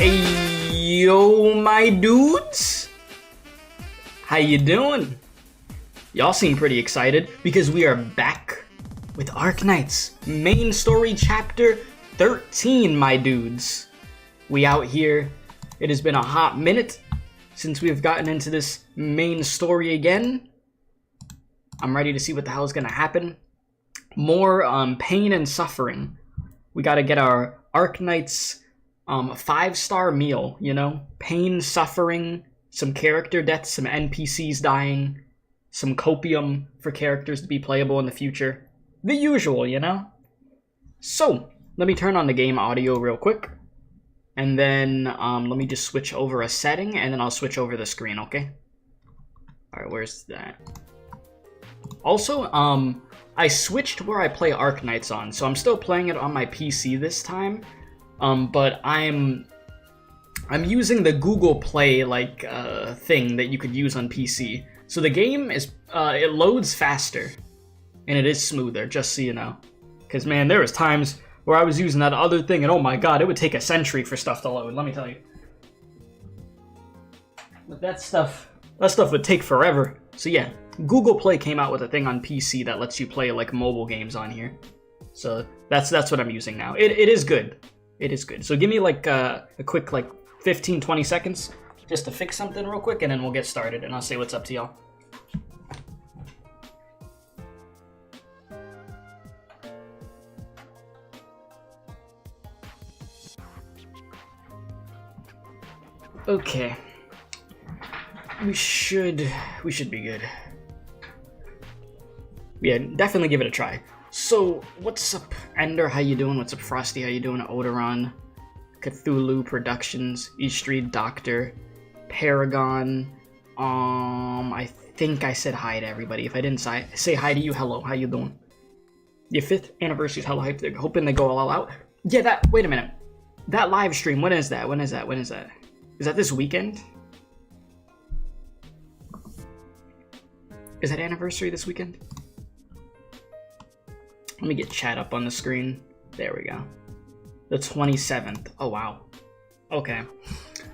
Yo, my dudes, how you doing? Y'all seem pretty excited because we are back with Arknights main story chapter 13, my dudes. We out here. It has been a hot minute since we've gotten into this main story again. I'm ready to see what the hell is gonna happen. More pain and suffering. We gotta get our Arknights 5-star meal, you know? Pain, suffering, some character deaths, some NPCs dying, some copium for characters to be playable in the future. The usual, you know? So, let me turn on the game audio real quick. And then, let me just switch over a setting, and then I'll switch over the screen, okay? Alright, where's that? Also, I switched where I play Arknights on, so I'm still playing it on my PC this time. But I'm using the Google Play thing that you could use on PC. So the game is it loads faster, and it is smoother, just so you know. Cause man, there was times where I was using that other thing, and oh my god, it would take a century for stuff to load. Let me tell you. But that stuff would take forever. So yeah, Google Play came out with a thing on PC that lets you play like mobile games on here. So that's what I'm using now. It is good. It is good. So give me like a quick 15-20 seconds just to fix something real quick, and then we'll get started, and I'll say what's up to y'all. Okay. We should be good. Yeah, definitely give it a try. So, what's up, Ender? How you doing? What's up, Frosty? How you doing? Oderon, Cthulhu Productions, East Street Doctor, Paragon. I think I said hi to everybody. If I didn't say hi to you, hello. How you doing? Your 5th anniversary is hella hyped. They're hoping they go all out. Yeah, wait a minute. That live stream, when is that? When is that? Is that this weekend? Is that anniversary this weekend? Let me get chat up on the screen. There we go. The 27th. Oh, wow. Okay.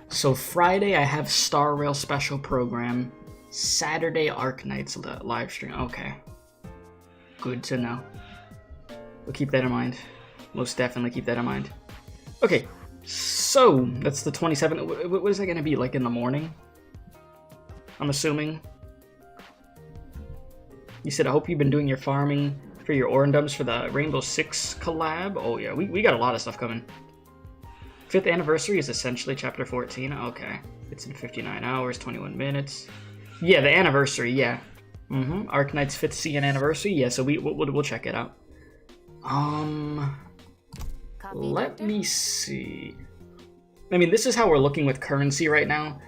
So Friday, I have Star Rail special program. Saturday, Arknights live stream. Okay. Good to know. We'll keep that in mind. Most definitely keep that in mind. Okay. So, that's the 27th. What is that going to be, like in the morning? I'm assuming. You said, I hope you've been doing your farming for your Orendums for the Rainbow Six collab. Oh yeah, we got a lot of stuff coming. 5th anniversary is essentially chapter 14. Okay. It's in 59 hours, 21 minutes. Yeah, the anniversary, yeah. Arknights 5th CN anniversary. Yeah, so we'll check it out. Let me see. I mean, this is how we're looking with currency right now.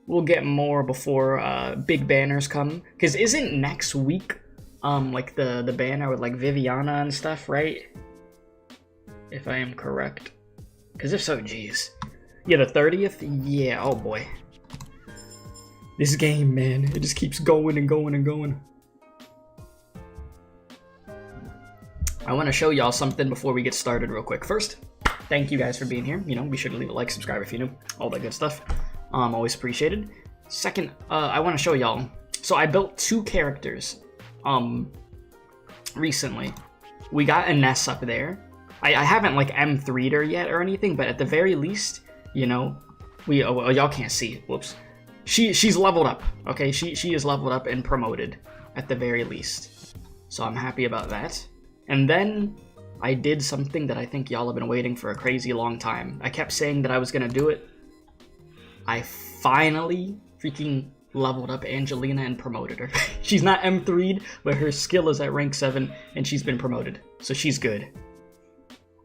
We'll get more before big banners come. Because isn't next week like the banner with like Viviana and stuff, right? If I am correct. Because if so, geez. Yeah, the 30th? Yeah, oh boy. This game, man, it just keeps going and going and going. I want to show y'all something before we get started real quick. First, thank you guys for being here. You know, be sure to leave a like, subscribe if you're new. All that good stuff. Always appreciated. Second, I want to show y'all. So I built 2 characters recently. We got Ines up there. I haven't like M3'd her yet or anything, but at the very least, you know, y'all can't see it. Whoops. She's leveled up. Okay, she is leveled up and promoted at the very least. So I'm happy about that. And then I did something that I think y'all have been waiting for a crazy long time. I kept saying that I was gonna do it. I finally freaking leveled up Angelina and promoted her. She's not M3'd, but her skill is at rank 7, and she's been promoted. So she's good.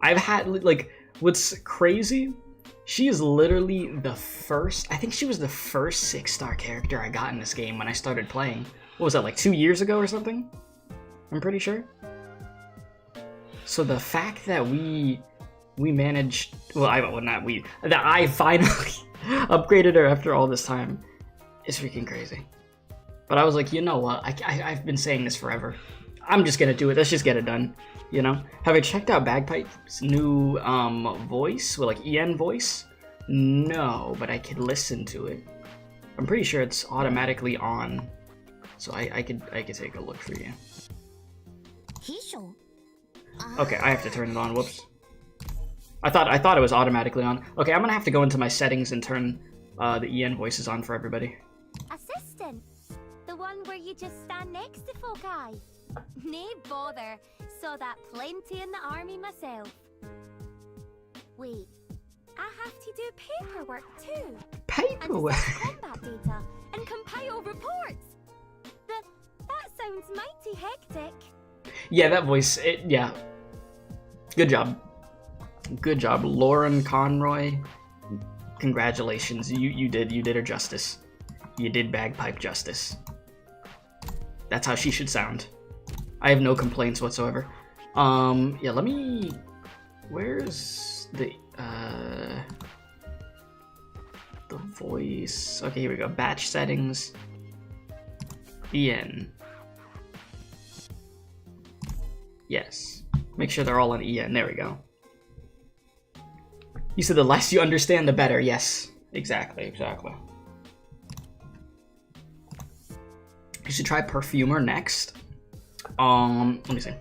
I've had, like, what's crazy, she is literally the first, I think she was the first 6-star character I got in this game when I started playing. What was that, like 2 years ago or something? I'm pretty sure. So the fact that we managed, that I finally upgraded her after all this time is freaking crazy. But I was like, you know what? I've been saying this forever. I'm just gonna do it. Let's just get it done. You know? Have I checked out Bagpipe's new voice, with like EN voice? No, but I could listen to it. I'm pretty sure it's automatically on, so I could take a look for you. Okay, I have to turn it on. Whoops. I thought it was automatically on. Okay, I'm gonna have to go into my settings and turn the EN voices on for everybody. Assistant, the one where you just stand next to folk eye. Nay bother, saw that plenty in the army myself. Wait, I have to do paperwork too. Paperwork? And combat data and compile reports. That sounds mighty hectic. Yeah, that voice, yeah. Good job. Good job, Lauren Conroy. Congratulations, you did her justice. You did bagpipe justice. That's how she should sound. I have no complaints whatsoever. Yeah, let me... Where's the voice? Okay, here we go. Batch settings. EN. Yes. Make sure they're all on EN. There we go. You said the less you understand, the better. Yes. Exactly. You should try Perfumer next. Let me see.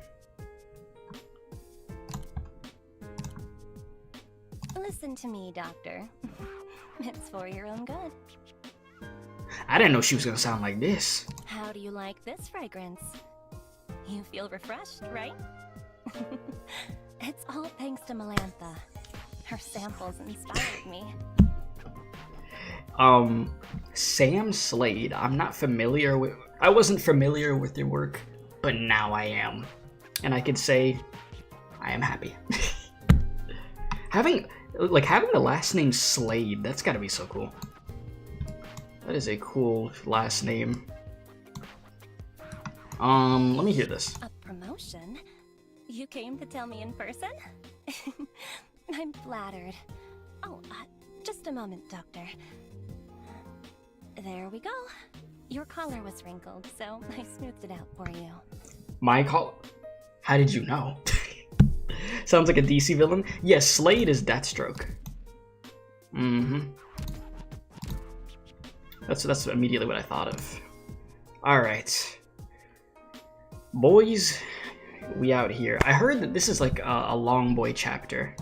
Listen to me, Doctor. It's for your own good. I didn't know she was gonna sound like this. How do you like this fragrance? You feel refreshed, right? It's all thanks to Melantha. Her samples inspired me. Sam Slade. I'm not familiar with... I wasn't familiar with your work, but now I am. And I could say I am happy. Having the last name Slade, that's gotta be so cool. That is a cool last name. Let me hear this. A promotion? You came to tell me in person? I'm flattered. Oh, just a moment, Doctor. There we go. Your collar was wrinkled, so I smoothed it out for you. My collar? How did you know? Sounds like a DC villain. Yes, Slade is Deathstroke. That's immediately what I thought of. Alright. Boys, we out here. I heard that this is like a long boy chapter.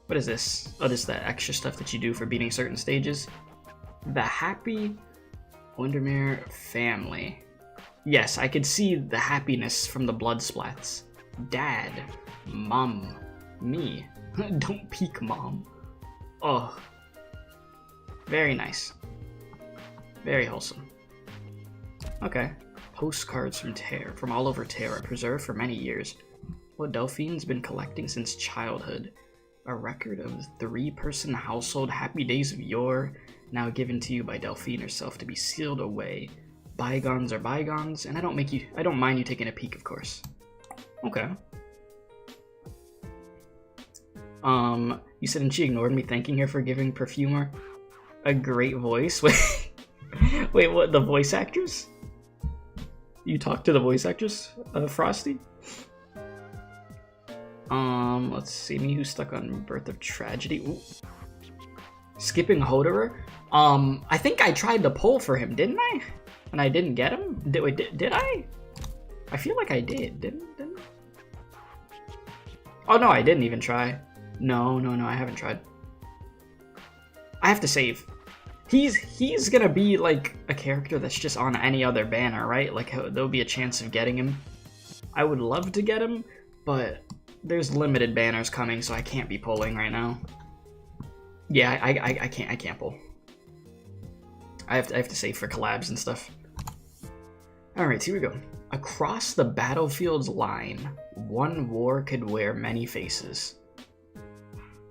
What is this? Oh, this is that extra stuff that you do for beating certain stages. The Happy Windermere Family. Yes, I could see the happiness from the blood splats. Dad, Mom, me. Don't peek, Mom. Oh. Very nice. Very wholesome. Okay. Postcards from all over Terra, preserved for many years. What Delphine's been collecting since childhood. A record of the 3-person household happy days of yore, now given to you by Delphine herself to be sealed away. Bygones are bygones, and I don't mind you taking a peek, of course. Okay. You said, and she ignored me, thanking her for giving Perfumer a great voice. Wait, what? The voice actress? You talked to the voice actress, Frosty? Let's see. Me who's stuck on Birth of Tragedy. Ooh. Skipping Hoderer. I think I tried to pull for him, didn't I? And I didn't get him? Did I? I feel like I did. Didn't I? Oh, no, I didn't even try. No, I haven't tried. I have to save. He's gonna be like a character that's just on any other banner, right? Like there'll be a chance of getting him. I would love to get him, but there's limited banners coming, so I can't be pulling right now. Yeah, I can't pull. I have to save for collabs and stuff. Alright, here we go. Across the battlefield's line, one war could wear many faces.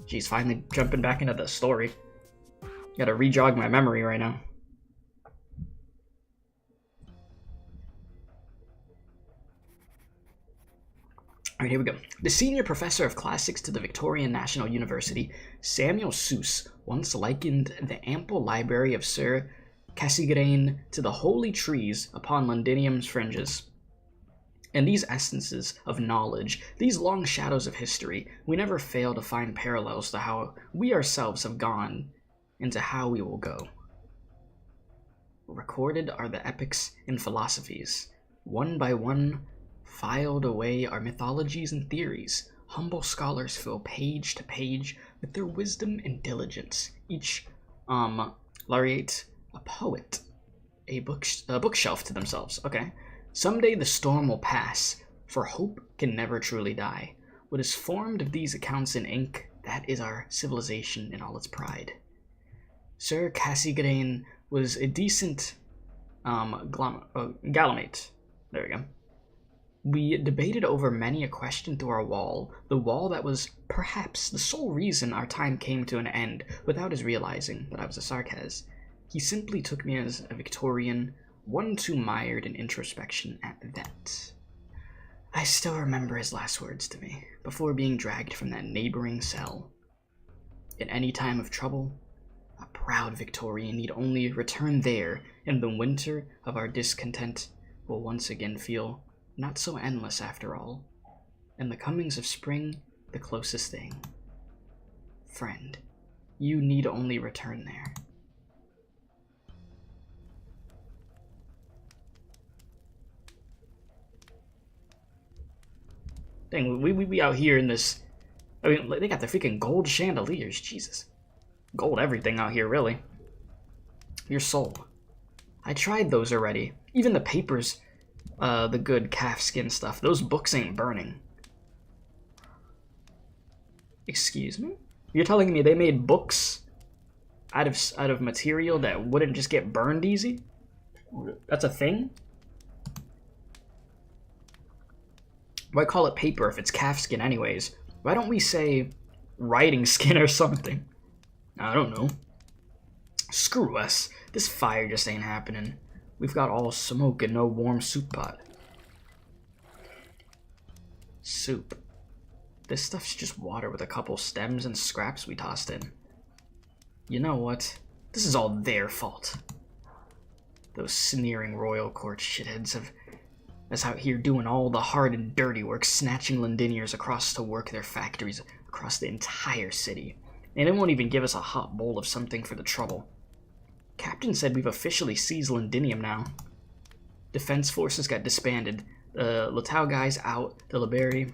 Geez, finally jumping back into the story. Gotta re-jog my memory right now. Alright, here we go. The senior professor of classics to the Victorian National University, Samuel Seuss, once likened the ample library of Sir Cassegrain to the holy trees upon Londinium's fringes. In these essences of knowledge, these long shadows of history, we never fail to find parallels to how we ourselves have gone into how we will go. Recorded are the epics and philosophies. One by one, filed away are mythologies and theories. Humble scholars fill page to page with their wisdom and diligence. Each laureate a poet, a bookshelf to themselves. Okay. Someday the storm will pass, for hope can never truly die. What is formed of these accounts in ink, that is our civilization in all its pride. Sir Cassigrain was a decent gallimate. There we go. We debated over many a question through our wall, the wall that was perhaps the sole reason our time came to an end without his realizing that I was a sarcas. He simply took me as a Victorian, one too mired in introspection at that. I still remember his last words to me, before being dragged from that neighboring cell. In any time of trouble, a proud Victorian need only return there, and the winter of our discontent will once again feel not so endless after all, and the comings of spring the closest thing. Friend, you need only return there. Dang, we out here in this. I mean, they got the freaking gold chandeliers, Jesus. Gold everything out here, really. Your soul. I tried those already. Even the papers, the good calfskin stuff. Those books ain't burning. Excuse me? You're telling me they made books out of material that wouldn't just get burned easy? That's a thing? Why call it paper if it's calfskin anyways? Why don't we say writing skin or something? I don't know. Screw us. This fire just ain't happening. We've got all smoke and no warm soup pot. Soup. This stuff's just water with a couple stems and scraps we tossed in. You know what? This is all their fault. Those sneering royal court shitheads that's out here doing all the hard and dirty work, snatching Londiniers across to work their factories across the entire city. And they won't even give us a hot bowl of something for the trouble. Captain said we've officially seized Londinium now. Defense forces got disbanded. The Latau guys out. The Liberi.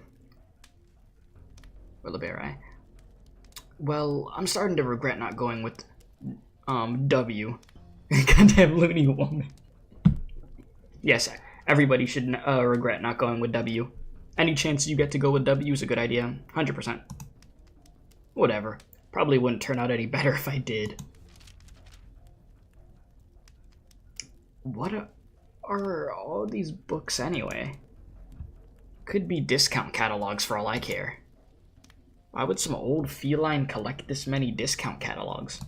Or Liberi. Well, I'm starting to regret not going with W. Goddamn loony woman. Yes, everybody should regret not going with W. Any chance you get to go with W is a good idea. 100%. Whatever. Probably wouldn't turn out any better if I did. What are all these books anyway? Could be discount catalogs for all I care. Why would some old feline collect this many discount catalogs?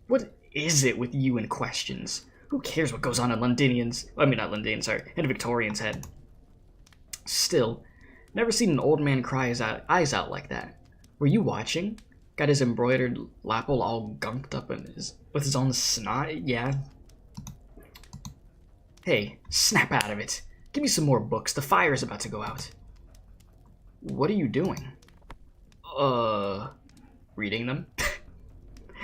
What is it with you and questions? Who cares what goes on in Londinians? I mean, not Londinians, sorry, in a Victorian's head. Still, never seen an old man cry his eyes out like that. Were you watching? Got his embroidered lapel all gunked up with his own snot? Yeah. Hey, snap out of it. Give me some more books. The fire's about to go out. What are you doing? Reading them?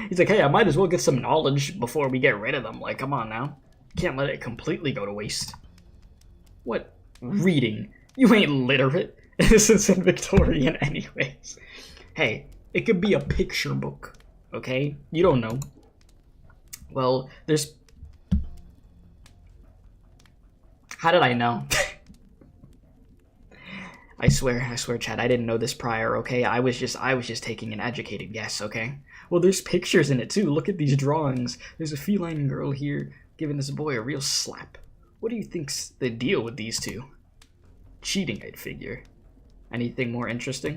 He's like, hey, I might as well get some knowledge before we get rid of them. Like, come on now. Can't let it completely go to waste. What? Reading? You ain't literate. This isn't Victorian anyways. Hey, it could be a picture book, okay? You don't know. Well, there's... How did I know? I swear, Chad, I didn't know this prior, okay? I was just taking an educated guess, okay? Well, there's pictures in it, too. Look at these drawings. There's a feline girl here giving this boy a real slap. What do you think's the deal with these two? Cheating, I'd figure. Anything more interesting?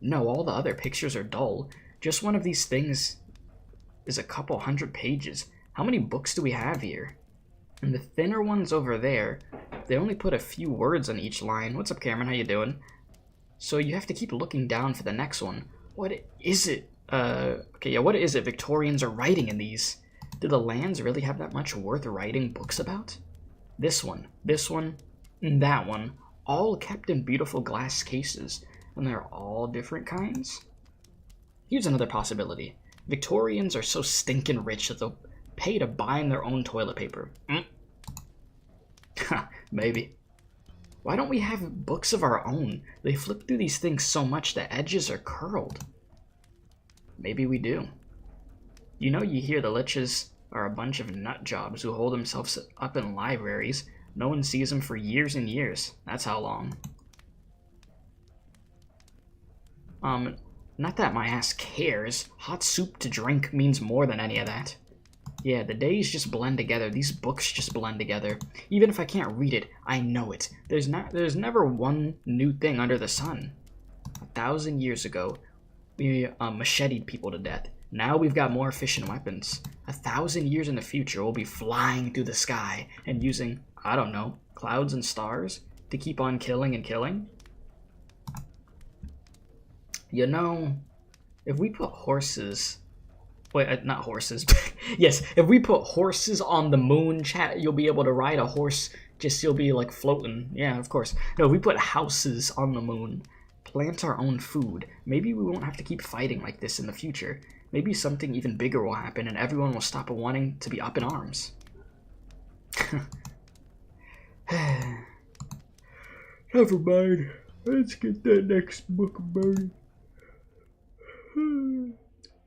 No, all the other pictures are dull. Just one of these things is a couple 100 pages. How many books do we have here? And the thinner ones over there, they only put a few words on each line. What's up, Cameron? How you doing? So you have to keep looking down for the next one. What is it? Okay, yeah, what is it Victorians are writing in these? Do the lands really have that much worth writing books about? This one, and that one, all kept in beautiful glass cases, and they're all different kinds? Here's another possibility. Victorians are so stinking rich that they'll pay to buy their own toilet paper. Maybe. Why don't we have books of our own? They flip through these things so much the edges are curled. Maybe we do. You know, you hear the liches are a bunch of nut jobs who hold themselves up in libraries. No one sees them for years and years. That's how long. Not that my ass cares. Hot soup to drink means more than any of that. Yeah, the days just blend together. These books just blend together. Even if I can't read it, I know it. There's never one new thing under the sun. 1,000 years ago, we macheted people to death. Now we've got more efficient weapons. 1,000 years in the future, we'll be flying through the sky and using, I don't know, clouds and stars to keep on killing and killing. You know, if we put horses... Wait, not horses. Yes, if we put horses on the moon, chat, you'll be able to ride a horse. Just you'll be like floating. Yeah, of course. No, if we put houses on the moon, plant our own food, maybe we won't have to keep fighting like this in the future. Maybe something even bigger will happen and everyone will stop wanting to be up in arms. Never mind. Let's get that next book burning.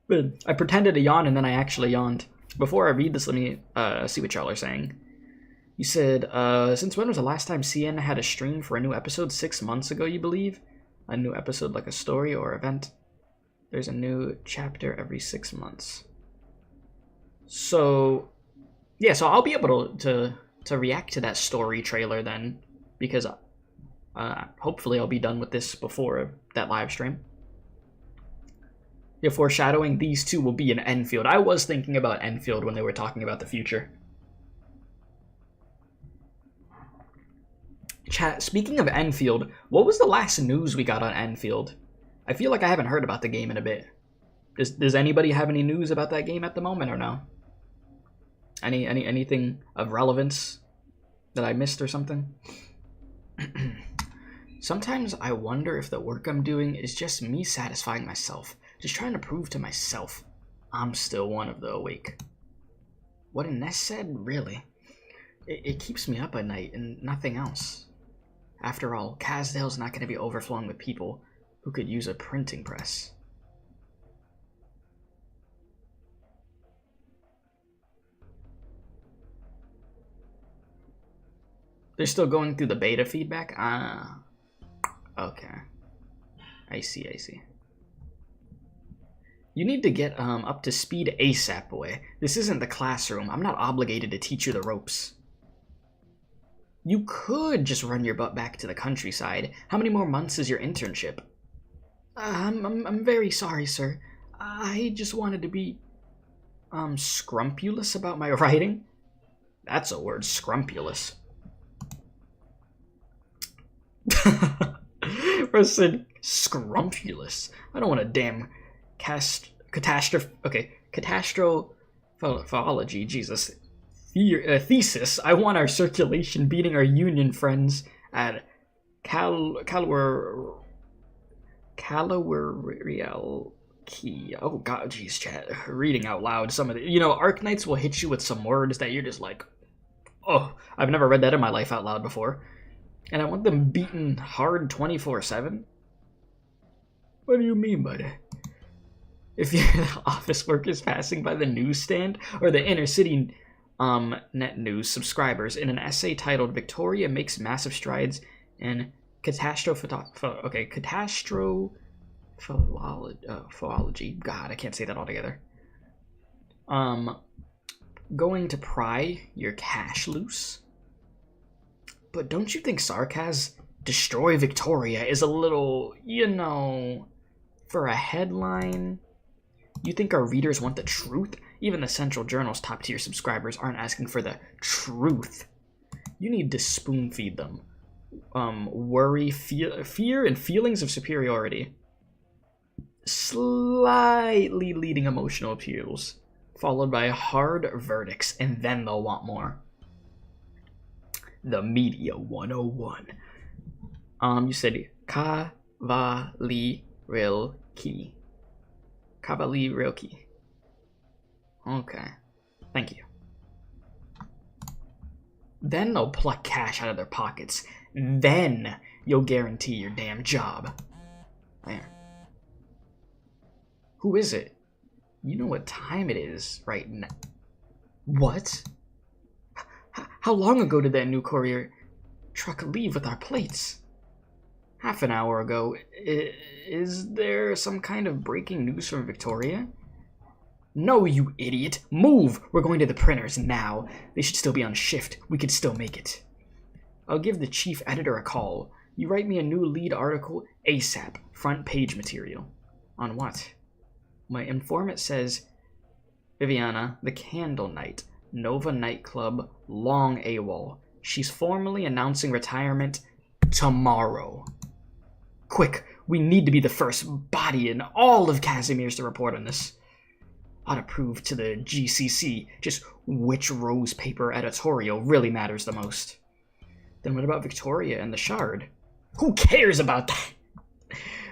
But I pretended to yawn and then I actually yawned. Before I read this, let me see what y'all are saying. You said, since when was the last time CN had a stream for a new episode? 6 months ago, you believe? A new episode like a story or event? There's a new chapter every 6 months. So, yeah, so I'll be able to react to that story trailer then. Because hopefully I'll be done with this before that live stream. Yeah, foreshadowing, these two will be in Enfield. I was thinking about Enfield when they were talking about the future. Chat, speaking of Enfield, what was the last news we got on Enfield? I feel like I haven't heard about the game in a bit. Does anybody have any news about that game at the moment or no? Anything of relevance that I missed or something? Sometimes I wonder if the work I'm doing is just me satisfying myself. Just trying to prove to myself I'm still one of the awake. What Inez said, really? It keeps me up at night and nothing else. After all, Casdale's not going to be overflowing with people who could use a printing press. They're still going through the beta feedback? Ah, okay. I see. You need to get up to speed ASAP, boy. This isn't the classroom. I'm not obligated to teach you the ropes. You could just run your butt back to the countryside. How many more months is your internship? I'm very sorry, sir. I just wanted to be scrumpulous about my writing. That's a word, scrumpulous. Person scrumpulous. I don't want a damn catastrophology, Jesus. Thesis. I want our circulation beating our union friends at Calorial Key. Oh god, jeez, chat. Reading out loud some of the... You know, Arknights will hit you with some words that you're just like, oh, I've never read that in my life out loud before. And I want them beaten hard 24/7? What do you mean by that? If your office work is passing by the newsstand or the inner city net news subscribers in an essay titled Victoria Makes Massive Strides in Catastrophology. God, I can't say that altogether. Going to pry your cash loose? But don't you think Sarkaz Destroy Victoria is a little, you know, for a headline? You think our readers want the truth? Even the Central Journal's top-tier subscribers aren't asking for the truth. You need to spoon-feed them. Worry, fear, and feelings of superiority. Slightly leading emotional appeals, followed by hard verdicts, and then they'll want more. The Media 101. You said Cavalry Rail Key. Cavalry Rail Key. Okay. Thank you. Then they'll pluck cash out of their pockets. Then you'll guarantee your damn job. There. Who is it? You know what time it is right now. What? How long ago did that new courier truck leave with our plates? Half an hour ago. Is there some kind of breaking news from Victoria? No, you idiot. Move! We're going to the printers now. They should still be on shift. We could still make it. I'll give the chief editor a call. You write me a new lead article ASAP. Front page material. On what? My informant says, Viviana, the Candle Night, Nova nightclub, long AWOL. She's formally announcing retirement tomorrow. Quick, we need to be the first body in all of Casimir's to report on this. Ought to prove to the GCC just which rose paper editorial really matters the most. Then what about Victoria and the Shard? Who cares about that?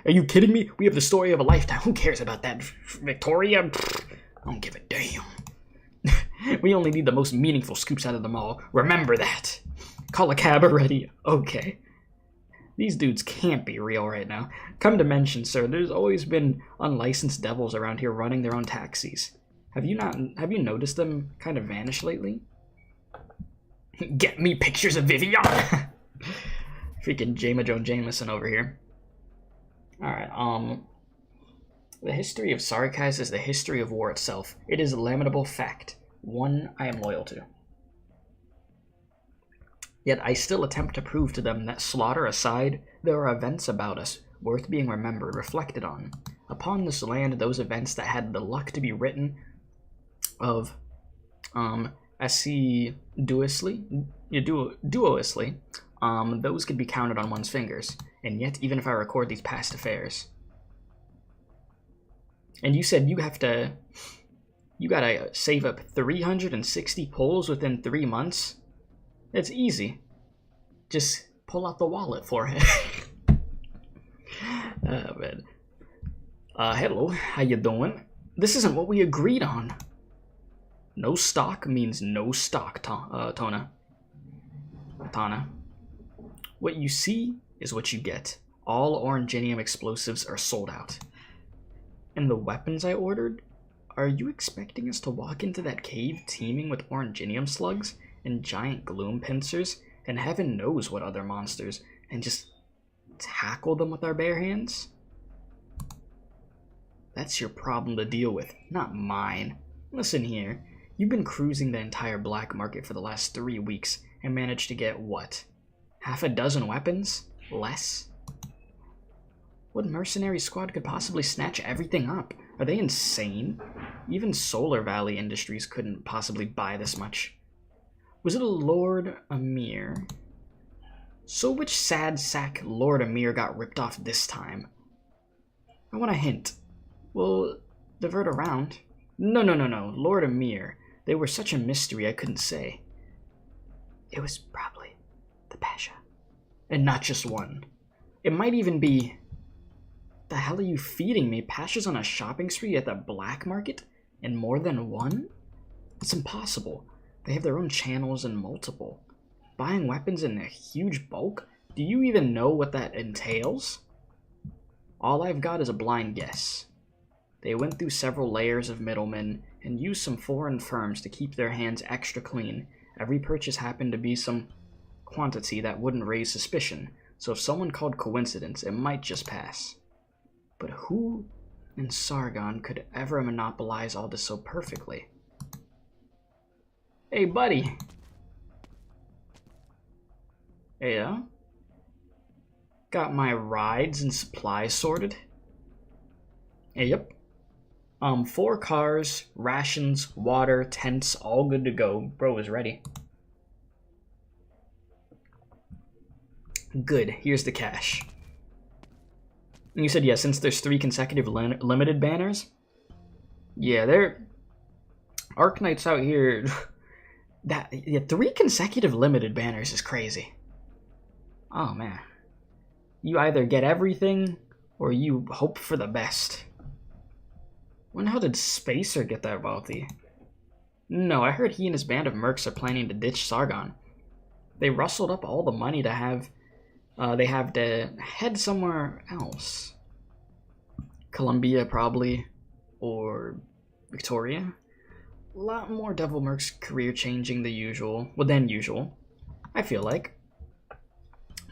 Are you kidding me? We have the story of a lifetime. Who cares about that? Victoria? I don't give a damn. We only need the most meaningful scoops out of them all. Remember that. Call a cab already. Okay. These dudes can't be real right now. Come to mention, sir, there's always been unlicensed devils around here running their own taxis. Have you noticed them kind of vanish lately? Get me pictures of Viviana! Freaking Jameson over here. Alright, the history of Sarkaz is the history of war itself. It is a lamentable fact. One I am loyal to. Yet I still attempt to prove to them that, slaughter aside, there are events about us worth being remembered, reflected on. Upon this land, those events that had the luck to be written of assiduously, those could be counted on one's fingers. And yet, even if I record these past affairs. And you said you gotta save up 360 pulls within 3 months? That's easy. Just pull out the wallet for it. Oh, man. Hello, how you doing? This isn't what we agreed on. No stock means no stock, Tana. What you see is what you get. All oranginium explosives are sold out. And the weapons I ordered? Are you expecting us to walk into that cave teeming with oranginium slugs and giant gloom pincers and heaven knows what other monsters and just tackle them with our bare hands? That's your problem to deal with, not mine. Listen here, you've been cruising the entire black market for the last 3 weeks and managed to get what? Half a dozen weapons? Less? What mercenary squad could possibly snatch everything up? Are they insane? Even Solar Valley Industries couldn't possibly buy this much. Was it a Lord Amir? So which sad sack Lord Amir got ripped off this time? I want a hint. We'll divert around. No. Lord Amir. They were such a mystery I couldn't say. It was probably the Pasha. And not just one. It might even be... The hell are you feeding me? Pasha's on a shopping spree at the black market? And more than one? It's impossible. They have their own channels and multiple. Buying weapons in a huge bulk? Do you even know what that entails? All I've got is a blind guess. They went through several layers of middlemen and used some foreign firms to keep their hands extra clean. Every purchase happened to be some quantity that wouldn't raise suspicion, so if someone called coincidence, it might just pass. But who in Sargon could ever monopolize all this so perfectly? Hey, buddy. Yeah? Got my rides and supplies sorted? Yep. 4 cars, rations, water, tents, all good to go. Bro is ready. Good, here's the cash. And you said, yeah, since there's 3 consecutive limited banners? Yeah, they're... Arknights out here... 3 consecutive limited banners is crazy. Oh, man. You either get everything, or you hope for the best. When the hell did Spacer get that wealthy? No, I heard he and his band of mercs are planning to ditch Sargon. They rustled up all the money to have they have to head somewhere else. Columbia, probably, or Victoria. A lot more Devil Mercs career changing than usual. I feel like.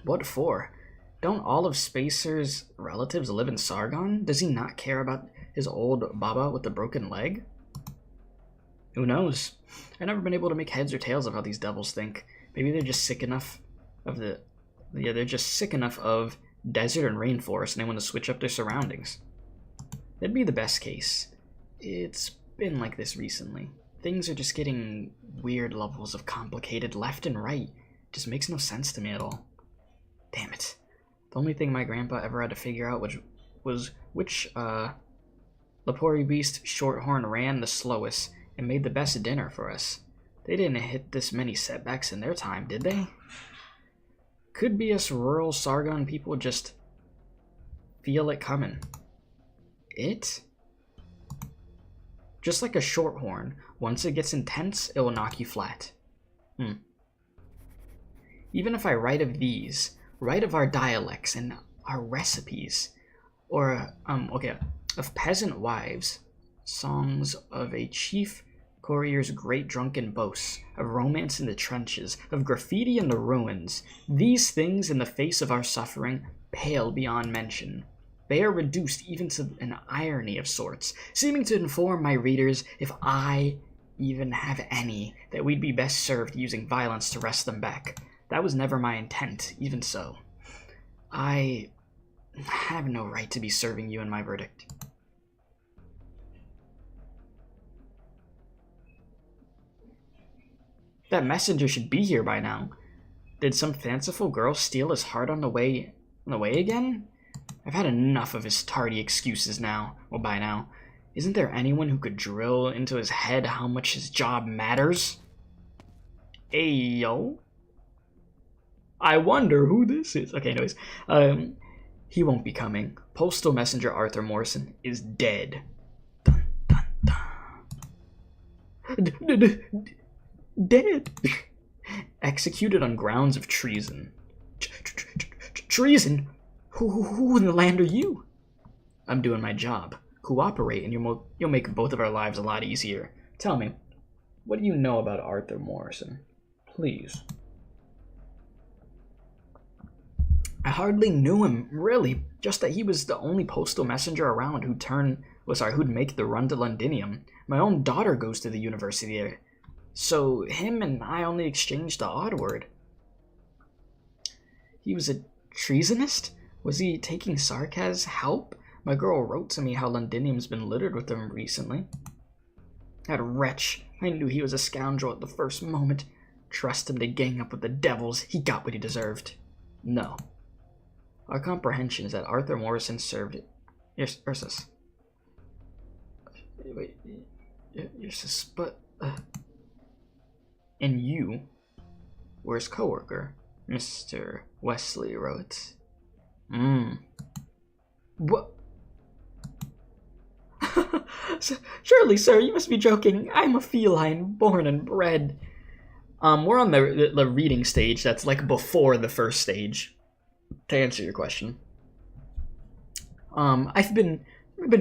What for? Don't all of Spacer's relatives live in Sargon? Does he not care about his old Baba with the broken leg? Who knows? I've never been able to make heads or tails of how these devils think. Maybe they're just sick enough of they're just sick enough of desert and rainforest and they want to switch up their surroundings. That'd be the best case. It's been like this recently. Things are just getting weird levels of complicated left and right. Just makes no sense to me at all. Damn it. The only thing my grandpa ever had to figure out was which Lepori beast Shorthorn ran the slowest and made the best dinner for us. They didn't hit this many setbacks in their time, did they? Could be us rural Sargon people just feel it coming. It? Just like a Shorthorn, once it gets intense, it will knock you flat. Even if I write of our dialects and our recipes, or, of peasant wives, songs of a chief courier's great drunken boasts, of romance in the trenches, of graffiti in the ruins, these things in the face of our suffering pale beyond mention. They are reduced even to an irony of sorts, seeming to inform my readers, if I even have any, that we'd be best served using violence to wrest them back. That was never my intent, even so. I have no right to be serving you in my verdict. That messenger should be here by now. Did some fanciful girl steal his heart on the way again? I've had enough of his tardy excuses now. Well, by now. Isn't there anyone who could drill into his head how much his job matters? Ayo. I wonder who this is. Okay, anyways. He won't be coming. Postal Messenger Arthur Morrison is dead. Dun, dun, dun. Dead. Executed on grounds of treason. Treason? Who in the land are you? I'm doing my job. Cooperate and you'll make both of our lives a lot easier. Tell me, what do you know about Arthur Morrison? Please. I hardly knew him, really. Just that he was the only postal messenger around who'd make the run to Londinium. My own daughter goes to the university there. So him and I only exchanged the odd word. He was a treasonist? Was he taking Sarkaz's help? My girl wrote to me how Londinium's been littered with them recently. That wretch. I knew he was a scoundrel at the first moment. Trust him to gang up with the devils. He got what he deserved. No. Our comprehension is that Arthur Morrison served Ursus. Wait, Ursus, but... And you were his co-worker, Mr. Wesley wrote. What? Surely, sir, you must be joking. I'm a feline, born and bred. We're on the reading stage. That's like before the first stage. To answer your question, I've been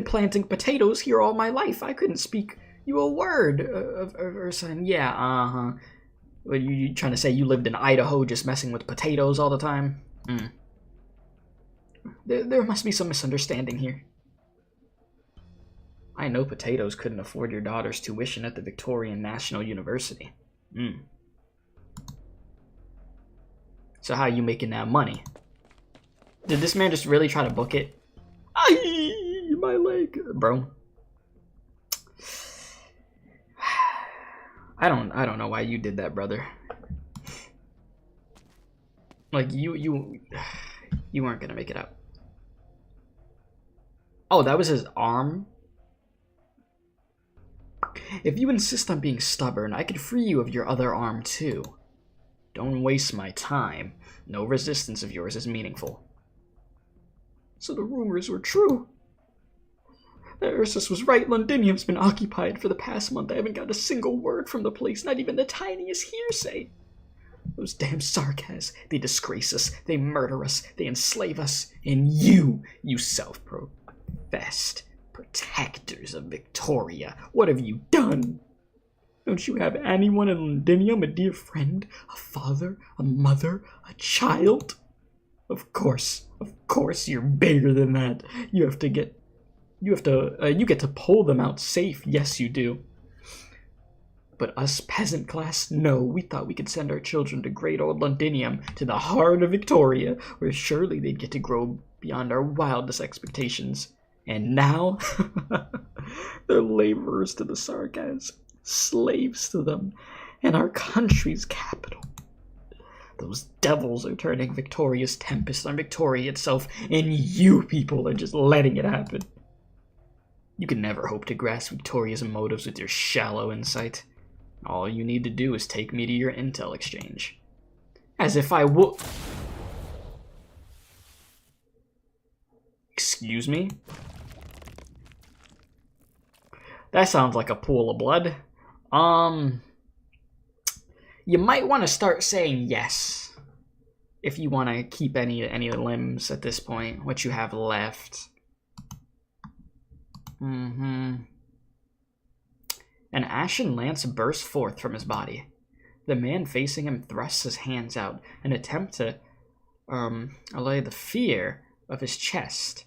planting potatoes here all my life. I couldn't speak you a word of Ursa. Yeah, What, you trying to say you lived in Idaho just messing with potatoes all the time? There must be some misunderstanding here. I know potatoes couldn't afford your daughter's tuition at the Victorian National University. So how are you making that money? Did this man just really try to book it? Ay, my leg, bro. I don't know why you did that, brother. Like you weren't gonna make it out. Oh, that was his arm? If you insist on being stubborn, I could free you of your other arm too. Don't waste my time. No resistance of yours is meaningful. So the rumors were true. Ursus was right. Londinium's been occupied for the past month. I haven't got a single word from the police, not even the tiniest hearsay. Those damn Sarkas, they disgrace us, they murder us, they enslave us, and you self-professed protectors of Victoria, what have you done? Don't you have anyone in Londinium, a dear friend, a father, a mother, a child? Of course, you're bigger than that. You get to pull them out safe, yes you do. But us peasant class, no, we thought we could send our children to great old Londinium, to the heart of Victoria, where surely they'd get to grow beyond our wildest expectations. And now, they're laborers to the Sarkas, slaves to them, and our country's capital. Those devils are turning Victoria's tempest on Victoria itself, and you people are just letting it happen. You can never hope to grasp Victoria's motives with your shallow insight. All you need to do is take me to your intel exchange. As if I would... Excuse me? That sounds like a pool of blood. You might want to start saying yes. If you want to keep any limbs at this point, what you have left. An ashen lance burst forth from his body. The man facing him thrusts his hands out, an attempt to allay the fear of his chest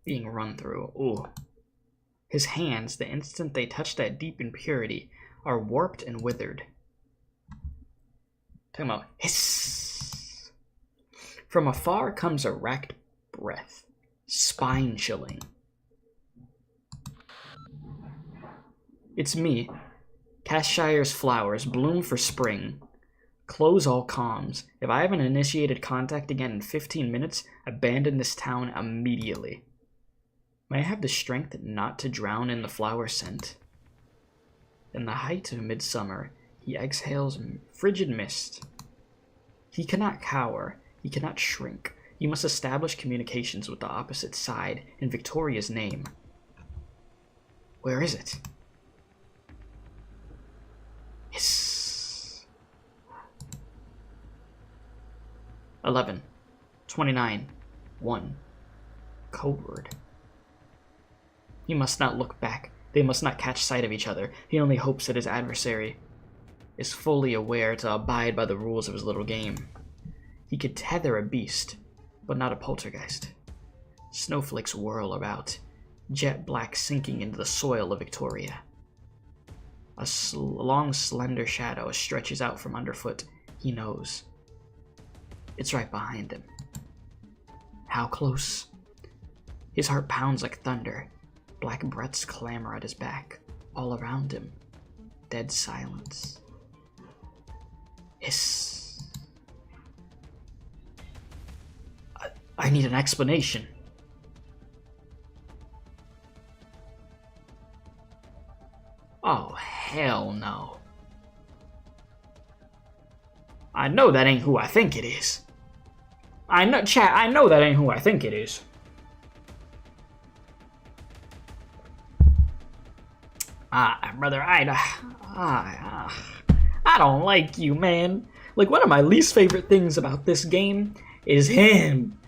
being run through. Ooh. His hands, the instant they touch that deep impurity, are warped and withered. Talking about hiss. From afar comes a racked breath, spine-chilling. It's me. Castshire's flowers bloom for spring. Close all comms. If I haven't initiated contact again in 15 minutes, abandon this town immediately. May I have the strength not to drown in the flower scent? In the height of midsummer, he exhales frigid mist. He cannot cower. He cannot shrink. He must establish communications with the opposite side in Victoria's name. Where is it? Hiss. 11. 29. 1. Code word. He must not look back. They must not catch sight of each other. He only hopes that his adversary is fully aware to abide by the rules of his little game. He could tether a beast, but not a poltergeist. Snowflakes whirl about, jet black sinking into the soil of Victoria. A long, slender shadow stretches out from underfoot. He knows. It's right behind him. How close? His heart pounds like thunder. Black breaths clamor at his back. All around him, dead silence. Hiss. I need an explanation. Oh, hell no. I know that ain't who I think it is. I know that ain't who I think it is. Brother, I don't like you, man. Like, one of my least favorite things about this game is him.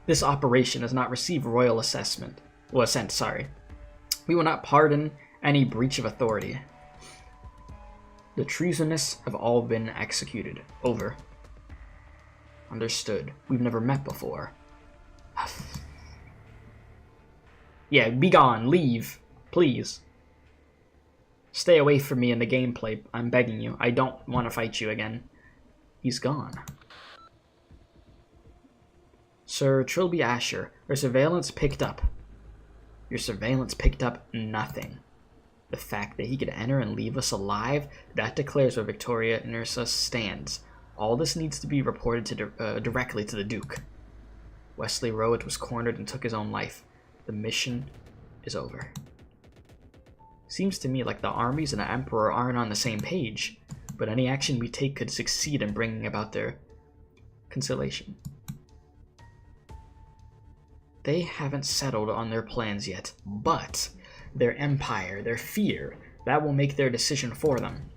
This operation has not received royal assent. We will not pardon any breach of authority. The treasonous have all been executed. Over. Understood. We've never met before. Yeah, be gone. Leave. Please. Stay away from me in the gameplay. I'm begging you. I don't want to fight you again. He's gone. Sir Trilby Asher, our surveillance picked up. Your surveillance picked up nothing. The fact that he could enter and leave us alive, that declares where Victoria and Ursa stands. All this needs to be reported to directly to the Duke. Wesley Rowett was cornered and took his own life. The mission is over. Seems to me like the armies and the Emperor aren't on the same page, but any action we take could succeed in bringing about their conciliation. They haven't settled on their plans yet, but their empire, their fear, that will make their decision for them.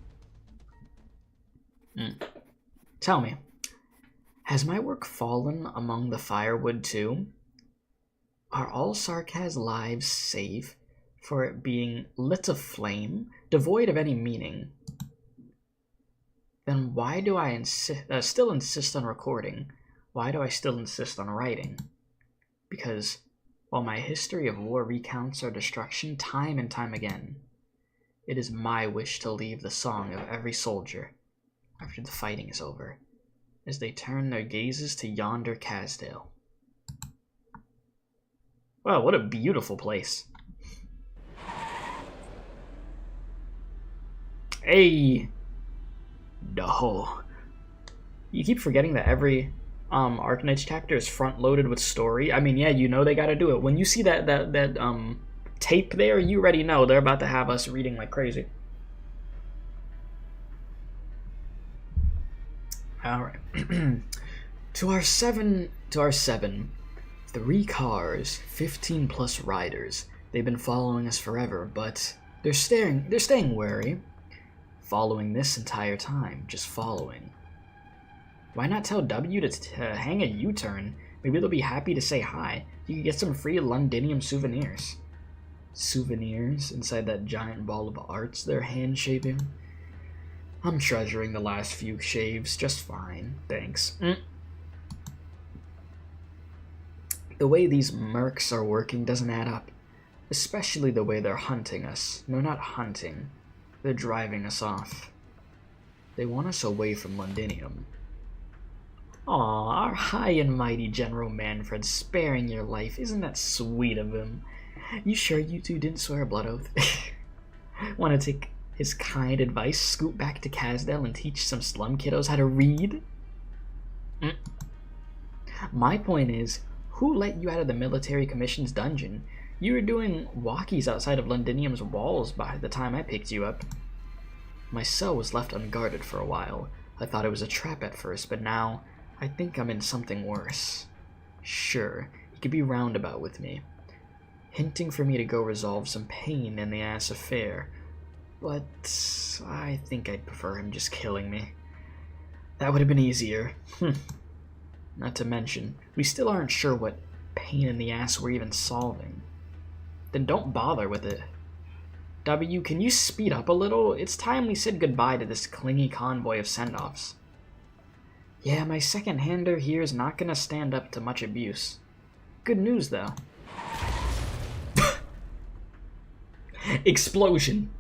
Tell me, has my work fallen among the firewood too? Are all Sarkaz's lives safe for it being lit aflame, devoid of any meaning? Then why do I still insist on recording? Why do I still insist on writing? Because while my history of war recounts our destruction time and time again, it is my wish to leave the song of every soldier after the fighting is over, as they turn their gazes to yonder Casdale. Wow, what a beautiful place. Hey! No. You keep forgetting that every Arknights chapter is front-loaded with story. I mean, yeah, you know they gotta do it. When you see that tape there, you already know they're about to have us reading like crazy. Alright. To our seven, 3 cars, 15 plus riders. They've been following us forever, but they're staying wary. Following this entire time, just following. Why not tell W to hang a U-turn? Maybe they'll be happy to say hi. You could get some free Londinium souvenirs. Souvenirs inside that giant ball of arts they're hand-shaping? I'm treasuring the last few shaves just fine, thanks. The way these mercs are working doesn't add up. Especially the way they're hunting us. No, not hunting. They're driving us off. They want us away from Londinium. Aw, our high and mighty General Manfred sparing your life. Isn't that sweet of him? You sure you two didn't swear a blood oath? Want to take his kind advice, scoot back to Casdale and teach some slum kiddos how to read? My point is, who let you out of the military commission's dungeon? You were doing walkies outside of Londinium's walls by the time I picked you up. My cell was left unguarded for a while. I thought it was a trap at first, but now I think I'm in something worse. Sure, you could be roundabout with me, hinting for me to go resolve some pain-in-the-ass affair, but I think I'd prefer him just killing me. That would have been easier. Not to mention, we still aren't sure what pain in the ass we're even solving. Then don't bother with it. W, can you speed up a little? It's time we said goodbye to this clingy convoy of send-offs. Yeah, my second-hander here is not gonna stand up to much abuse. Good news, though. Explosion!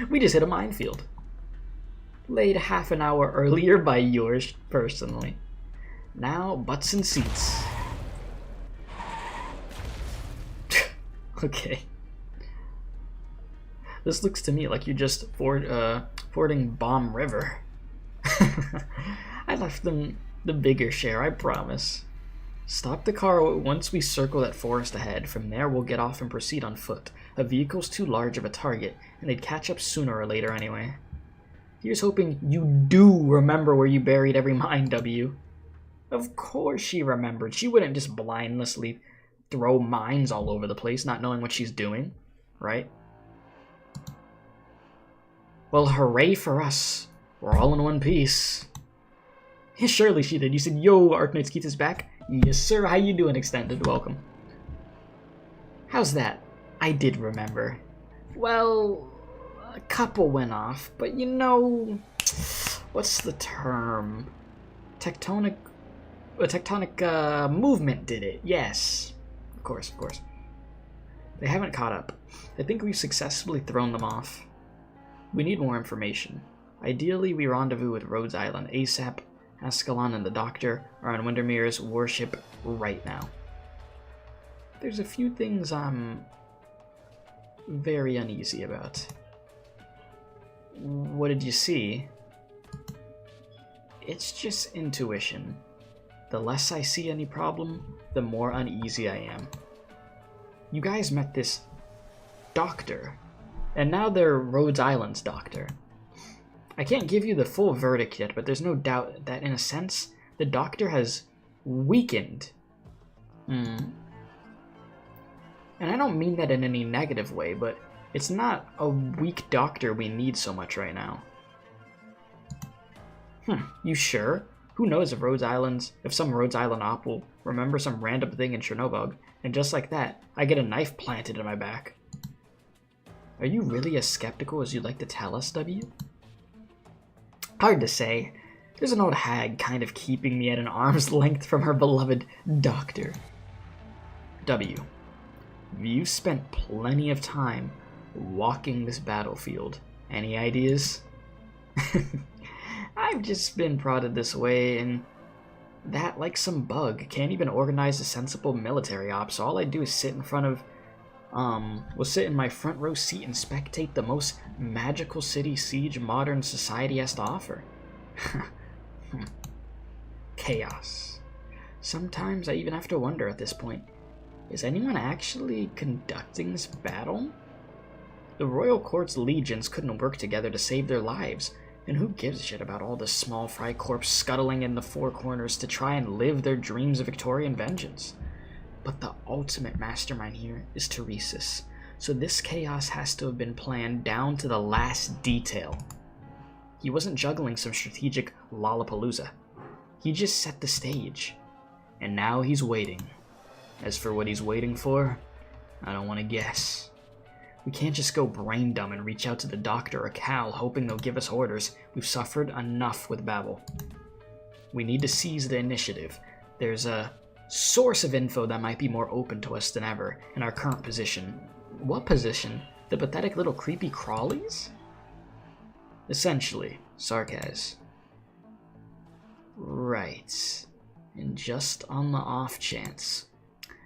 We just hit a minefield. Laid half an hour earlier by yours personally. Now, butts and seats. Okay. This looks to me like you're just fording Bomb River. I left them the bigger share, I promise. Stop the car once we circle that forest ahead. From there, we'll get off and proceed on foot. A vehicle's too large of a target, and they'd catch up sooner or later anyway. Here's hoping you do remember where you buried every mine, W. Of course she remembered. She wouldn't just blindlessly throw mines all over the place, not knowing what she's doing, right? Well, hooray for us. We're all in one piece. Yeah, surely she did. You said, yo, Arknights Keith is back? Yes, sir. How you doing, Extended? Welcome. How's that? I did remember. Well, a couple went off, but you know... What's the term? Tectonic movement did it. Yes. Of course. They haven't caught up. I think we've successfully thrown them off. We need more information. Ideally, we rendezvous with Rhodes Island ASAP. Ascalon and the Doctor are on Windermere's warship right now. There's a few things I'm very uneasy about. What did you see? It's just intuition. The less I see any problem, the more uneasy I am. You guys met this doctor, and now they're Rhodes Island's doctor. I can't give you the full verdict yet, but there's no doubt that in a sense, the doctor has weakened. And I don't mean that in any negative way, but it's not a weak doctor we need so much right now. You sure? Who knows if some Rhodes Island op will remember some random thing in Chernobyl, and just like that, I get a knife planted in my back. Are you really as skeptical as you'd like to tell us, W? Hard to say. There's an old hag kind of keeping me at an arm's length from her beloved doctor. W, you've spent plenty of time walking this battlefield. Any ideas? I've just been prodded this way, and that, like some bug, can't even organize a sensible military op, so all I do is sit in front of, sit in my front row seat and spectate the most magical city siege modern society has to offer. Chaos. Sometimes I even have to wonder at this point, is anyone actually conducting this battle? The royal court's legions couldn't work together to save their lives, and who gives a shit about all the small fry corps scuttling in the four corners to try and live their dreams of Victorian vengeance? But the ultimate mastermind here is Teresis, so this chaos has to have been planned down to the last detail. He wasn't juggling some strategic Lollapalooza. He just set the stage, and now he's waiting. As for what he's waiting for, I don't want to guess. We can't just go brain dumb and reach out to the doctor or Cal hoping they'll give us orders. We've suffered enough with Babel. We need to seize the initiative. There's a source of info that might be more open to us than ever in our current position. What position? The pathetic little creepy crawlies? Essentially, sarcasm. Right. And just on the off chance,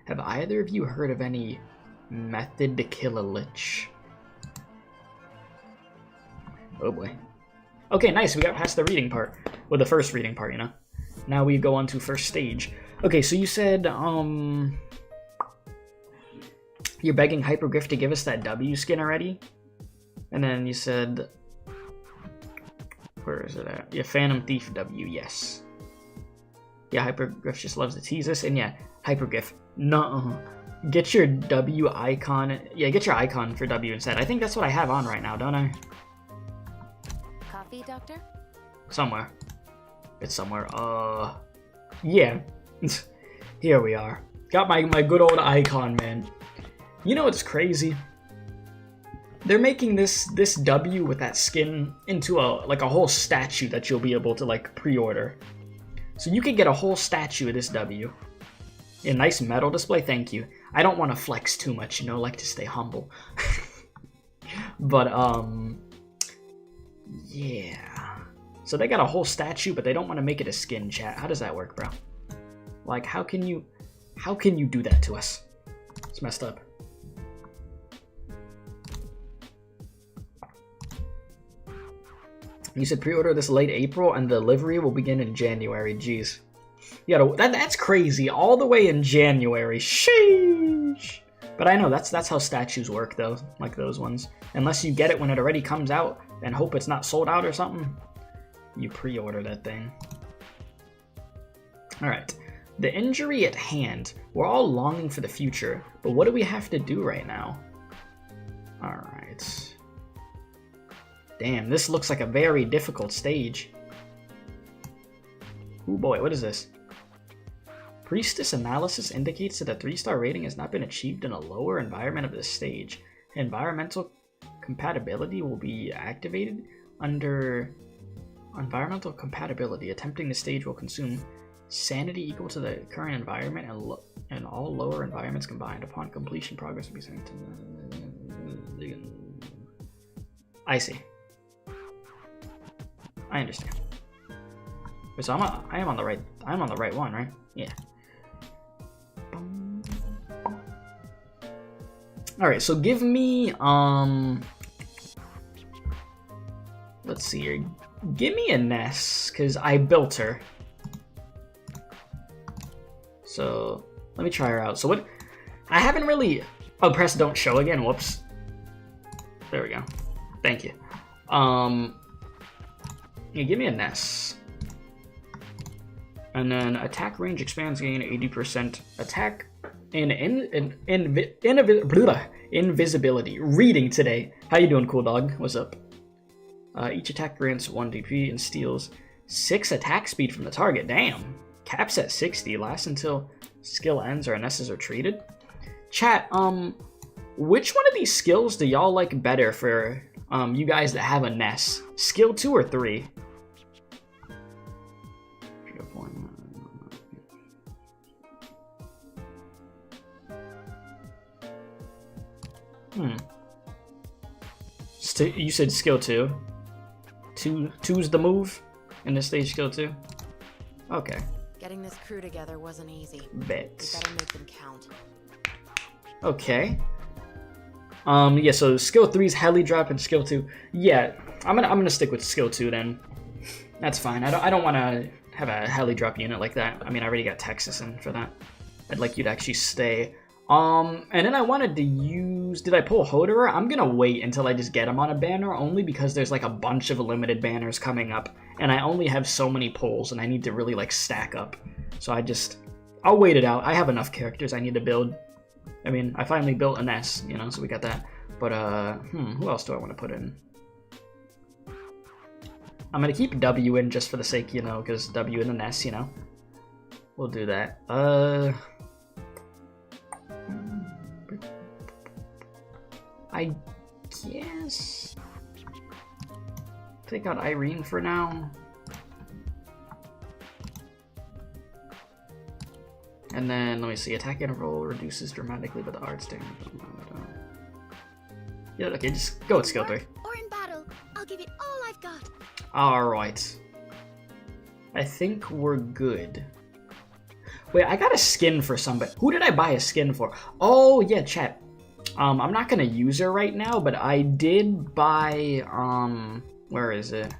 have either of you heard of any method to kill a lich? Oh boy. Okay, nice, we got past the reading part. Well, the first reading part, you know. Now we go on to first stage. Okay, so you said, you're begging Hypergriff to give us that W skin already? And then you said, where is it at? Yeah, Phantom Thief W, yes. Yeah, Hypergriff just loves to tease us, and yeah, Hypergriff, nuh-uh. Get your W icon. Yeah, get your icon for W instead. I think that's what I have on right now, don't I? Coffee, Doctor? Somewhere. It's somewhere. Yeah. Here we are. Got my good old icon, man. You know what's crazy? They're making this W with that skin into a whole statue that you'll be able to like pre-order. So you could get a whole statue of this W. A nice metal display, thank you. I don't want to flex too much, you know, like to stay humble. But, yeah. So they got a whole statue, but they don't want to make it a skin, chat. How does that work, bro? Like, how can you do that to us? It's messed up. You said pre-order this late April, and the delivery will begin in January. Jeez. Yeah, that's crazy. All the way in January. Sheesh. But I know that's how statues work, though, like those ones. Unless you get it when it already comes out and hope it's not sold out or something, you pre-order that thing. All right. The injury at hand. We're all longing for the future, but what do we have to do right now? All right. Damn, this looks like a very difficult stage. Oh boy, what is this? Priestess analysis indicates that a 3-star rating has not been achieved in a lower environment of this stage. Environmental compatibility will be activated under environmental compatibility. Attempting the stage will consume sanity equal to the current environment and all lower environments combined. Upon completion, progress will be sent to... I see. I understand. So I am on the right one, right? Yeah. Alright, so give me let's see here. Give me a Ness, because I built her. So let me try her out. So what I haven't really press don't show again, whoops. There we go. Thank you. Yeah, give me a Ness. And then attack range expands, gain 80% attack and invisibility. Reading today. How you doing, cool dog? What's up? Each attack grants 1 DP and steals 6 attack speed from the target. Damn. Caps at 60. Lasts until skill ends or NSs are treated. Chat, which one of these skills do y'all like better for you guys that have a NES? Skill 2 or 3? You said skill 2. Two's the move in this stage, skill 2? Okay. Getting this crew together wasn't easy. Bet. We better make them count. Okay. Yeah, so skill 3's heli drop and skill 2. Yeah, I'm gonna stick with skill 2 then. That's fine. I don't want to have a heli drop unit like that. I mean, I already got Texas in for that. I'd like you to actually stay. And then I wanted to use... Did I pull Hoderer? I'm gonna wait until I just get him on a banner, only because there's like a bunch of limited banners coming up, and I only have so many pulls, and I need to really like stack up. So I'll wait it out. I have enough characters I need to build. I mean, I finally built an S, you know, so we got that. But, who else do I want to put in? I'm gonna keep W in just for the sake, you know, because W in an S, you know. We'll do that. I guess... Take out Irene for now. And then, let me see, attack interval reduces dramatically, but the art's damage. Yeah, okay, just go with skill 3. Or in battle, I'll give it all I've got. Alright. I think we're good. Wait, I got a skin for somebody. Who did I buy a skin for? Oh, yeah, chat. I'm not gonna use her right now, but I did buy, where is it?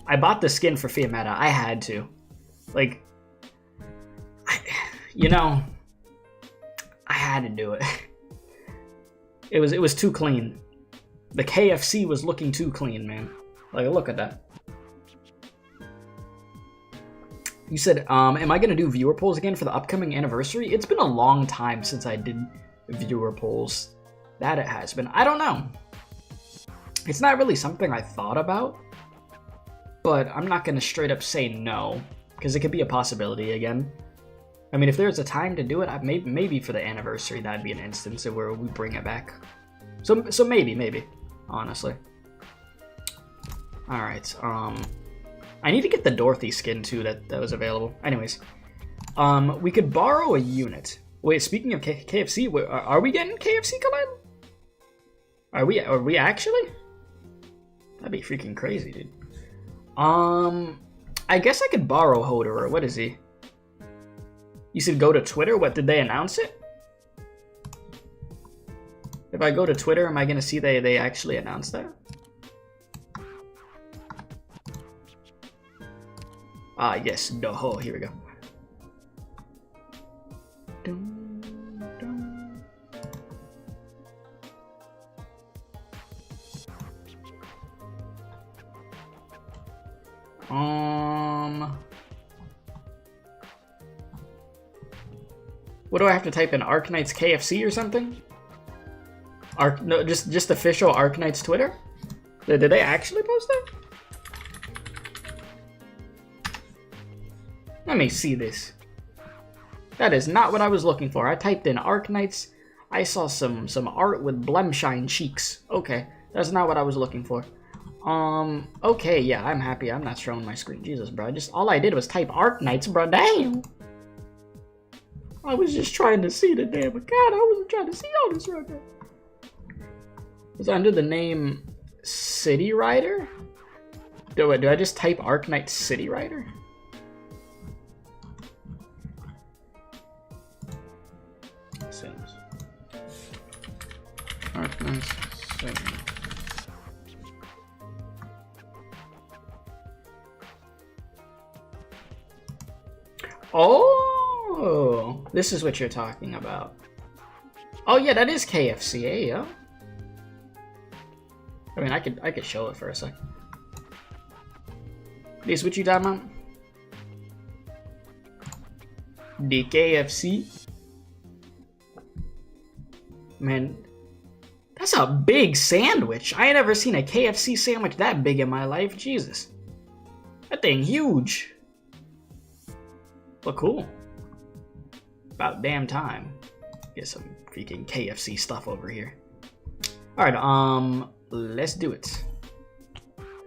I bought the skin for Fiametta. I had to. Like, you know, I had to do it. It was too clean. The KFC was looking too clean, man. Like, look at that. You said, am I gonna do viewer polls again for the upcoming anniversary? It's been a long time since I did viewer polls. That it has been. I don't know. It's not really something I thought about, but I'm not gonna straight up say no, because it could be a possibility again. I mean, if there's a time to do it, maybe for the anniversary, that'd be an instance of where we bring it back. So maybe, honestly. All right. I need to get the Dorothy skin too that was available. Anyways, we could borrow a unit. Wait, speaking of KFC, are we getting KFC collab? Are we actually? That'd be freaking crazy, dude. I guess I could borrow Hoderer. What is he? You said go to Twitter? What, did they announce it? If I go to Twitter, am I gonna see they actually announced that? Ah, yes, Doho, here we go. What do I have to type in? Arknights KFC or something? No, just official Arknights Twitter? Did they actually post that? Let me see this. That is not what I was looking for. I typed in Arknights. I saw some art with Blemshine cheeks. Okay, that's not what I was looking for. Okay, yeah, I'm happy. I'm not showing my screen. Jesus, bro. All I did was type Arknights, bro. Damn. I was just trying to see the damn account. I wasn't trying to see all this right now. It's under the name City Rider? Do I just type Arknights City Rider? Sims. Arknights City. Oh, this is what you're talking about. Oh yeah, that is KFC, eh, yo? I mean, I could show it for a sec. This what you talking about? The KFC. Man, that's a big sandwich. I ain't never seen a KFC sandwich that big in my life. Jesus. That thing huge. But cool. About damn time. Get some freaking KFC stuff over here. Alright, let's do it.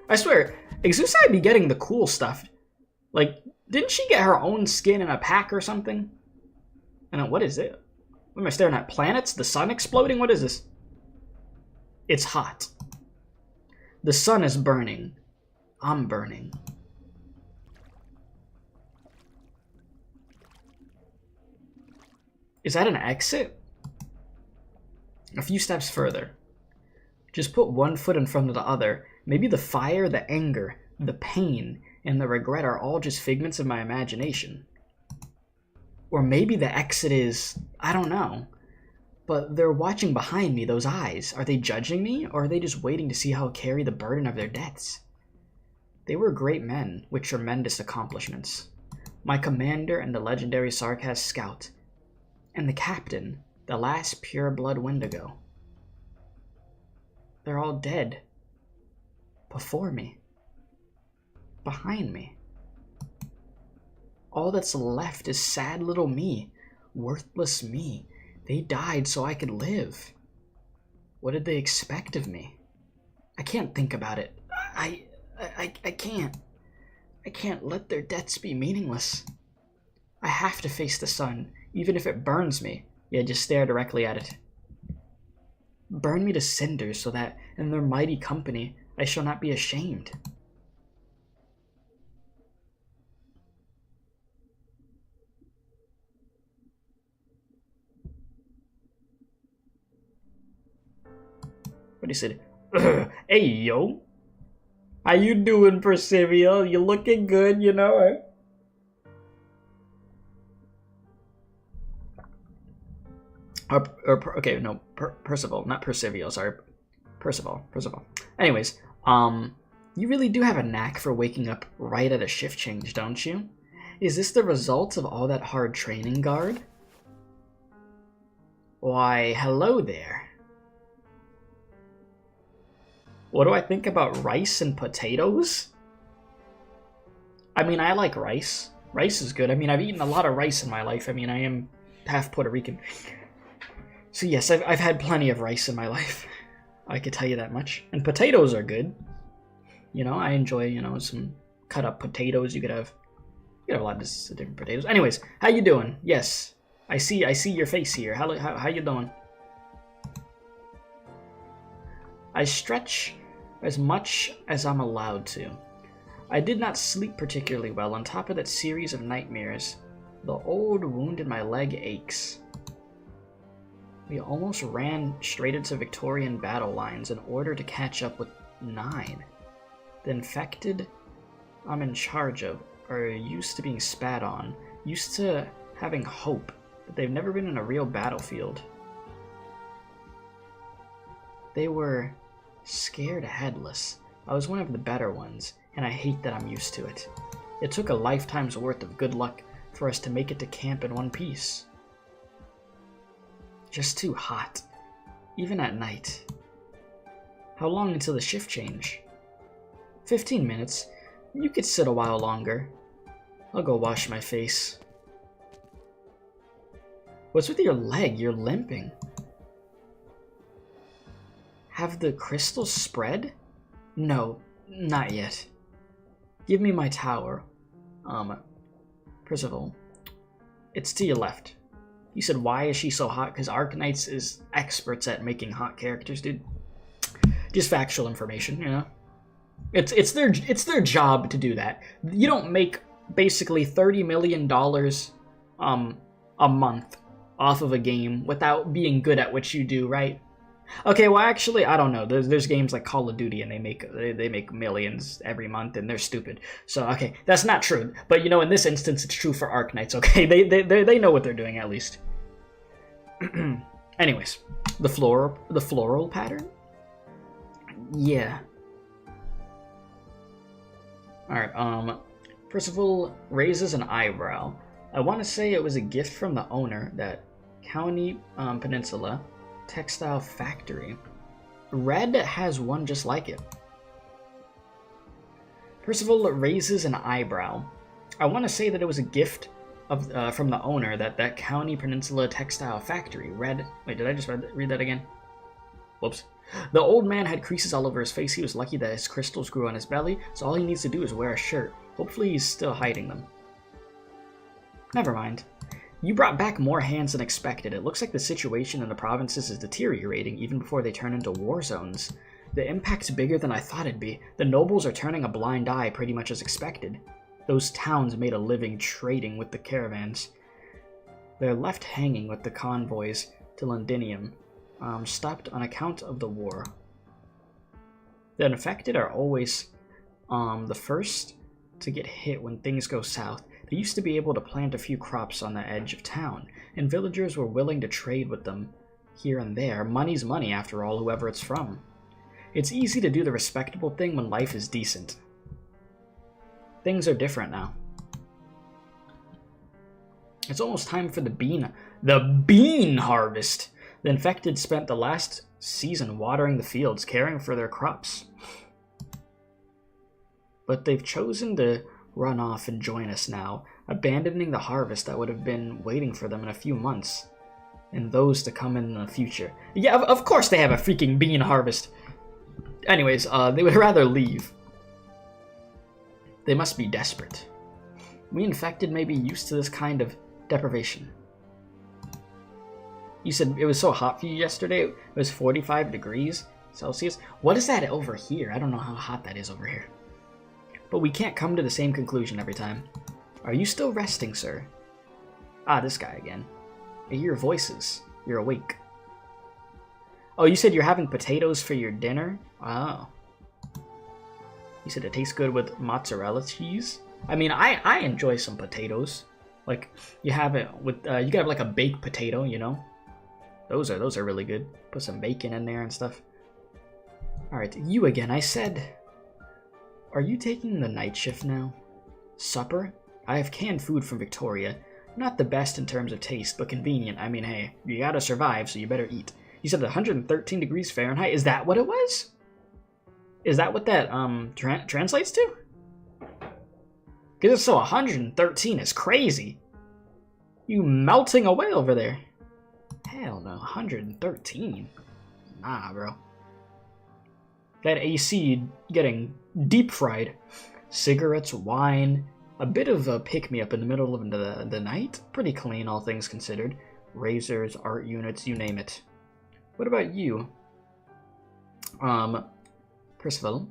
I swear, Exusai be getting the cool stuff. Like, didn't she get her own skin in a pack or something? And what is it? What am I staring at? Planets? The sun exploding? What is this? It's hot. The sun is burning. I'm burning. Is that an exit? A few steps further. Just put one foot in front of the other. Maybe the fire, the anger, the pain, and the regret are all just figments of my imagination. Or maybe the exit is... I don't know. But they're watching behind me, those eyes. Are they judging me, or are they just waiting to see how I'll carry the burden of their debts? They were great men, with tremendous accomplishments. My commander and the legendary Sarkaz scout. And the captain, the last pure-blood Wendigo. They're all dead. Before me. Behind me. All that's left is sad little me. Worthless me. They died so I could live. What did they expect of me? I can't think about it. I can't. I can't let their deaths be meaningless. I have to face the sun, even if it burns me. Yeah, just stare directly at it. Burn me to cinders so that, in their mighty company, I shall not be ashamed. What he said? Hey, yo. How you doing, Percival? You looking good, you know? Okay, no, Percival, not Percival, sorry. Percival. Anyways, you really do have a knack for waking up right at a shift change, don't you? Is this the result of all that hard training, guard? Why, hello there. What do I think about rice and potatoes? I mean, I like rice. Rice is good. I mean, I've eaten a lot of rice in my life. I mean, I am half Puerto Rican. So yes, I've had plenty of rice in my life. I could tell you that much. And potatoes are good. You know, I enjoy, you know, some cut up potatoes. You could have a lot of different potatoes. Anyways, how you doing? Yes, I see your face here. How you doing? I stretch as much as I'm allowed to. I did not sleep particularly well. On top of that series of nightmares, the old wound in my leg aches. We almost ran straight into Victorian battle lines in order to catch up with 9. The infected I'm in charge of are used to being spat on, used to having hope, but they've never been in a real battlefield. They were scared headless. I was one of the better ones, and I hate that I'm used to it. It took a lifetime's worth of good luck for us to make it to camp in one piece. Just too hot, even at night. How long until the shift change? 15 minutes. You could sit a while longer. I'll go wash my face. What's with your leg? You're limping. Have the crystals spread? No, not yet. Give me my tower. Percival. It's to your left. You said, why is she so hot? Because Arknights is experts at making hot characters, dude. Just factual information, you know? It's their job to do that. You don't make basically $30 million a month off of a game without being good at what you do, right? Okay, well, actually, I don't know. There's games like Call of Duty, and they make millions every month, and they're stupid. So, okay, that's not true. But, you know, in this instance, it's true for Arknights, okay? They know what they're doing, at least. Anyways, the floral pattern? Yeah. Alright, Percival raises an eyebrow. I want to say it was a gift from the owner, that County Peninsula Textile Factory. Red has one just like it. Percival raises an eyebrow. I want to say that it was a gift of from the owner, that County Peninsula Textile Factory. Red. Wait, did I just read that again? Whoops. The old man had creases all over his face. He was lucky that his crystals grew on his belly, so all he needs to do is wear a shirt. Hopefully he's still hiding them. Never mind. You brought back more hands than expected. It looks like the situation in the provinces is deteriorating even before they turn into war zones. The impact's bigger than I thought it'd be. The nobles are turning a blind eye pretty much as expected. Those towns made a living trading with the caravans. They're left hanging with the convoys to Londinium, stopped on account of the war. The infected are always the first to get hit when things go south. They used to be able to plant a few crops on the edge of town, and villagers were willing to trade with them here and there. Money's money, after all, whoever it's from. It's easy to do the respectable thing when life is decent. Things are different now. It's almost time for the bean harvest. The infected spent the last season watering the fields, caring for their crops. But they've chosen to run off and join us now, abandoning the harvest that would have been waiting for them in a few months, and those to come in the future. Yeah, of course they have a freaking bean harvest. Anyways, they would rather leave. They must be desperate. We infected may be used to this kind of deprivation. You said it was so hot for you yesterday? It was 45 degrees Celsius? What is that over here? I don't know how hot that is over here. But we can't come to the same conclusion every time. Are you still resting, sir? Ah, this guy again. I hear voices. You're awake. Oh, you said you're having potatoes for your dinner? Oh. You said it tastes good with mozzarella cheese? I mean, I enjoy some potatoes. Like, you have it with, you got like a baked potato, you know? Those are really good. Put some bacon in there and stuff. Alright, you again. I said... Are you taking the night shift now? Supper? I have canned food from Victoria. Not the best in terms of taste, but convenient. I mean, hey, you gotta survive, so you better eat. You said 113 degrees Fahrenheit? Is that what it was? Is that what that translates to? Because it's so 113 is crazy. You melting away over there. Hell no, 113? Nah, bro. That AC getting deep fried. Cigarettes, wine, a bit of a pick-me-up in the middle of the night. Pretty clean, all things considered. Razors, art units, you name it. What about you? Percival,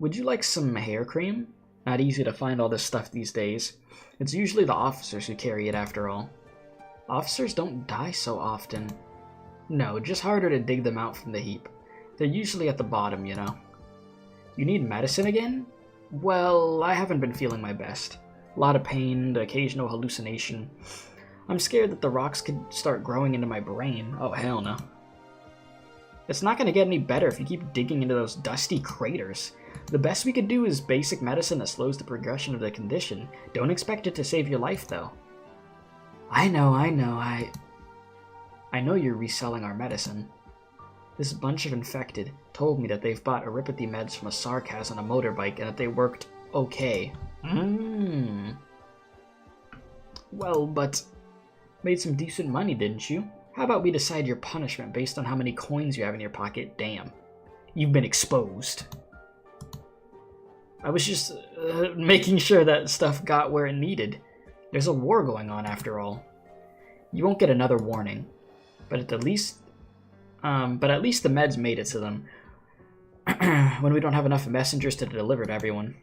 would you like some hair cream? Not easy to find all this stuff these days. It's usually the officers who carry it after all. Officers don't die so often. No, just harder to dig them out from the heap. They're usually at the bottom, you know. You need medicine again? Well, I haven't been feeling my best. A lot of pain, the occasional hallucination. I'm scared that the rocks could start growing into my brain. Oh, hell no. It's not going to get any better if you keep digging into those dusty craters. The best we could do is basic medicine that slows the progression of the condition. Don't expect it to save your life, though. I know. I know you're reselling our medicine. This bunch of infected told me that they've bought Aripathy meds from a Sarkaz on a motorbike and that they worked okay. Well, but made some decent money, didn't you? How about we decide your punishment based on how many coins you have in your pocket? Damn. You've been exposed. I was just making sure that stuff got where it needed. There's a war going on after all. You won't get another warning. But at least the meds made it to them. When we don't have enough messengers to deliver to everyone.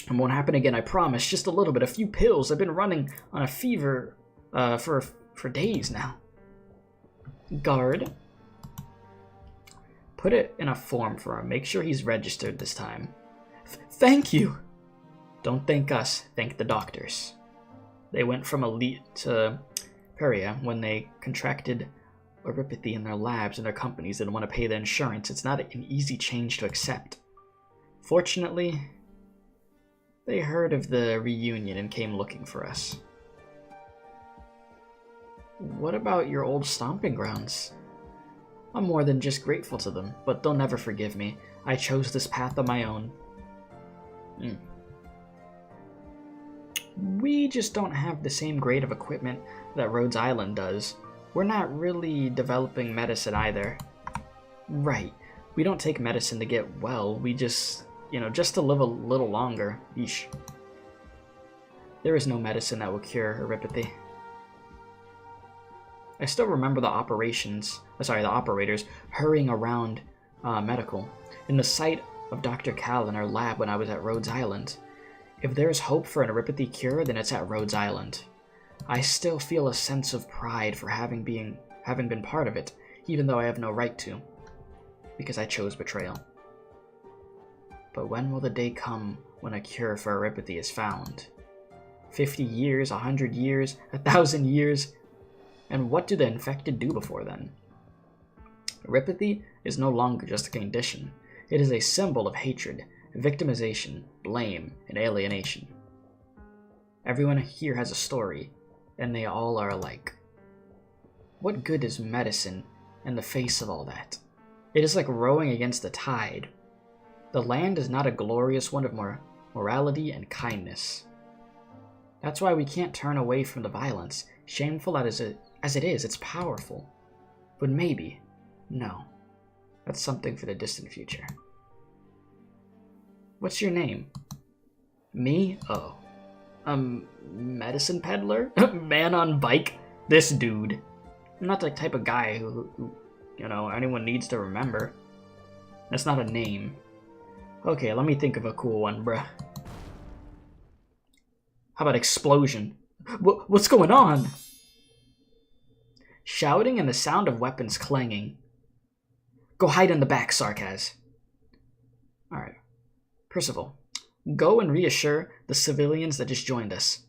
It won't happen again, I promise. Just a little bit, a few pills. I've been running on a fever for days now. Guard. Put it in a form for him. Make sure he's registered this time. Thank you! Don't thank us, thank the doctors. They went from elite to Peria when they contracted Aripathy in their labs and their companies didn't want to pay the insurance. It's not an easy change to accept. Fortunately, they heard of the reunion and came looking for us. What about your old stomping grounds? I'm more than just grateful to them, but they'll never forgive me. I chose this path on my own. We just don't have the same grade of equipment that Rhodes Island does. We're not really developing medicine either. Right. We don't take medicine to get well. We just, just to live a little longer. Yeesh. There is no medicine that will cure erypathy. I still remember the operators hurrying around medical in the sight of Dr. Cal in our lab when I was at Rhodes Island. If there's hope for an erypathy cure, then it's at Rhodes Island. I still feel a sense of pride for having been part of it, even though I have no right to, because I chose betrayal. But when will the day come when a cure for erypathy is found? 50 years, 100 years, 1,000 years? And what do the infected do before then? Erypathy is no longer just a condition. It is a symbol of hatred, victimization, blame, and alienation. Everyone here has a story, and they all are alike. What good is medicine in the face of all that? It is like rowing against the tide. The land is not a glorious one of morality and kindness. That's why we can't turn away from the violence. Shameful as it is, it's powerful. But maybe, no, that's something for the distant future. What's your name? Me? Oh. Medicine peddler? Man on bike? This dude. I'm not the type of guy who anyone needs to remember. That's not a name. Okay, let me think of a cool one, bruh. How about explosion? What's going on? Shouting and the sound of weapons clanging. Go hide in the back, Sarkaz. Alright. Percival, go and reassure the civilians that just joined us.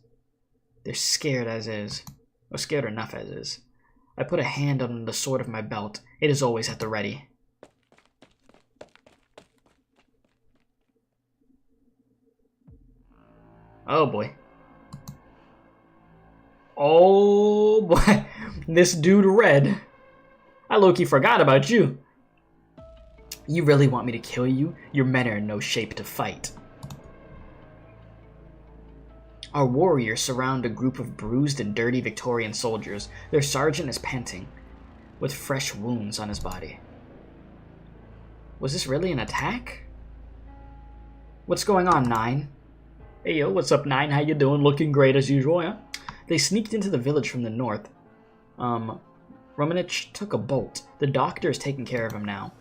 They're scared as is. Or scared enough as is. I put a hand on the sword of my belt. It is always at the ready. Oh boy. Oh boy. This dude Red. I low-key forgot about you. You really want me to kill you? Your men are in no shape to fight. Our warriors surround a group of bruised and dirty Victorian soldiers. Their sergeant is panting, with fresh wounds on his body. Was this really an attack? What's going on, 9? Hey yo, what's up, 9? How you doing? Looking great as usual, yeah? They sneaked into the village from the north. Romanich took a bolt. The doctor is taking care of him now.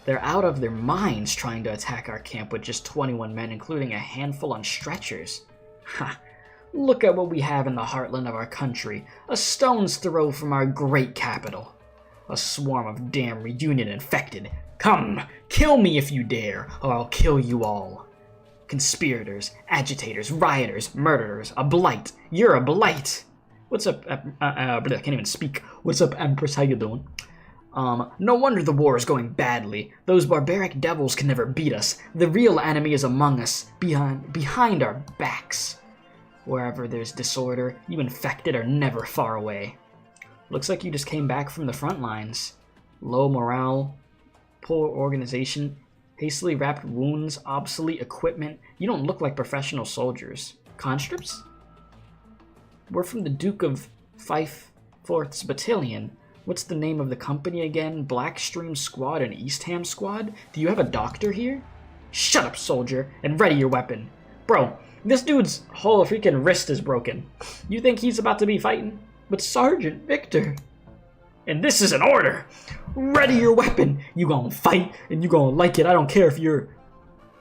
They're out of their minds trying to attack our camp with just 21 men, including a handful on stretchers. Ha! Look at what we have in the heartland of our country, a stone's throw from our great capital. A swarm of damn Reunion infected. Come, kill me if you dare, or I'll kill you all. Conspirators, agitators, rioters, murderers, a blight. You're a blight. What's up, I can't even speak. What's up, Empress? How you doing? No wonder the war is going badly. Those barbaric devils can never beat us. The real enemy is among us, behind our backs. Wherever there's disorder, you infected are never far away. Looks like you just came back from the front lines. Low morale, poor organization, hastily wrapped wounds, obsolete equipment. You don't look like professional soldiers. Conscripts? We're from the Duke of Fife 4th Battalion. What's the name of the company again? Blackstream Squad and Eastham Squad? Do you have a doctor here? Shut up, soldier, and ready your weapon. Bro, this dude's whole freaking wrist is broken. You think he's about to be fighting? But Sergeant Victor. And this is an order. Ready your weapon. You gonna fight, and you gonna like it. I don't care if you're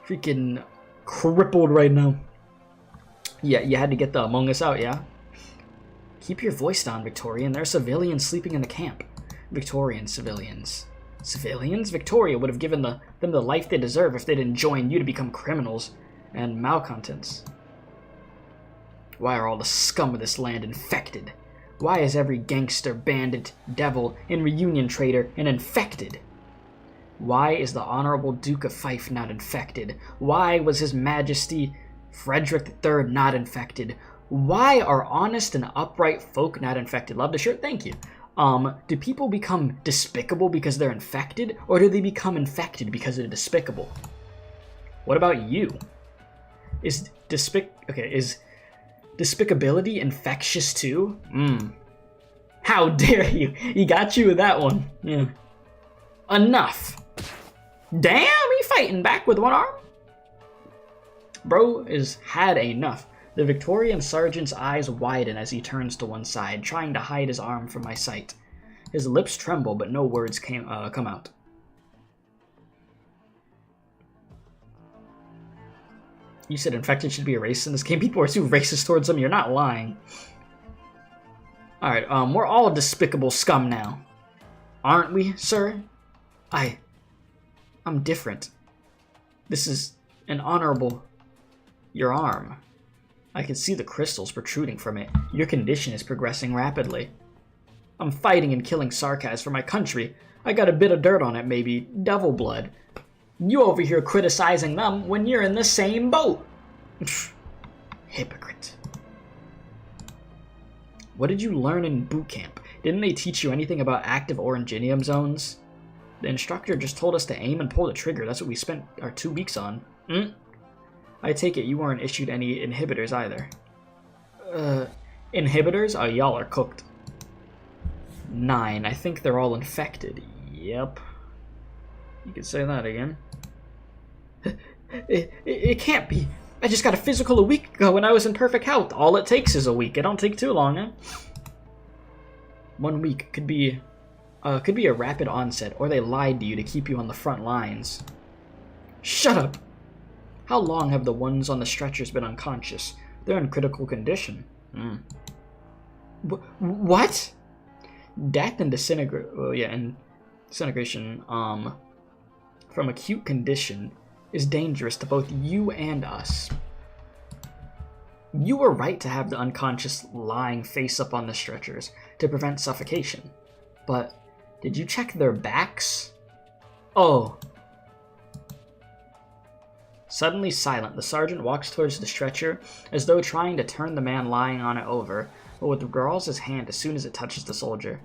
freaking crippled right now. Yeah, you had to get the Among Us out, yeah? Keep your voice down, Victorian. There are civilians sleeping in the camp. Victorian civilians. Civilians? Victoria would have given them the life they deserve if they didn't join you to become criminals and malcontents. Why are all the scum of this land infected? Why is every gangster, bandit, devil, and Reunion traitor an infected? Why is the Honorable Duke of Fife not infected? Why was His Majesty Frederick III not infected? Why are honest and upright folk not infected? Love the shirt, thank you. Do people become despicable because they're infected, or do they become infected because they're despicable? What about you? Is despicability infectious too? How dare you? He got you with that one. Yeah. Enough. Damn, he fighting back with one arm? Bro is had enough. The Victorian sergeant's eyes widen as he turns to one side, trying to hide his arm from my sight. His lips tremble, but no words come out. You said infected should be a race in this game? People are too racist towards them. You're not lying. Alright, we're all despicable scum now. Aren't we, sir? I'm different. This is an honorable... Your arm. I can see the crystals protruding from it. Your condition is progressing rapidly. I'm fighting and killing Sarkaz for my country. I got a bit of dirt on it, maybe. Devil blood. You over here criticizing them when you're in the same boat. Hypocrite. What did you learn in boot camp? Didn't they teach you anything about active oranginium zones? The instructor just told us to aim and pull the trigger. That's what we spent our 2 weeks on. I take it you weren't issued any inhibitors either. Inhibitors? Oh, y'all are cooked. 9. I think they're all infected. Yep. You could say that again. It can't be. I just got a physical a week ago when I was in perfect health. All it takes is a week. It don't take too long, eh? 1 week could be a rapid onset, or they lied to you to keep you on the front lines. Shut up! How long have the ones on the stretchers been unconscious? They're in critical condition. What? Death and disintegration from acute condition is dangerous to both you and us. You were right to have the unconscious lying face up on the stretchers to prevent suffocation. But did you check their backs? Oh. Suddenly silent, the sergeant walks towards the stretcher as though trying to turn the man lying on it over, but withdraws his hand as soon as it touches the soldier.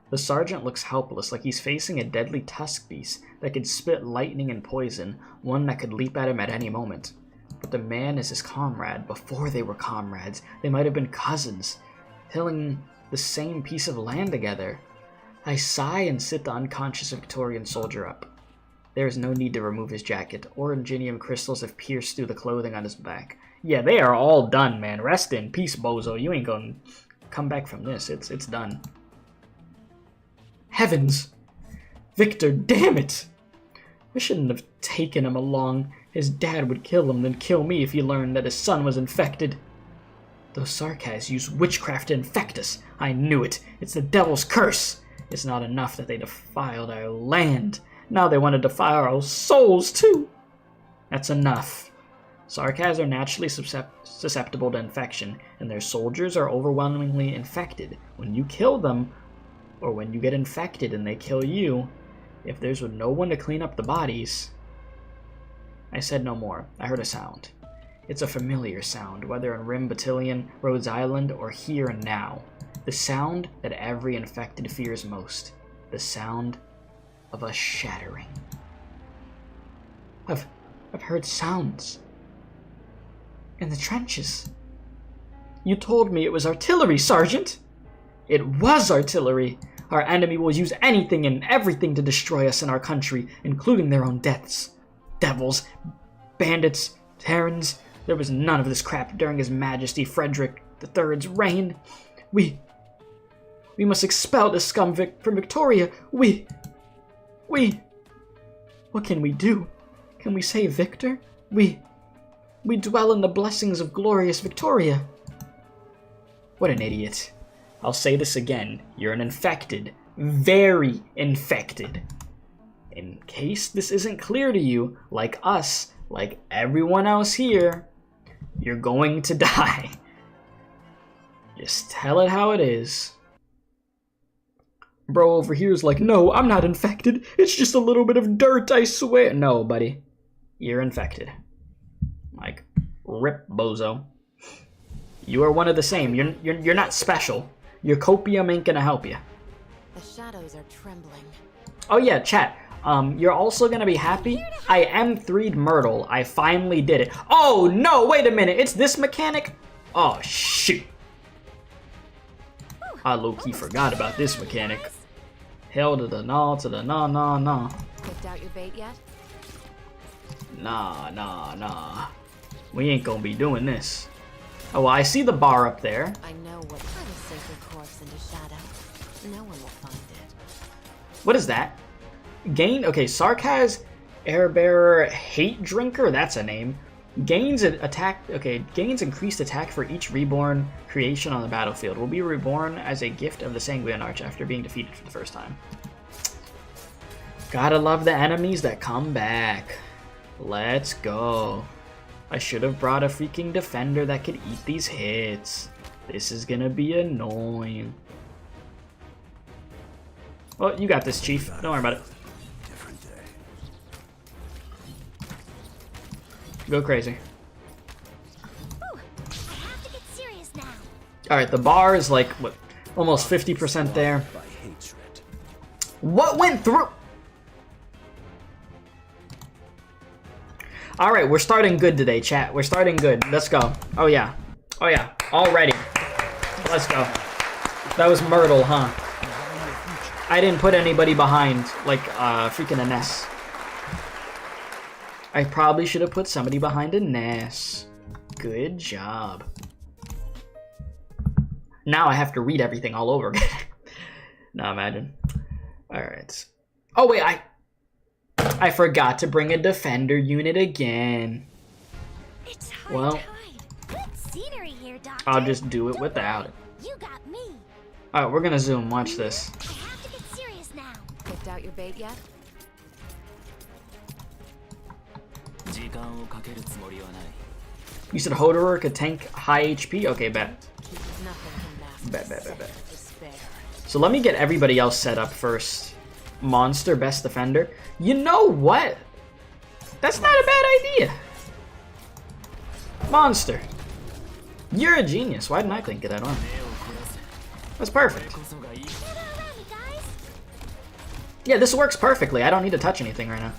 The sergeant looks helpless, like he's facing a deadly tusk beast that could spit lightning and poison, one that could leap at him at any moment. But the man is his comrade. Before they were comrades, they might have been cousins, tilling the same piece of land together. I sigh and sit the unconscious Victorian soldier up. There is no need to remove his jacket. Oranginium crystals have pierced through the clothing on his back. Yeah, they are all done, man. Rest in peace, bozo. You ain't gonna come back from this. It's done. Heavens! Victor, damn it! I shouldn't have taken him along. His dad would kill him, then kill me if he learned that his son was infected. Those Sarkaz use witchcraft to infect us. I knew it. It's the devil's curse. It's not enough that they defiled our land. Now they want to defile our souls, too. That's enough. Sarkaz are naturally susceptible to infection, and their soldiers are overwhelmingly infected. When you kill them, or when you get infected and they kill you, if there's no one to clean up the bodies... I said no more. I heard a sound. It's a familiar sound, whether in Rim Battalion, Rhodes Island, or here and now. The sound that every infected fears most. The sound of a shattering. I've heard sounds. In the trenches. You told me it was artillery, Sergeant! It was artillery! Our enemy will use anything and everything to destroy us and our country, including their own deaths. Devils, bandits, Terrans. There was none of this crap during His Majesty Frederick III's reign. We must expel this scum from Victoria. What can we do? Can we save Victor? We dwell in the blessings of glorious Victoria. What an idiot. I'll say this again. You're an infected. Very infected. In case this isn't clear to you, like us, like everyone else here, you're going to die. Just tell it how it is. Bro over here is like, no, I'm not infected. It's just a little bit of dirt, I swear. No, buddy. You're infected. Like, rip, bozo. You are one of the same. You're not special. Your copium ain't gonna help you. The shadows are trembling. Oh yeah, chat. You're also gonna be happy. I M3'd Myrtle. I finally did it. Oh no, wait a minute. It's this mechanic? Oh shoot. I low-key forgot about this mechanic. Hell to the no, to the no, no, no. Picked out your bait yet? Nah, nah, nah. We ain't gonna be doing this. Oh, well, I see the bar up there. I know what. I will sink your corpse into shadow. No one will find it. What is that? Gain, okay, Sarkaz, Airbearer, Hate Drinker, that's a name. Gains attack, okay, gains increased attack for each reborn creation on the battlefield. Will be reborn as a gift of the Sanguine Arch after being defeated for the first time. Gotta love the enemies that come back. Let's go. I should have brought a freaking defender that could eat these hits. This is gonna be annoying. Well, you got this, Chief. Don't worry about it. Go crazy. Ooh, I have to get serious now. Alright, the bar is like, what, almost 50% there. What went through? Alright, we're starting good today, chat. We're starting good. Let's go. Oh yeah. Oh yeah. Already. Let's go. That was Myrtle, huh? I didn't put anybody behind, like, freaking a Ness. I probably should have put somebody behind a Ness. Good job. Now I have to read everything all over again. Now imagine. Alright. Oh wait, I forgot to bring a defender unit again. It's high Well, tide. Good scenery here, Doctor. I'll just do it Don't without it. worry, you got me. Alright, we're gonna zoom. Watch this. I have to get serious now. Picked out your bait yet? You said Hoderer could tank high HP? Okay, bet. Nothing can mask Bet, the bet, bet, scent bet. of despair. So let me get everybody else set up first. Monster, best defender. You know what? That's not a bad idea. Monster. You're a genius. Why didn't I think of that on? That's perfect. Gather around me, guys. Yeah, this works perfectly. I don't need to touch anything right now.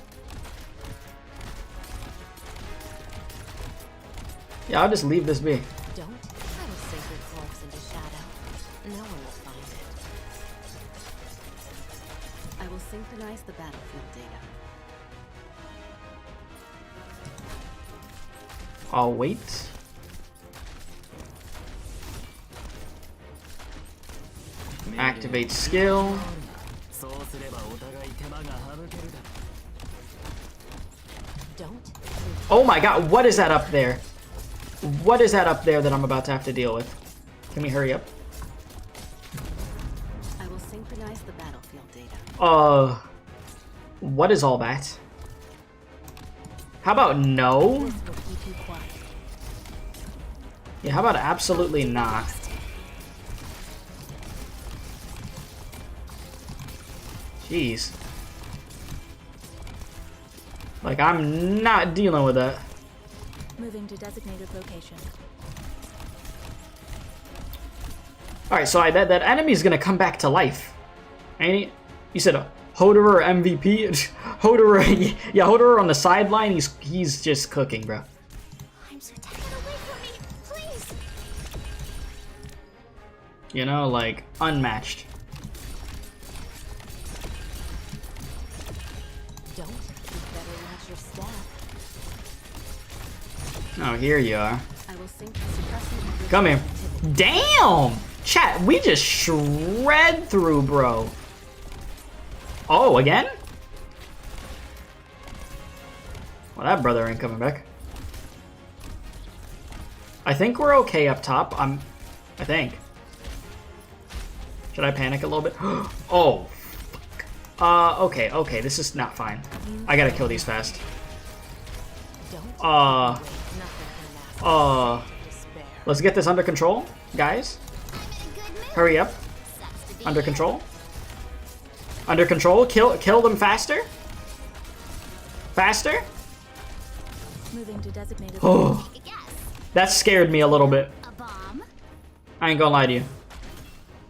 Yeah, I'll just leave this be. Don't. I will sink your corpse into shadow. No one will find it. I will synchronize the battlefield data. I'll wait. Activate skill. Don't. Oh my god, what is that up there? What is that up there that I'm about to have to deal with? Can we hurry up? I will synchronize the battlefield data. What is all that? How about no? This will keep you quiet. Yeah, how about absolutely not? Jeez. Like, I'm not dealing with that. Moving to designated location. Alright, so that enemy's gonna come back to life. Ain't he? You said a Hoderer MVP? Hoderer, yeah, Hoderer on the sideline, he's just cooking, bro. I'm so tired. Get away from me, please. You know, like, unmatched. Don't. You better watch your step. Oh, here you are. I will sync suppressing. Come here. Damn! Chat, we just shred through, bro. Oh, again? Well, that brother ain't coming back. I think we're okay up top. I think. Should I panic a little bit? Oh, fuck. Okay, this is not fine. I gotta kill these fast. Don't. Let's get this under control, guys. I'm in a good mood. Hurry up. Sucks to be Under you. control. Under control. Kill them faster. Faster. Moving to designated Oh, Take a guess. that scared me a little bit. A bomb? I ain't gonna lie to you.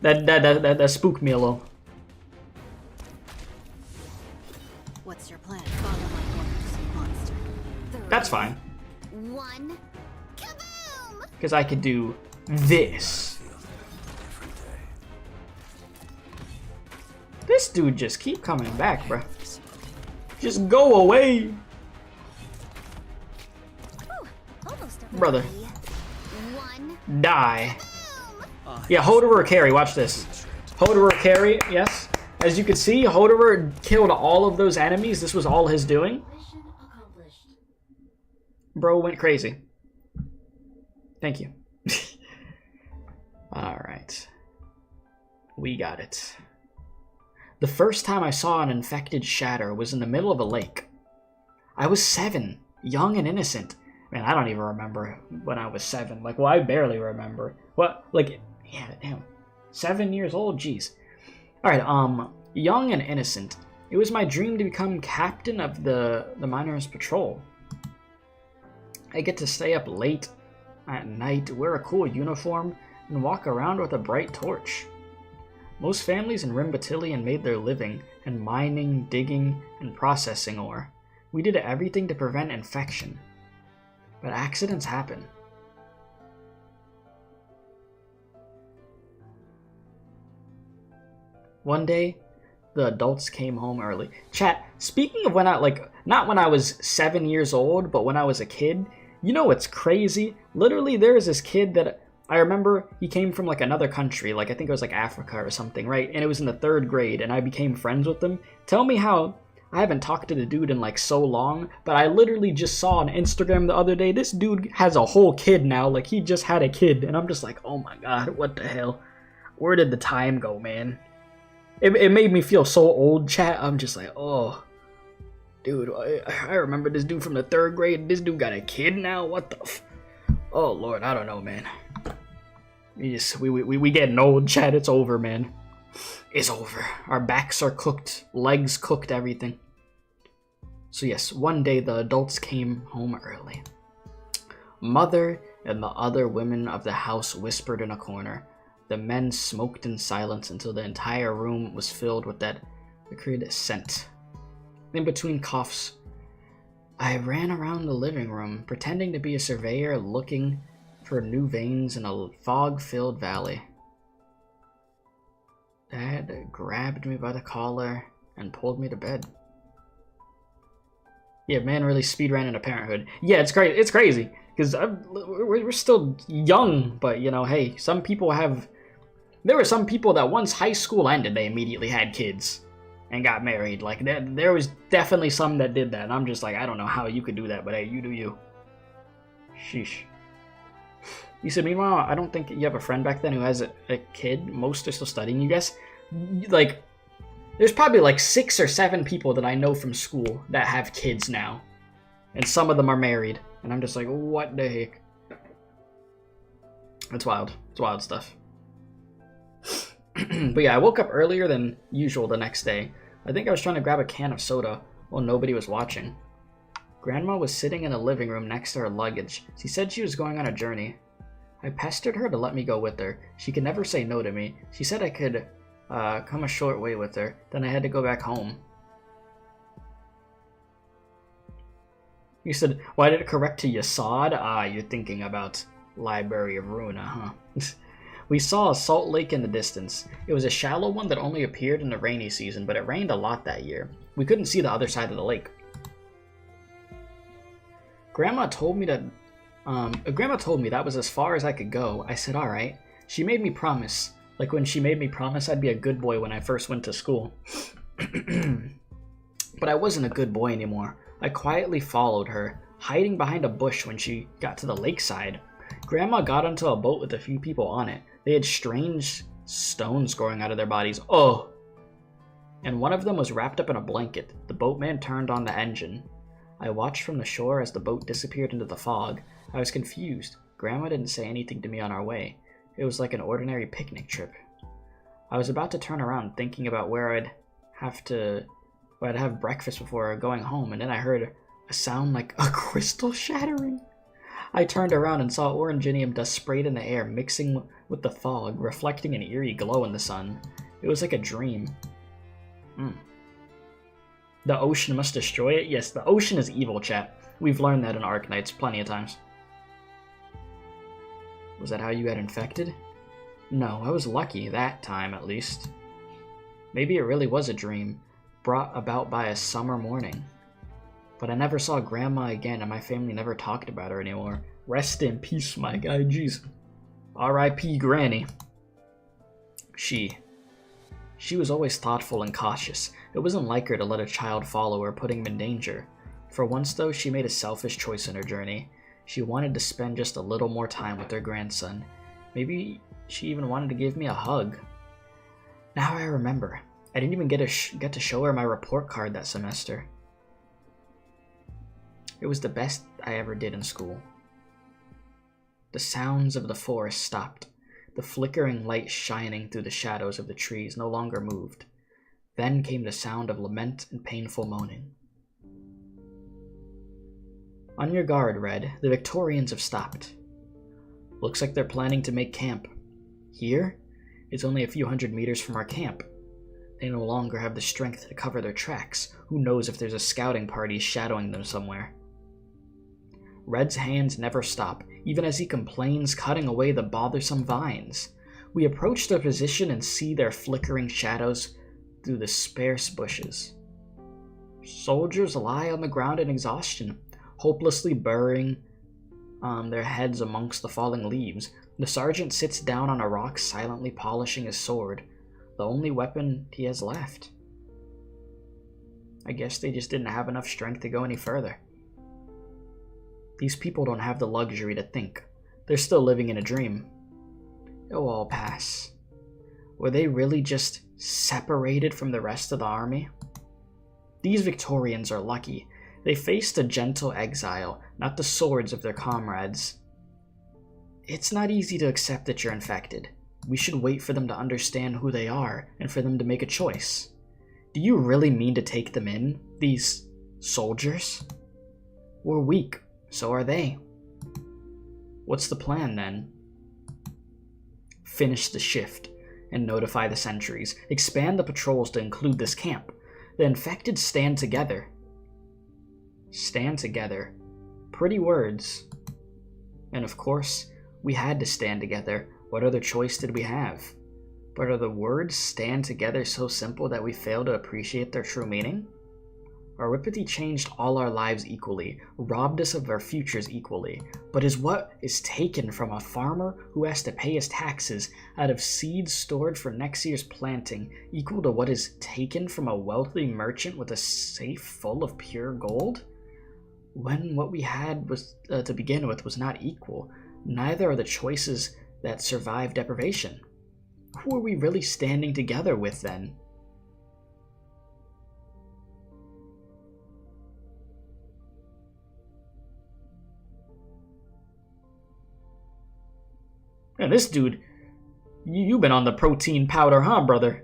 That spooked me a little. What's your plan? Follow my orders, monster. That's fine. 1. Kaboom! Because I could do this. This dude just keep coming back, bro. Just go away. Ooh, almost a Brother. 1. Die. Yeah, Hoderer carry. Watch this. Hoderer carry. Yes. As you can see, Hoderer killed all of those enemies. This was all his doing. Bro went crazy. Thank you. Alright. We got it. The first time I saw an infected shatter was in the middle of a lake. I was 7, young and innocent. Man, I don't even remember when I was 7. Like, well, I barely remember. What? Like, yeah, damn. 7 years old? Jeez. Alright, young and innocent. It was my dream to become captain of the Miners' Patrol. I get to stay up late at night, wear a cool uniform, and walk around with a bright torch. Most families in Rimbatillion made their living in mining, digging, and processing ore. We did everything to prevent infection. But accidents happen. One day, the adults came home early. Chat, speaking of when I, like, not when I was 7 years old, but when I was a kid, you know what's crazy? Literally, there was this kid that I remember, he came from, like, another country, like, I think it was, like, Africa or something, right? And it was in the 3rd grade, and I became friends with him. Tell me how I haven't talked to the dude in, like, so long, but I literally just saw on Instagram the other day, this dude has a whole kid now, like, he just had a kid, and I'm just like, oh my god, what the hell? Where did the time go, man? It made me feel so old, chat. I'm just like, oh, dude, I remember this dude from the 3rd grade. This dude got a kid now. What the? Oh Lord, I don't know, man. We getting old, chat. It's over, man. It's over. Our backs are cooked, legs cooked, everything. So yes, one day the adults came home early. Mother and the other women of the house whispered in a corner. The men smoked in silence until the entire room was filled with that acrid scent. In between coughs, I ran around the living room, pretending to be a surveyor looking for new veins in a fog-filled valley. Dad grabbed me by the collar and pulled me to bed. Yeah, man really speed ran into parenthood. Yeah, it's crazy. It's crazy because we're still young, but you know, hey, some people have. There were some people that once high school ended, they immediately had kids and got married. Like there was definitely some that did that. And I'm just like, I don't know how you could do that, but hey, you do you. Sheesh. You said, meanwhile, I don't think you have a friend back then who has a kid. Most are still studying, you guess. Like, there's probably like 6 or 7 people that I know from school that have kids now. And some of them are married. And I'm just like, what the heck? It's wild. It's wild stuff. But yeah, I woke up earlier than usual the next day. I think I was trying to grab a can of soda while nobody was watching. Grandma was sitting in the living room next to her luggage. She said she was going on a journey. I pestered her to let me go with her. She could never say no to me. She said I could come a short way with her. Then I had to go back home. You said, why did it correct to Yasad? Ah, you're thinking about Library of Ruina, huh? We saw a salt lake in the distance. It was a shallow one that only appeared in the rainy season, but it rained a lot that year. We couldn't see the other side of the lake. Grandma told me that was as far as I could go. I said, alright. She made me promise. Like when she made me promise I'd be a good boy when I first went to school. But I wasn't a good boy anymore. I quietly followed her, hiding behind a bush when she got to the lakeside. Grandma got onto a boat with a few people on it. They had strange stones growing out of their bodies. Oh! And one of them was wrapped up in a blanket. The boatman turned on the engine. I watched from the shore as the boat disappeared into the fog. I was confused. Grandma didn't say anything to me on our way. It was like an ordinary picnic trip. I was about to turn around, thinking about where I'd have breakfast before going home, and then I heard a sound like a crystal shattering. I turned around and saw oranginium dust sprayed in the air, mixing with the fog, reflecting an eerie glow in the sun. It was like a dream. The ocean must destroy it? Yes, the ocean is evil, chat. We've learned that in Arknights plenty of times. Was that how you got infected? No, I was lucky, that time at least. Maybe it really was a dream, brought about by a summer morning. But I never saw Grandma again, and my family never talked about her anymore. Rest in peace, my guy, jeez. R.I.P. Granny. She was always thoughtful and cautious. It wasn't like her to let a child follow her, putting him in danger. For once, though, she made a selfish choice in her journey. She wanted to spend just a little more time with her grandson. Maybe she even wanted to give me a hug. Now I remember. I didn't even get to show her my report card that semester. It was the best I ever did in school. The sounds of the forest stopped. The flickering light shining through the shadows of the trees no longer moved. Then came the sound of lament and painful moaning. On your guard, Red. The Victorians have stopped. Looks like they're planning to make camp. Here? It's only a few hundred meters from our camp. They no longer have the strength to cover their tracks. Who knows if there's a scouting party shadowing them somewhere. Red's hands never stop, even as he complains, cutting away the bothersome vines. We approach their position and see their flickering shadows through the sparse bushes. Soldiers lie on the ground in exhaustion, hopelessly burying their heads amongst the falling leaves. The sergeant sits down on a rock, silently polishing his sword, the only weapon he has left. I guess they just didn't have enough strength to go any further. These people don't have the luxury to think. They're still living in a dream. It'll all pass. Were they really just separated from the rest of the army? These Victorians are lucky. They faced a gentle exile, not the swords of their comrades. It's not easy to accept that you're infected. We should wait for them to understand who they are, and for them to make a choice. Do you really mean to take them in? These soldiers? We're weak. So are they. What's the plan, then? Finish the shift and notify the sentries. Expand the patrols to include this camp. The infected stand together. Stand together. Pretty words. And of course, we had to stand together. What other choice did we have? But are the words stand together so simple that we fail to appreciate their true meaning? Our Ripity changed all our lives equally, robbed us of our futures equally, but is what is taken from a farmer who has to pay his taxes out of seeds stored for next year's planting equal to what is taken from a wealthy merchant with a safe full of pure gold? When what we had was to begin with was not equal, neither are the choices that survive deprivation. Who are we really standing together with then? And this dude, you've been on the protein powder, huh, brother?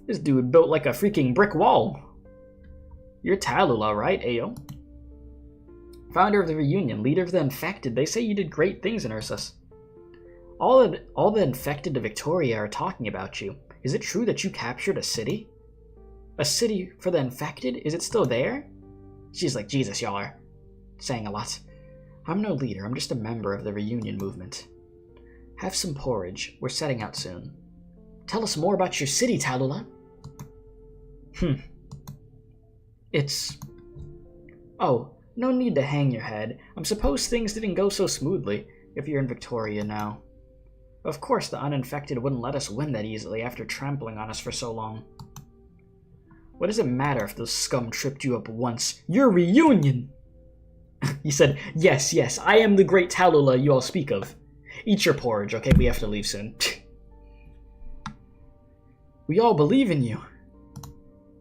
This dude built like a freaking brick wall. You're Tallulah, right, Ayo? Founder of the Reunion, leader of the infected. They say you did great things in Ursus. All the infected to Victoria are talking about you. Is it true that you captured a city? A city for the infected? Is it still there? She's like, Jesus, y'all are saying a lot. I'm no leader. I'm just a member of the Reunion movement. Have some porridge. We're setting out soon. Tell us more about your city, Tallulah. It's... Oh, no need to hang your head. I'm supposed things didn't go so smoothly, if you're in Victoria now. Of course the uninfected wouldn't let us win that easily after trampling on us for so long. What does it matter if those scum tripped you up once? Your Reunion! He said, yes, I am the great Tallulah you all speak of. Eat your porridge, okay? We have to leave soon. We all believe in you.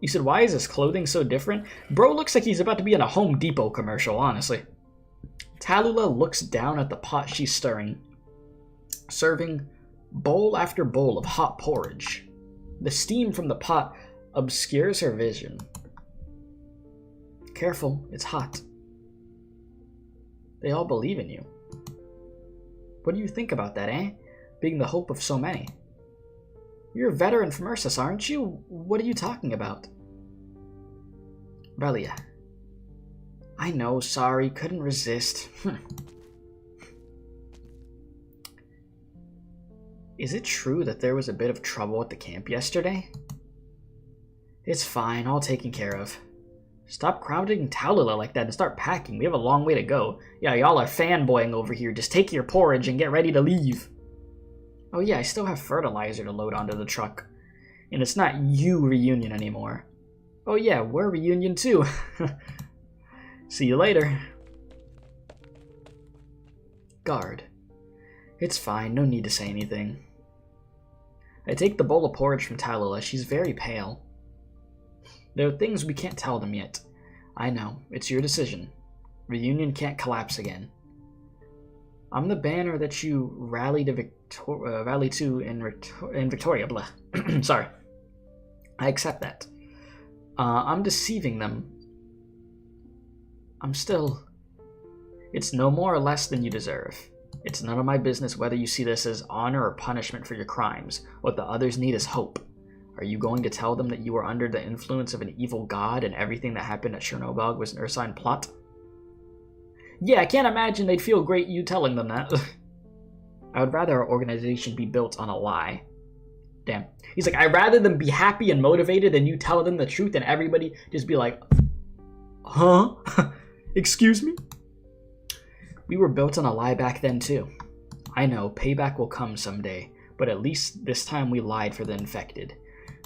You said, why is his clothing so different? Bro looks like he's about to be in a Home Depot commercial, honestly. Tallulah looks down at the pot she's stirring, serving bowl after bowl of hot porridge. The steam from the pot obscures her vision. Careful, it's hot. They all believe in you. What do you think about that, eh? Being the hope of so many. You're a veteran from Ursus, aren't you? What are you talking about? Relia. I know, sorry, couldn't resist. Is it true that there was a bit of trouble at the camp yesterday? It's fine, all taken care of. Stop crowding Talula like that and start packing. We have a long way to go. Yeah, y'all are fanboying over here. Just take your porridge and get ready to leave. Oh yeah, I still have fertilizer to load onto the truck. And it's not you Reunion anymore. Oh yeah, we're Reunion too. See you later. Guard. It's fine, no need to say anything. I take the bowl of porridge from Talula. She's very pale. There are things we can't tell them yet. I know, it's your decision. Reunion can't collapse again. I'm the banner that you rally to in Victoria. Blah. Sorry. I accept that. I'm deceiving them. It's no more or less than you deserve. It's none of my business whether you see this as honor or punishment for your crimes. What the others need is hope. Are you going to tell them that you were under the influence of an evil god and everything that happened at Chernobyl was an Ursine plot? Yeah, I can't imagine they'd feel great you telling them that. I would rather our organization be built on a lie. Damn. He's like, I'd rather them be happy and motivated than you tell them the truth and everybody just be like, huh? Excuse me? We were built on a lie back then too. I know, payback will come someday, but at least this time we lied for the infected.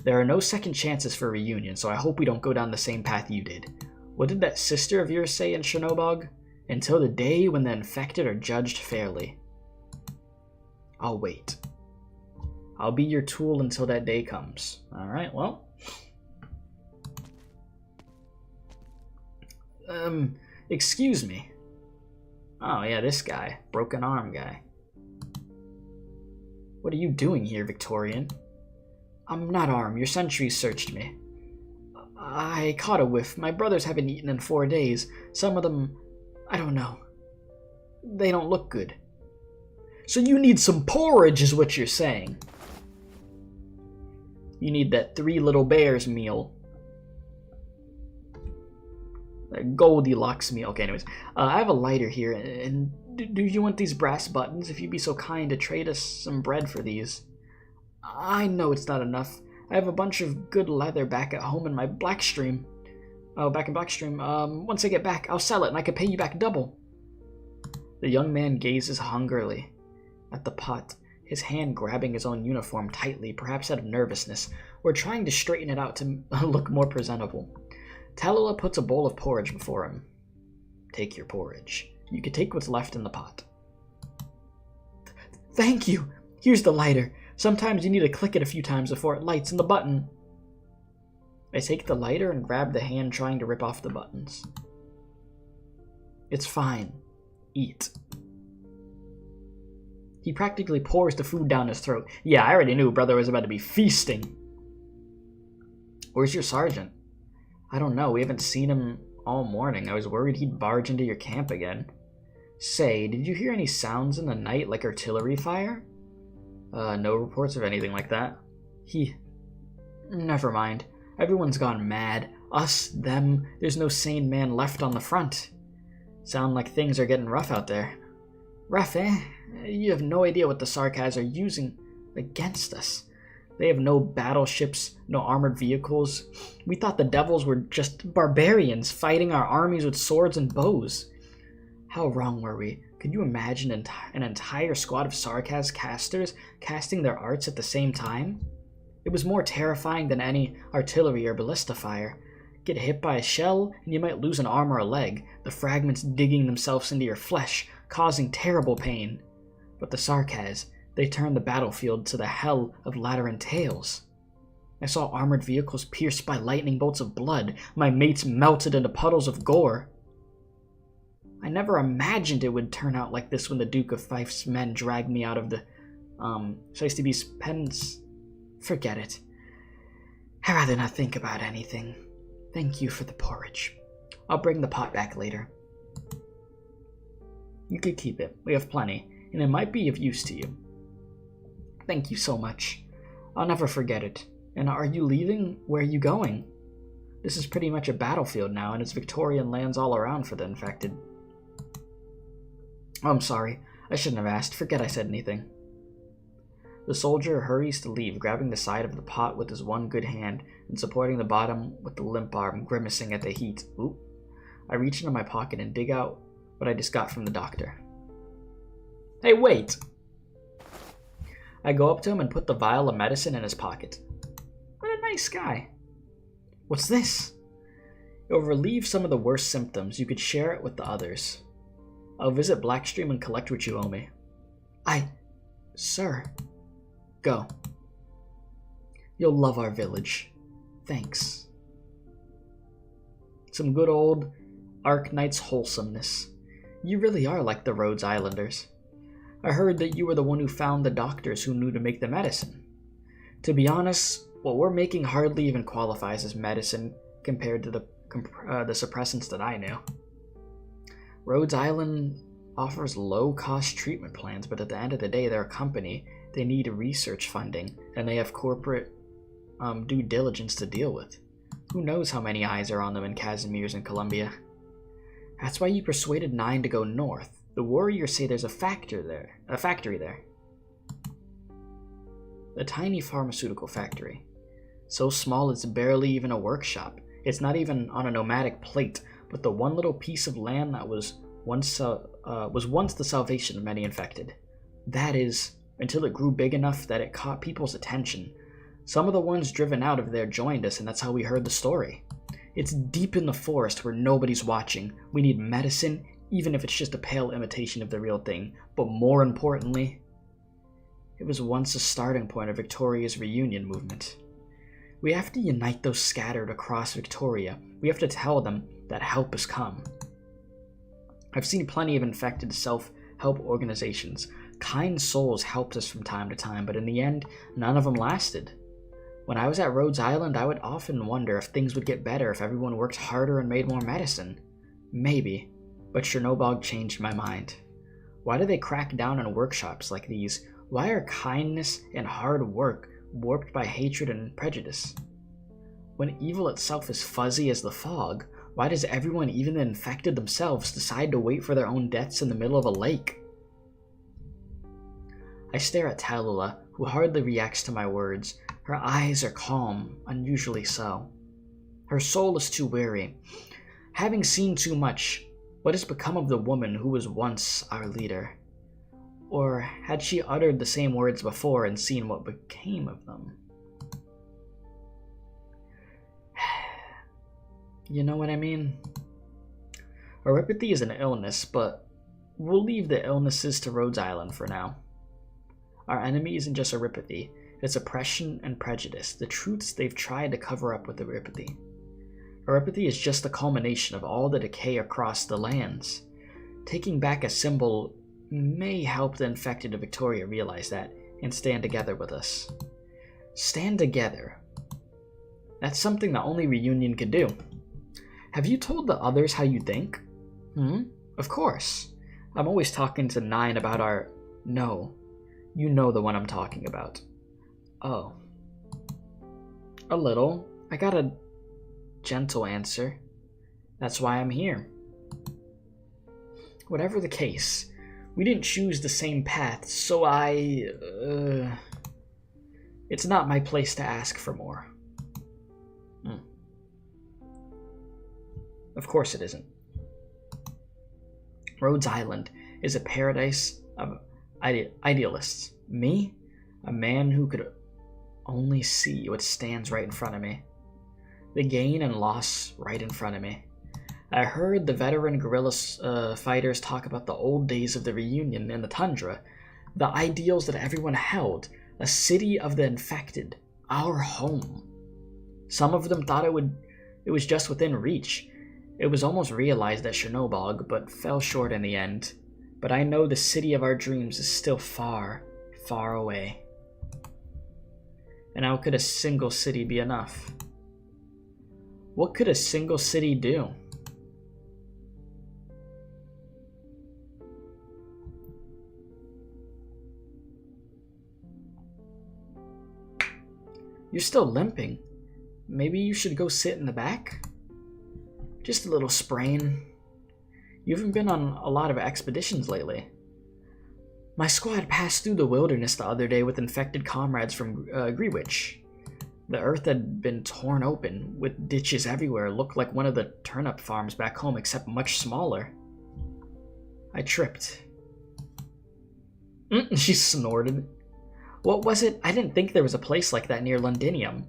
There are no second chances for Reunion, so I hope we don't go down the same path you did. What did that sister of yours say in Chernobyl? Until the day when the infected are judged fairly. I'll wait. I'll be your tool until that day comes. Alright, well. Excuse me. Oh yeah, this guy. Broken arm guy. What are you doing here, Victorian? I'm not armed. Your sentries searched me. I caught a whiff. My brothers haven't eaten in 4 days. Some of them, I don't know. They don't look good. So you need some porridge is what you're saying. You need that 3 little bears meal. That Goldilocks meal. Okay, anyways. I have a lighter here, and do you want these brass buttons? If you'd be so kind to trade us some bread for these. I know it's not enough. I have a bunch of good leather back at home in my Blackstream. Oh, back in Blackstream. Once I get back, I'll sell it and I can pay you back double. The young man gazes hungrily at the pot, his hand grabbing his own uniform tightly, perhaps out of nervousness, or trying to straighten it out to look more presentable. Talula puts a bowl of porridge before him. Take your porridge. You can take what's left in the pot. Thank you! Here's the lighter. Sometimes you need to click it a few times before it lights in the button. I take the lighter and grab the hand trying to rip off the buttons. It's fine. Eat. He practically pours the food down his throat. Yeah, I already knew brother was about to be feasting. Where's your sergeant? I don't know. We haven't seen him all morning. I was worried he'd barge into your camp again. Say, did you hear any sounds in the night like artillery fire? No reports of anything like that. Never mind. Everyone's gone mad. Us, them, there's no sane man left on the front. Sound like things are getting rough out there. Rough, eh? You have no idea what the Sarkaz are using against us. They have no battleships, no armored vehicles. We thought the devils were just barbarians fighting our armies with swords and bows. How wrong were we? Could you imagine an entire squad of Sarkaz casters casting their arts at the same time? It was more terrifying than any artillery or ballista fire. Get hit by a shell, and you might lose an arm or a leg, the fragments digging themselves into your flesh, causing terrible pain. But the Sarkaz, they turned the battlefield to the hell of Lateran tales. I saw armored vehicles pierced by lightning bolts of blood, my mates melted into puddles of gore. I never imagined it would turn out like this when the Duke of Fife's men dragged me out of the, Shistybeast's pens. Forget it. I'd rather not think about anything. Thank you for the porridge. I'll bring the pot back later. You could keep it. We have plenty, and it might be of use to you. Thank you so much. I'll never forget it. And are you leaving? Where are you going? This is pretty much a battlefield now, and it's Victorian lands all around for the infected. Oh, I'm sorry. I shouldn't have asked. Forget I said anything. The soldier hurries to leave, grabbing the side of the pot with his one good hand and supporting the bottom with the limp arm, grimacing at the heat. Oop. I reach into my pocket and dig out what I just got from the doctor. Hey, wait! I go up to him and put the vial of medicine in his pocket. What a nice guy. What's this? It'll relieve some of the worst symptoms. You could share it with the others. I'll visit Blackstream and collect what you owe me. Sir. Go. You'll love our village. Thanks. Some good old Arknights wholesomeness. You really are like the Rhodes Islanders. I heard that you were the one who found the doctors who knew to make the medicine. To be honest, what we're making hardly even qualifies as medicine compared to the suppressants that I knew. Rhodes Island offers low-cost treatment plans, but at the end of the day, they're a company. They need research funding, and they have corporate due diligence to deal with. Who knows how many eyes are on them in Casimir's and Columbia? That's why you persuaded Nine to go north. The warriors say there's a factory there. A tiny pharmaceutical factory. So small it's barely even a workshop. It's not even on a nomadic plate, but the one little piece of land that was once the salvation of many infected. That is, until it grew big enough that it caught people's attention. Some of the ones driven out of there joined us, and that's how we heard the story. It's deep in the forest where nobody's watching. We need medicine, even if it's just a pale imitation of the real thing. But more importantly, it was once a starting point of Victoria's reunion movement. We have to unite those scattered across Victoria. We have to tell them that help has come. I've seen plenty of infected self-help organizations. Kind souls helped us from time to time, but in the end, none of them lasted. When I was at Rhodes Island, I would often wonder if things would get better if everyone worked harder and made more medicine. Maybe, but Chernobyl changed my mind. Why do they crack down on workshops like these? Why are kindness and hard work warped by hatred and prejudice? When evil itself is fuzzy as the fog, why does everyone, even the infected themselves, decide to wait for their own deaths in the middle of a lake? I stare at Tallulah, who hardly reacts to my words. Her eyes are calm, unusually so. Her soul is too weary. Having seen too much, what has become of the woman who was once our leader? Or had she uttered the same words before and seen what became of them? You know what I mean? Erypathy is an illness, but we'll leave the illnesses to Rhodes Island for now. Our enemy isn't just erypathy, it's oppression and prejudice, the truths they've tried to cover up with erypathy. Erypathy is just the culmination of all the decay across the lands. Taking back a symbol may help the infected of Victoria realize that and stand together with us. Stand together. That's something that only reunion could do. Have you told the others how you think? Of course. I'm always talking to Nine about our... No. You know the one I'm talking about. Oh. A little. I got a gentle answer. That's why I'm here. Whatever the case, we didn't choose the same path, so it's not my place to ask for more. Of course it isn't. Rhodes Island is a paradise of idealists. Me? A man who could only see what stands right in front of me. The gain and loss right in front of me. I heard the veteran guerrilla fighters talk about the old days of the reunion in the tundra, the ideals that everyone held, a city of the infected, our home. Some of them thought it was just within reach. It was almost realized at Chernobyl, but fell short in the end. But I know the city of our dreams is still far, far away. And how could a single city be enough? What could a single city do? You're still limping. Maybe you should go sit in the back? Just a little sprain. You haven't been on a lot of expeditions lately. My squad passed through the wilderness the other day with infected comrades from Greenwich. The earth had been torn open, with ditches everywhere. Looked like one of the turnip farms back home, except much smaller. I tripped. She snorted. What was it? I didn't think there was a place like that near Londinium.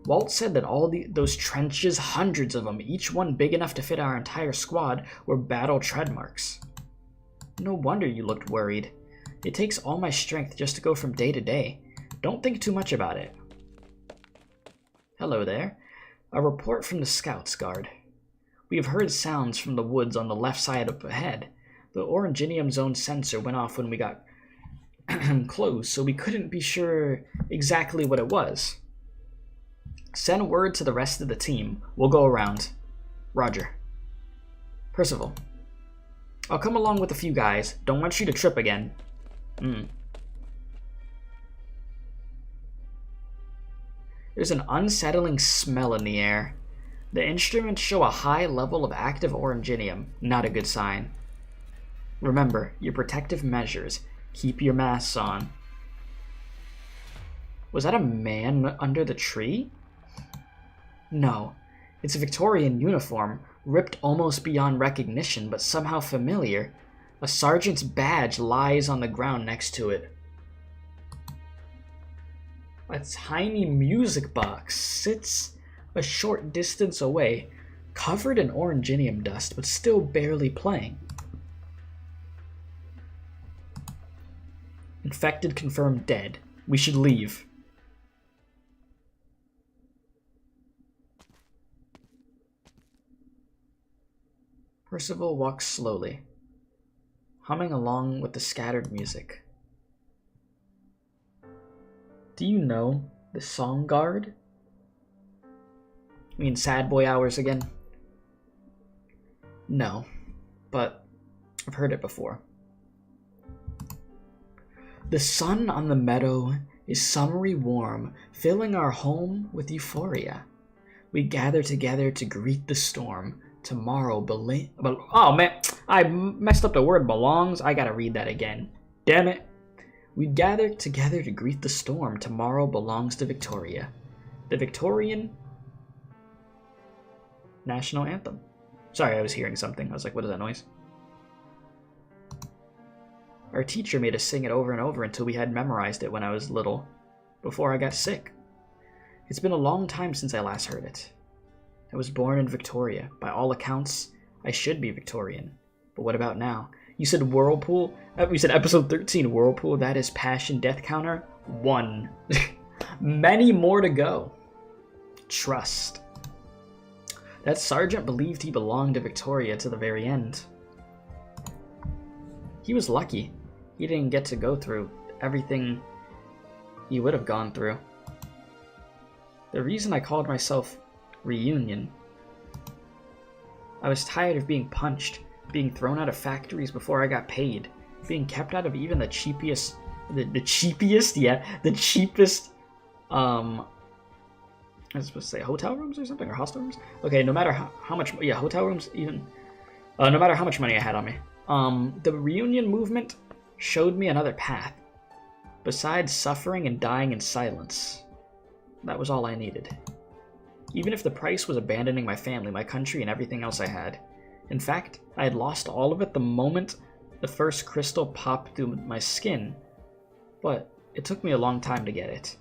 Walt said that all those trenches, hundreds of them, each one big enough to fit our entire squad, were battle tread marks. No wonder you looked worried. It takes all my strength just to go from day to day. Don't think too much about it. Hello there. A report from the Scouts Guard. We have heard sounds from the woods on the left side up ahead. The Oranginium zone sensor went off when we got close, so we couldn't be sure exactly what it was. Send word to the rest of the team. We'll go around. Roger. Percival. I'll come along with a few guys. Don't want you to trip again. There's an unsettling smell in the air. The instruments show a high level of active oranginium. Not a good sign. Remember, your protective measures. Keep your masks on. Was that a man under the tree? No. It's a Victorian uniform, ripped almost beyond recognition, but somehow familiar. A sergeant's badge lies on the ground next to it. A tiny music box sits a short distance away, covered in oranginium dust, but still barely playing. Infected confirmed dead. We should leave. Percival walks slowly, humming along with the scattered music. Do you know the Song Guard? You mean Sad Boy Hours again? No, but I've heard it before. The sun on the meadow is summery warm, filling our home with euphoria. We gather together to greet the storm. Tomorrow, oh man, I messed up the word belongs. I gotta read that again. Damn it. We gather together to greet the storm. Tomorrow belongs to Victoria. The Victorian National Anthem. Sorry, I was hearing something. I was like, what is that noise? Our teacher made us sing it over and over until we had memorized it when I was little, before I got sick. It's been a long time since I last heard it. I was born in Victoria. By all accounts, I should be Victorian. But what about now? You said Whirlpool? We said episode 13, Whirlpool. That is Passion Death Counter 1. Many more to go. Trust. That sergeant believed he belonged to Victoria to the very end. He was lucky. He didn't get to go through everything he would have gone through. The reason I called myself Reunion. I was tired of being punched, being thrown out of factories before I got paid, being kept out of even the cheapest, the cheapest, I was supposed to say hotel rooms or something, or hostel rooms? Okay, no matter how much, yeah, hotel rooms even, no matter how much money I had on me. The Reunion movement showed me another path. Besides suffering and dying in silence, that was all I needed. Even if the price was abandoning my family, my country, and everything else I had. In fact, I had lost all of it the moment the first crystal popped through my skin. But it took me a long time to get it.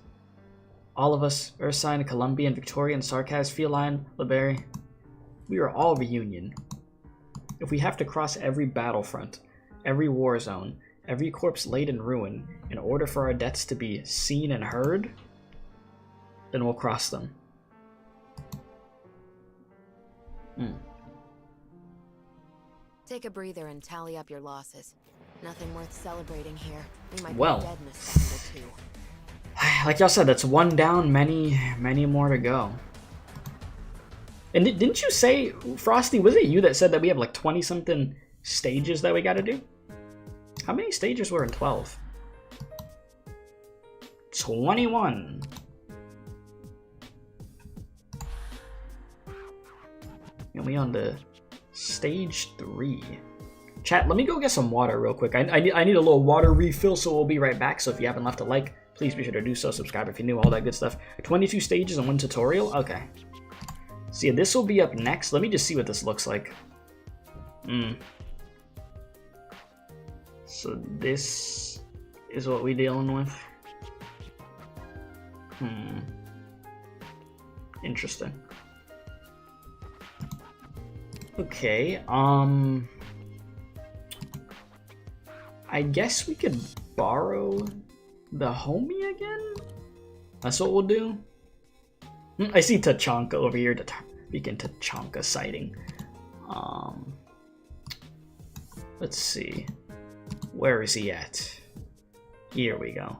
All of us, Ursine, Columbian, Victorian, Sarkaz, Feline, Libery, we are all Reunion. If we have to cross every battlefront, every war zone, every corpse laid in ruin, in order for our deaths to be seen and heard, then we'll cross them. Take a breather and tally up your losses. Nothing worth celebrating here. We might Well, be dead in a second or two. like y'all said, that's one down, many more to go. And didn't you say, Frosty, was it you that said that we have like 20-something stages that we gotta do? How many stages were in 12? 21. And we on to stage 3. Chat, let me go get some water real quick. I need a little water refill, so we'll be right back. So if you haven't left a like, please be sure to do so. Subscribe if you're new, all that good stuff. 22 stages and 1 tutorial? Okay. So yeah, this will be up next. Let me just see what this looks like. So this is what we're dealing with. Interesting. Okay, I guess we could borrow the homie again? That's what we'll do? I see Tachanka over here. Begin Tachanka sighting. Let's see. Where is he at? Here we go.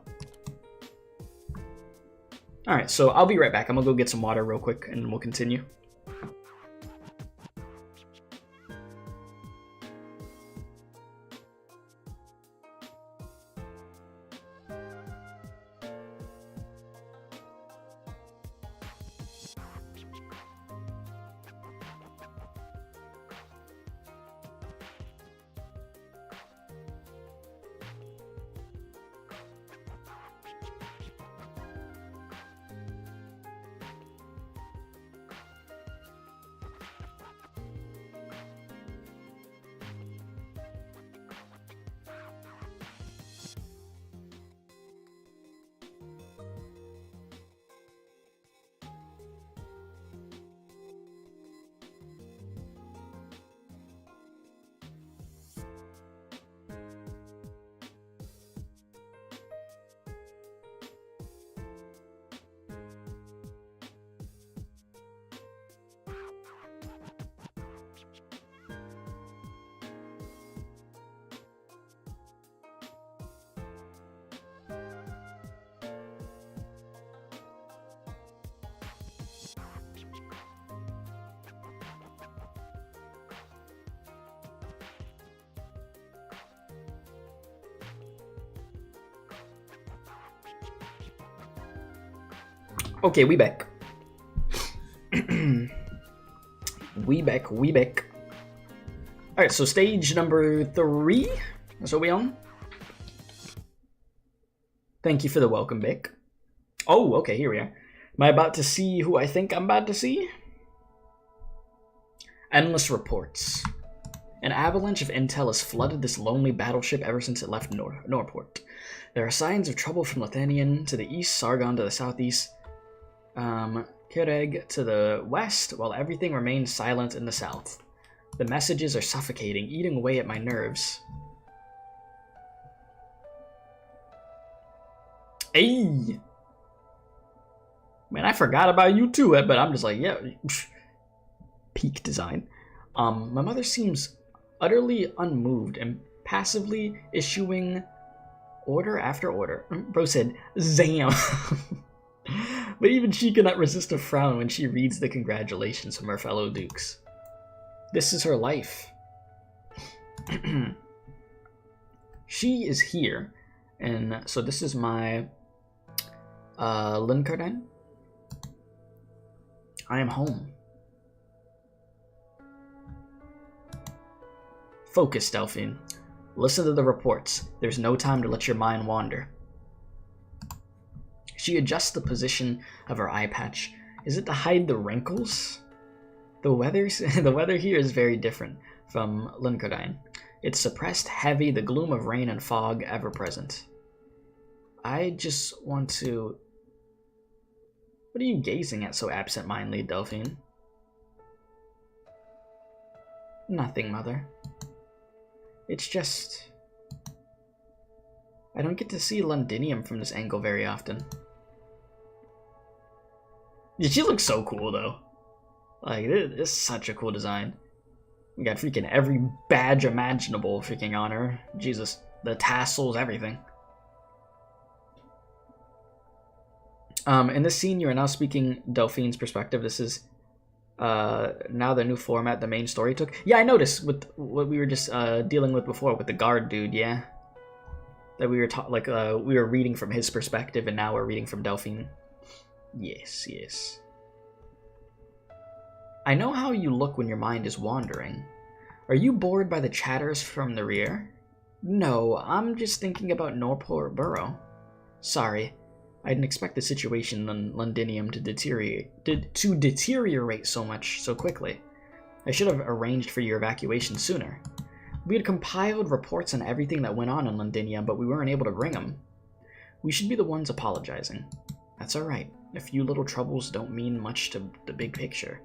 Alright, so I'll be right back. I'm gonna go get some water real quick and we'll continue. Okay, we back. we back. Alright, so stage number 3. That's what we on? Thank you for the welcome, Vic. Oh, okay, here we are. Am I about to see who I think I'm about to see? Endless reports. An avalanche of intel has flooded this lonely battleship ever since it left Norport. There are signs of trouble from Lithanian to the east, Sargon to the southeast, Kireg to the west, while everything remains silent in the south. The messages are suffocating, eating away at my nerves. Hey! Man, I forgot about you too, but I'm just like, yeah, peak design. My mother seems utterly unmoved and passively issuing order after order. Bro said, Zam! But even she cannot resist a frown when she reads the congratulations from her fellow dukes. This is her life. She is here, and so this is my Linkardine. I am home. Focus, Delphine. Listen to the reports. There's no time to let your mind wander. She adjusts the position of her eye patch. Is it to hide the wrinkles? The weather here is very different from Linkardine. It's suppressed, heavy, the gloom of rain and fog ever present. I just want to... What are you gazing at so absent-mindedly, Delphine? Nothing, Mother. It's just... I don't get to see Londinium from this angle very often. Yeah, she looks so cool, though. Like, this is such a cool design. We got freaking every badge imaginable freaking on her. Jesus. The tassels, everything. In this scene, you are now speaking Delphine's perspective. This is now the new format the main story took. Yeah, I noticed with what we were just dealing with before with the guard dude, yeah. That we were we were reading from his perspective, and now we're reading from Delphine. Yes, yes. I know how you look when your mind is wandering. Are you bored by the chatters from the rear? No, I'm just thinking about Norport Borough. Sorry, I didn't expect the situation in Londinium to deteriorate so much so quickly. I should have arranged for your evacuation sooner. We had compiled reports on everything that went on in Londinium, but we weren't able to bring them. We should be the ones apologizing. That's alright. A few little troubles don't mean much to the big picture.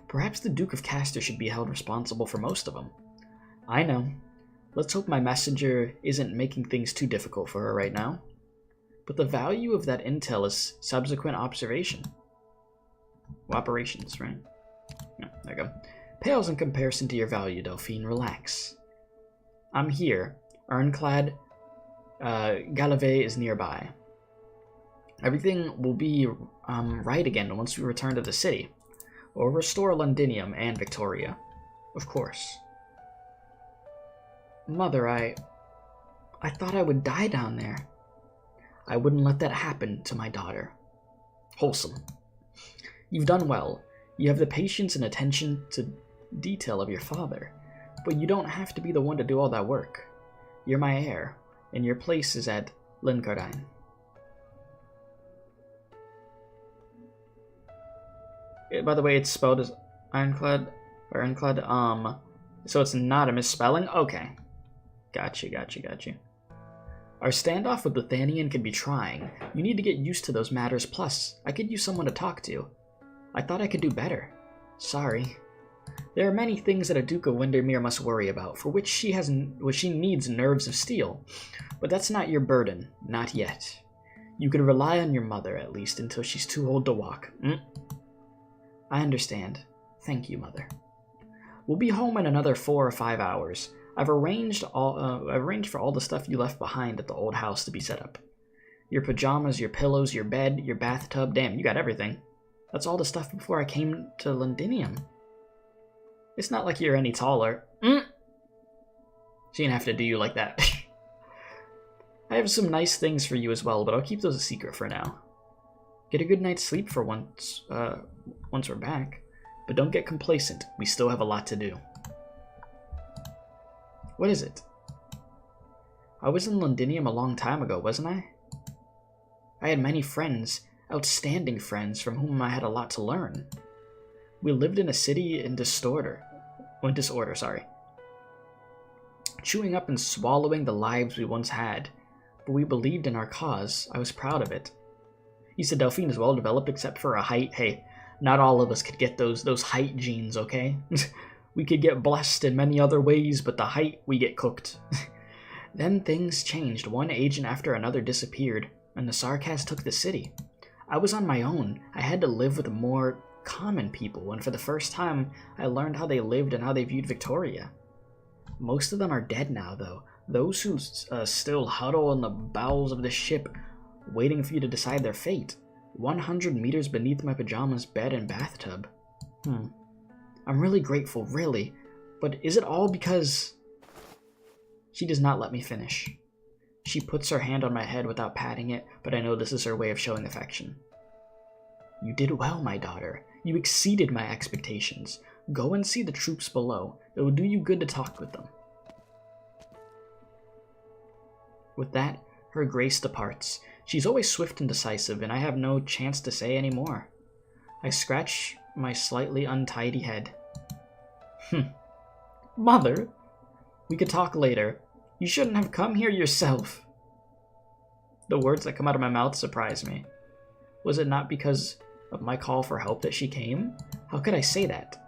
Perhaps the Duke of Castor should be held responsible for most of them. I know. Let's hope my messenger isn't making things too difficult for her right now. But the value of that intel is subsequent observation. Well, operations, right? No, there you go. Pales in comparison to your value, Delphine. Relax. I'm here. Ironclad Gallivet is nearby. Everything will be right again once we return to the city. We'll restore Londinium and Victoria. Of course. Mother, I thought I would die down there. I wouldn't let that happen to my daughter. Wholesome. You've done well. You have the patience and attention to detail of your father. But you don't have to be the one to do all that work. You're my heir, and your place is at Lincardine. By the way, it's spelled as Ironclad, so it's not a misspelling? Okay. Gotcha. Our standoff with Lithanian can be trying. You need to get used to those matters, plus, I could use someone to talk to. I thought I could do better. Sorry. There are many things that a Duke of Windermere must worry about, for which she needs nerves of steel. But that's not your burden, not yet. You could rely on your mother, at least, until she's too old to walk. I understand. Thank you, Mother. We'll be home in another 4 or 5 hours. I've arranged for all the stuff you left behind at the old house to be set up. Your pajamas, your pillows, your bed, your bathtub. Damn, you got everything. That's all the stuff before I came to Londinium. It's not like you're any taller. She didn't have to do you like that. I have some nice things for you as well, but I'll keep those a secret for now. Get a good night's sleep for once we're back. But don't get complacent. We still have a lot to do. What is it? I was in Londinium a long time ago, wasn't I? I had many friends, outstanding friends, from whom I had a lot to learn. We lived in a city in disorder, chewing up and swallowing the lives we once had, but we believed in our cause. I was proud of it. You said Delphine is well developed except for a height. Hey, not all of us could get those height genes, okay? We could get blessed in many other ways, but the height, we get cooked. Then things changed. One agent after another disappeared, and the Sarkas took the city. I was on my own. I had to live with more common people, and for the first time, I learned how they lived and how they viewed Victoria. Most of them are dead now, though. Those who still huddle in the bowels of the ship, waiting for you to decide their fate. 100 meters beneath my pajamas, bed, and bathtub. I'm really grateful, really. But is it all because... She does not let me finish. She puts her hand on my head without patting it, but I know this is her way of showing affection. You did well, my daughter. You exceeded my expectations. Go and see the troops below. It will do you good to talk with them. With that, her grace departs. She's always swift and decisive, and I have no chance to say any more. I scratch my slightly untidy head. Mother! We could talk later. You shouldn't have come here yourself. The words that come out of my mouth surprise me. Was it not because of my call for help that she came? How could I say that?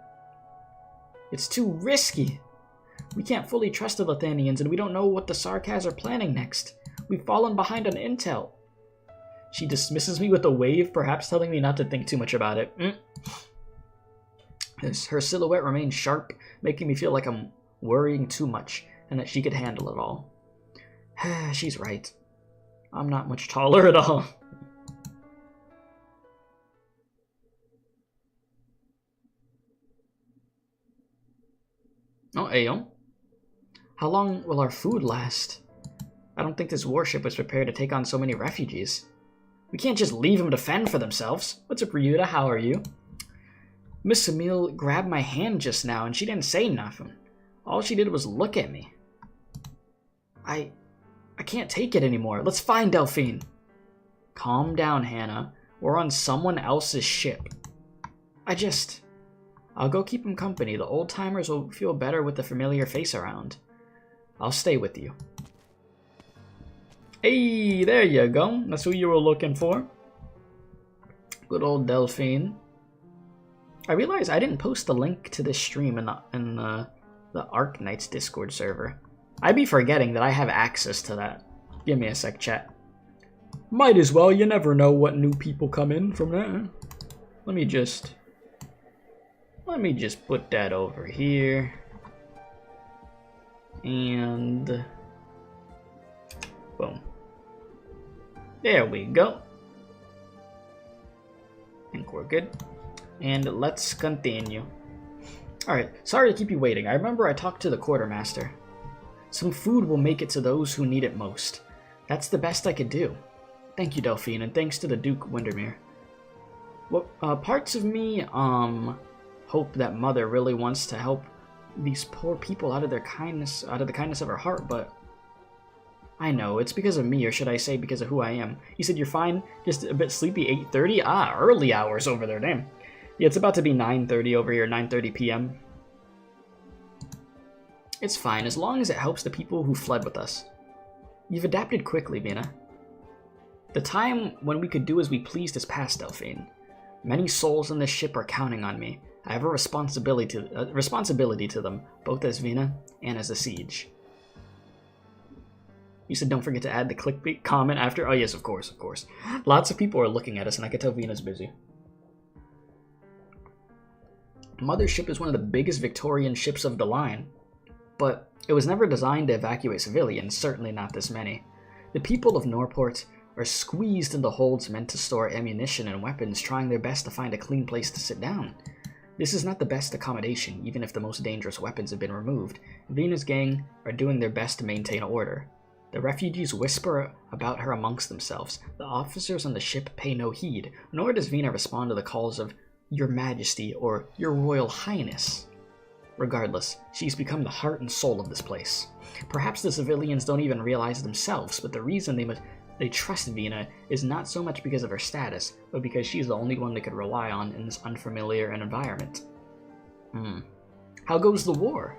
It's too risky. We can't fully trust the Lithanians, and we don't know what the Sarkas are planning next. We've fallen behind on intel. She dismisses me with a wave, perhaps telling me not to think too much about it. Her silhouette remains sharp, making me feel like I'm worrying too much, and that she could handle it all. She's right. I'm not much taller at all. Oh, Aeon. How long will our food last? I don't think this warship was prepared to take on so many refugees. We can't just leave them to fend for themselves. What's up, Ryuta? How are you? Miss Emile grabbed my hand just now and she didn't say nothing. All she did was look at me. I can't take it anymore. Let's find Delphine. Calm down, Hannah. We're on someone else's ship. I'll go keep him company. The old-timers will feel better with the familiar face around. I'll stay with you. Hey, there you go. That's who you were looking for. Good old Delphine. I realized I didn't post the link to this stream in the Arknights Discord server. I'd be forgetting that I have access to that. Give me a sec, chat. Might as well, you never know what new people come in from there. Let me just put that over here. And boom. There we go. I think we're good. And let's continue. Alright, sorry to keep you waiting. I remember I talked to the quartermaster. Some food will make it to those who need it most. That's the best I could do. Thank you, Delphine, and thanks to the Duke Windermere. Well, parts of me, hope that Mother really wants to help these poor people out of the kindness of her heart, but I know, it's because of me, or should I say because of who I am. You said you're fine, just a bit sleepy, 8:30? Ah, early hours over there, damn. Yeah, it's about to be 9:30 over here, 9:30 p.m. It's fine, as long as it helps the people who fled with us. You've adapted quickly, Vina. The time when we could do as we pleased is past, Delphine. Many souls on this ship are counting on me. I have a responsibility to them, both as Vina and as a siege. You said don't forget to add the clickbait comment after? Oh yes, of course. Lots of people are looking at us, and I can tell Vina's busy. Mother's ship is one of the biggest Victorian ships of the line, but it was never designed to evacuate civilians, certainly not this many. The people of Norport are squeezed into holds meant to store ammunition and weapons, trying their best to find a clean place to sit down. This is not the best accommodation, even if the most dangerous weapons have been removed. Vina's gang are doing their best to maintain order. The refugees whisper about her amongst themselves. The officers on the ship pay no heed, nor does Vina respond to the calls of Your Majesty or Your Royal Highness. Regardless, she's become the heart and soul of this place. Perhaps the civilians don't even realize themselves, but the reason they trust Vina is not so much because of her status, but because she's the only one they could rely on in this unfamiliar environment. How goes the war?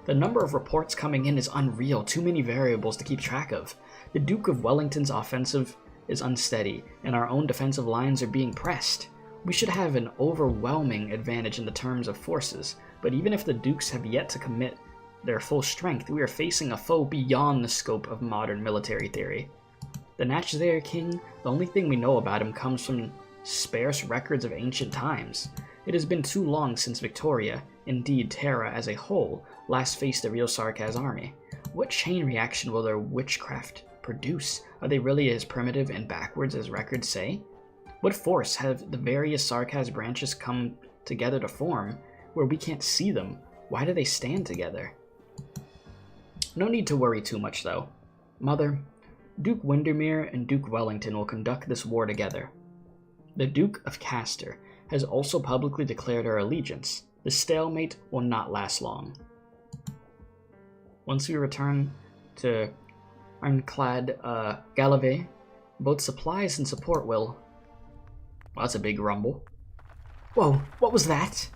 The number of reports coming in is unreal, too many variables to keep track of. The Duke of Wellington's offensive is unsteady, and our own defensive lines are being pressed. We should have an overwhelming advantage in the terms of forces, but even if the Dukes have yet to commit their full strength, we are facing a foe beyond the scope of modern military theory. The Natchdare King, the only thing we know about him comes from sparse records of ancient times. It has been too long since Victoria, indeed Terra as a whole, last faced a real Sarkaz army. What chain reaction will their witchcraft produce? Are they really as primitive and backwards as records say? What force have the various Sarkaz branches come together to form, where we can't see them? Why do they stand together? No need to worry too much, though. Mother, Duke Windermere and Duke Wellington will conduct this war together. The Duke of Castor has also publicly declared her allegiance. The stalemate will not last long. Once we return to ironclad Galave, both supplies and support will... Well, that's a big rumble. Whoa, what was that?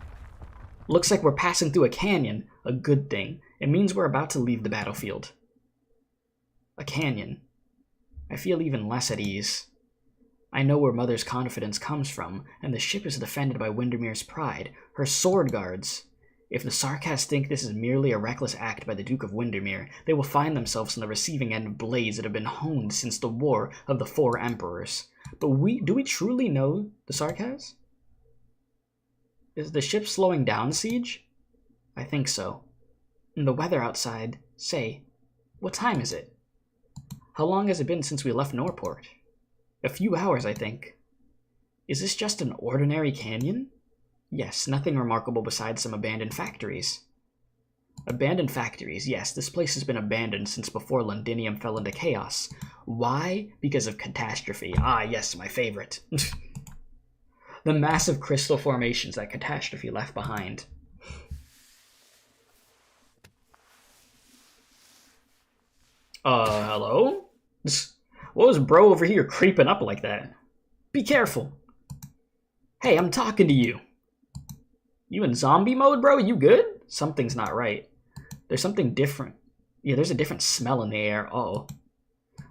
Looks like we're passing through a canyon. A good thing. It means we're about to leave the battlefield. A canyon. I feel even less at ease. I know where Mother's confidence comes from, and the ship is defended by Windermere's pride, her sword guards. If the Sarkaz think this is merely a reckless act by the Duke of Windermere, they will find themselves on the receiving end of blades that have been honed since the War of the Four Emperors. But do we truly know the Sarkaz? Is the ship slowing down siege? I think so. And the weather outside, say, what time is it? How long has it been since we left Norport? A few hours, I think. Is this just an ordinary canyon? Yes, nothing remarkable besides some abandoned factories. Abandoned factories, yes, this place has been abandoned since before Londinium fell into chaos. Why? Because of catastrophe. Ah, yes, my favorite. The massive crystal formations that catastrophe left behind. Hello? What was bro over here creeping up like that? Be careful. Hey, I'm talking to you. You in zombie mode, bro? You good? Something's not right. There's something different. Yeah, there's a different smell in the air. Uh-oh.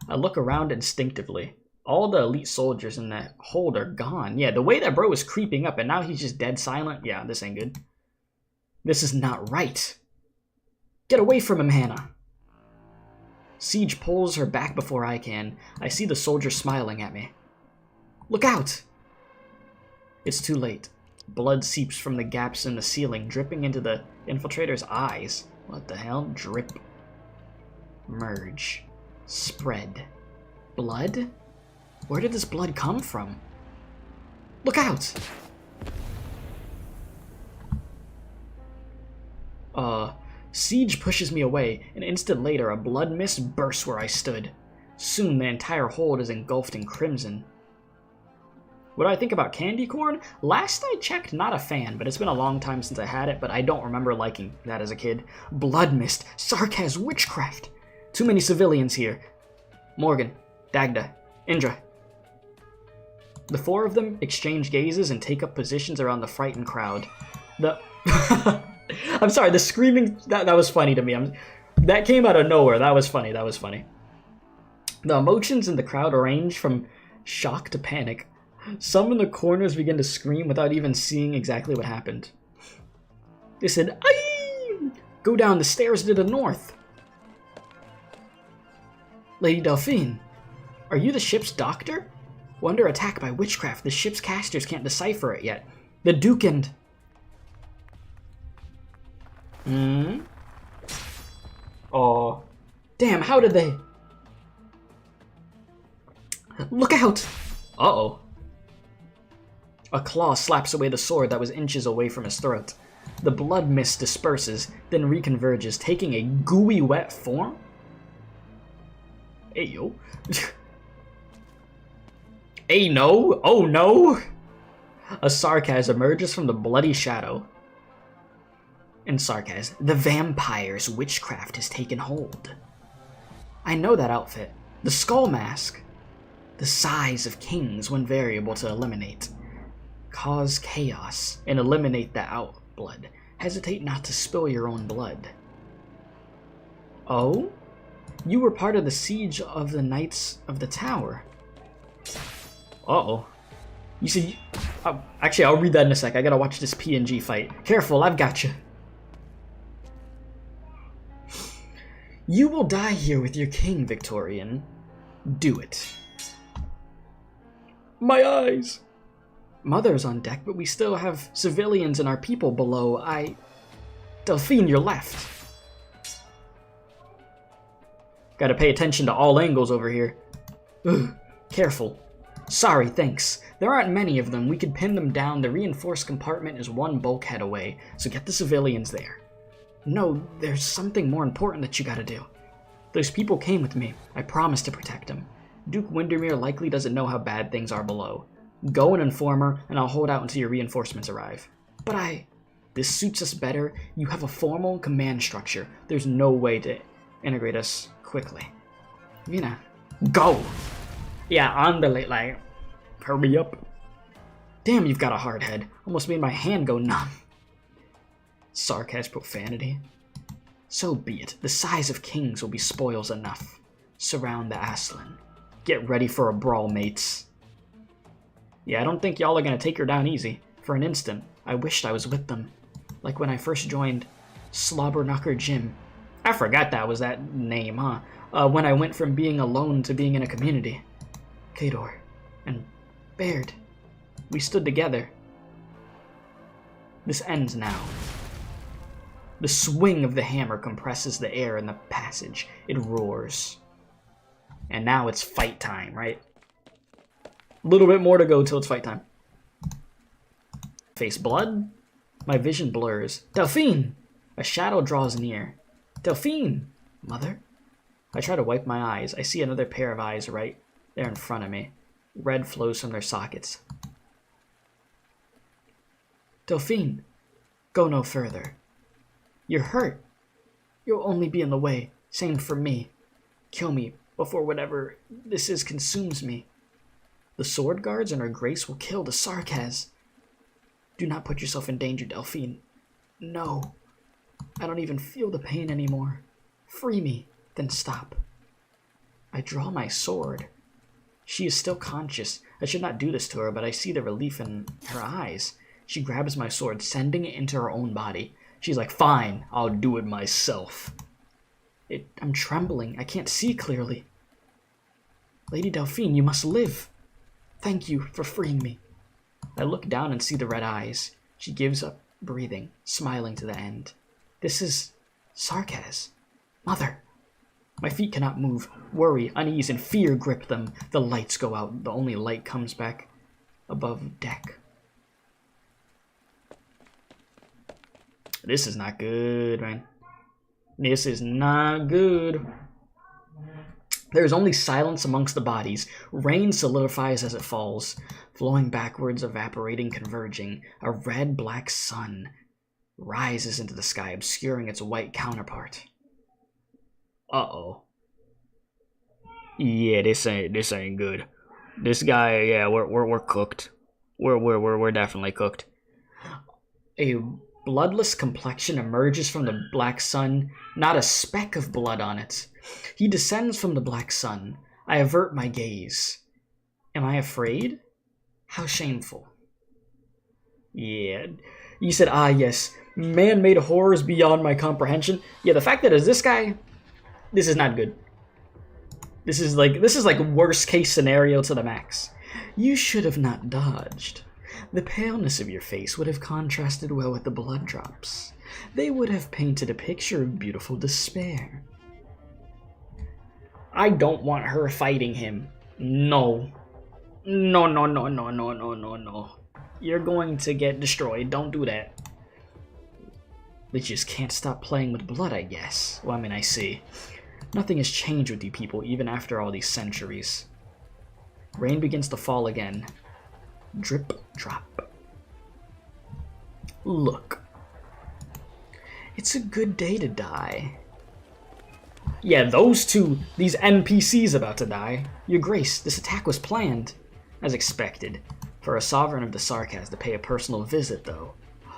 I look around instinctively. All the elite soldiers in that hold are gone. Yeah, the way that bro was creeping up and now he's just dead silent. Yeah, this ain't good. This is not right. Get away from him, Hannah. Siege pulls her back before I can. I see the soldier smiling at me. Look out! It's too late. Blood seeps from the gaps in the ceiling, dripping into the infiltrator's eyes. What the hell? Drip. Merge. Spread. Blood? Where did this blood come from? Look out! Siege pushes me away. An instant later, a blood mist bursts where I stood. Soon, the entire hold is engulfed in crimson. What do I think about candy corn? Last I checked, not a fan, but it's been a long time since I had it, but I don't remember liking that as a kid. Blood mist. Sarkaz witchcraft. Too many civilians here. Morgan, Dagda, Indra. The four of them exchange gazes and take up positions around the frightened crowd. I'm sorry, the screaming, that was funny to me. That came out of nowhere. That was funny. The emotions in the crowd range from shock to panic. Some in the corners begin to scream without even seeing exactly what happened. They said, "Aye! Go down the stairs to the north." Lady Delphine, are you the ship's doctor? We're under attack by witchcraft. The ship's casters can't decipher it yet. The Duke and... Oh. Damn, how did they... Look out! Uh-oh. A claw slaps away the sword that was inches away from his throat. The blood mist disperses, then reconverges, taking a gooey wet form? Hey, yo. Hey, no! Oh, no! A Sarkaz emerges from the bloody shadow. In Sarkaz, the vampire's witchcraft has taken hold. I know that outfit. The skull mask. The size of kings when variable to eliminate. Cause chaos and eliminate the outblood. Hesitate not to spill your own blood. Oh? You were part of the siege of the Knights of the Tower. Uh-oh. You see... actually, I'll read that in a sec. I gotta watch this PNG fight. Careful, I've got you. You will die here with your king, Victorian. Do it. My eyes! Mother's on deck, but we still have civilians and our people below. Delphine, you're left. Gotta pay attention to all angles over here. Ugh, careful. Sorry, thanks. There aren't many of them. We could pin them down. The reinforced compartment is one bulkhead away, so get the civilians there. No, there's something more important that you gotta do. Those people came with me. I promised to protect them. Duke Windermere likely doesn't know how bad things are below. Go and inform her, and I'll hold out until your reinforcements arrive. But this suits us better. You have a formal command structure. There's no way to integrate us quickly. Vina, go! Yeah, on the late light. Hurry up. Damn, you've got a hard head. Almost made my hand go numb. Sarkaz profanity. So be it. The size of kings will be spoils enough. Surround the Aslan. Get ready for a brawl, mates. Yeah, I don't think y'all are gonna take her down easy. For an instant, I wished I was with them. Like when I first joined Slobberknocker Gym. I forgot that was that name, huh? When I went from being alone to being in a community. Kador and Baird. We stood together. This ends now. The swing of the hammer compresses the air in the passage. It roars. And now it's fight time, right? A little bit more to go till it's fight time. Face blood? My vision blurs. Delphine! A shadow draws near. Delphine! Mother? I try to wipe my eyes. I see another pair of eyes right there in front of me. Red flows from their sockets. Delphine, go no further. You're hurt. You'll only be in the way. Same for me. Kill me before whatever this is consumes me. The sword guards and her grace will kill the Sarkaz. Do not put yourself in danger, Delphine. No. I don't even feel the pain anymore. Free me, then stop. I draw my sword. She is still conscious. I should not do this to her, but I see the relief in her eyes. She grabs my sword, sending it into her own body. She's like, fine, I'll do it myself. I'm trembling. I can't see clearly. Lady Delphine, you must live. Thank you for freeing me. I look down and see the red eyes. She gives up breathing, smiling to the end. This is Sarkaz. Mother. My feet cannot move. Worry, unease, and fear grip them. The lights go out. The only light comes back above deck. This is not good, man. This is not good. There is only silence amongst the bodies. Rain solidifies as it falls, flowing backwards, evaporating, converging. A red-black sun rises into the sky, obscuring its white counterpart. Uh-oh. Yeah, this ain't good. This guy, yeah, we're cooked. We're definitely cooked. A bloodless complexion emerges from the black sun, not a speck of blood on it. He descends from the black sun. I avert my gaze. Am I afraid? How shameful. Yeah. You said, ah, yes, man-made horrors beyond my comprehension. Yeah, the fact that it's this guy, this is not good. This is like worst case scenario to the max. You should have not dodged. The paleness of your face would have contrasted well with the blood drops. They would have painted a picture of beautiful despair. I don't want her fighting him. No. No, no, no, no, no, no, no, no. You're going to get destroyed. Don't do that. They just can't stop playing with blood, I guess. Well, I mean, I see. Nothing has changed with you people, even after all these centuries. Rain begins to fall again. Drip, drop. Look. It's a good day to die. Yeah, those two, these NPCs about to die. Your Grace, this attack was planned. As expected. For a sovereign of the Sarkaz to pay a personal visit, though.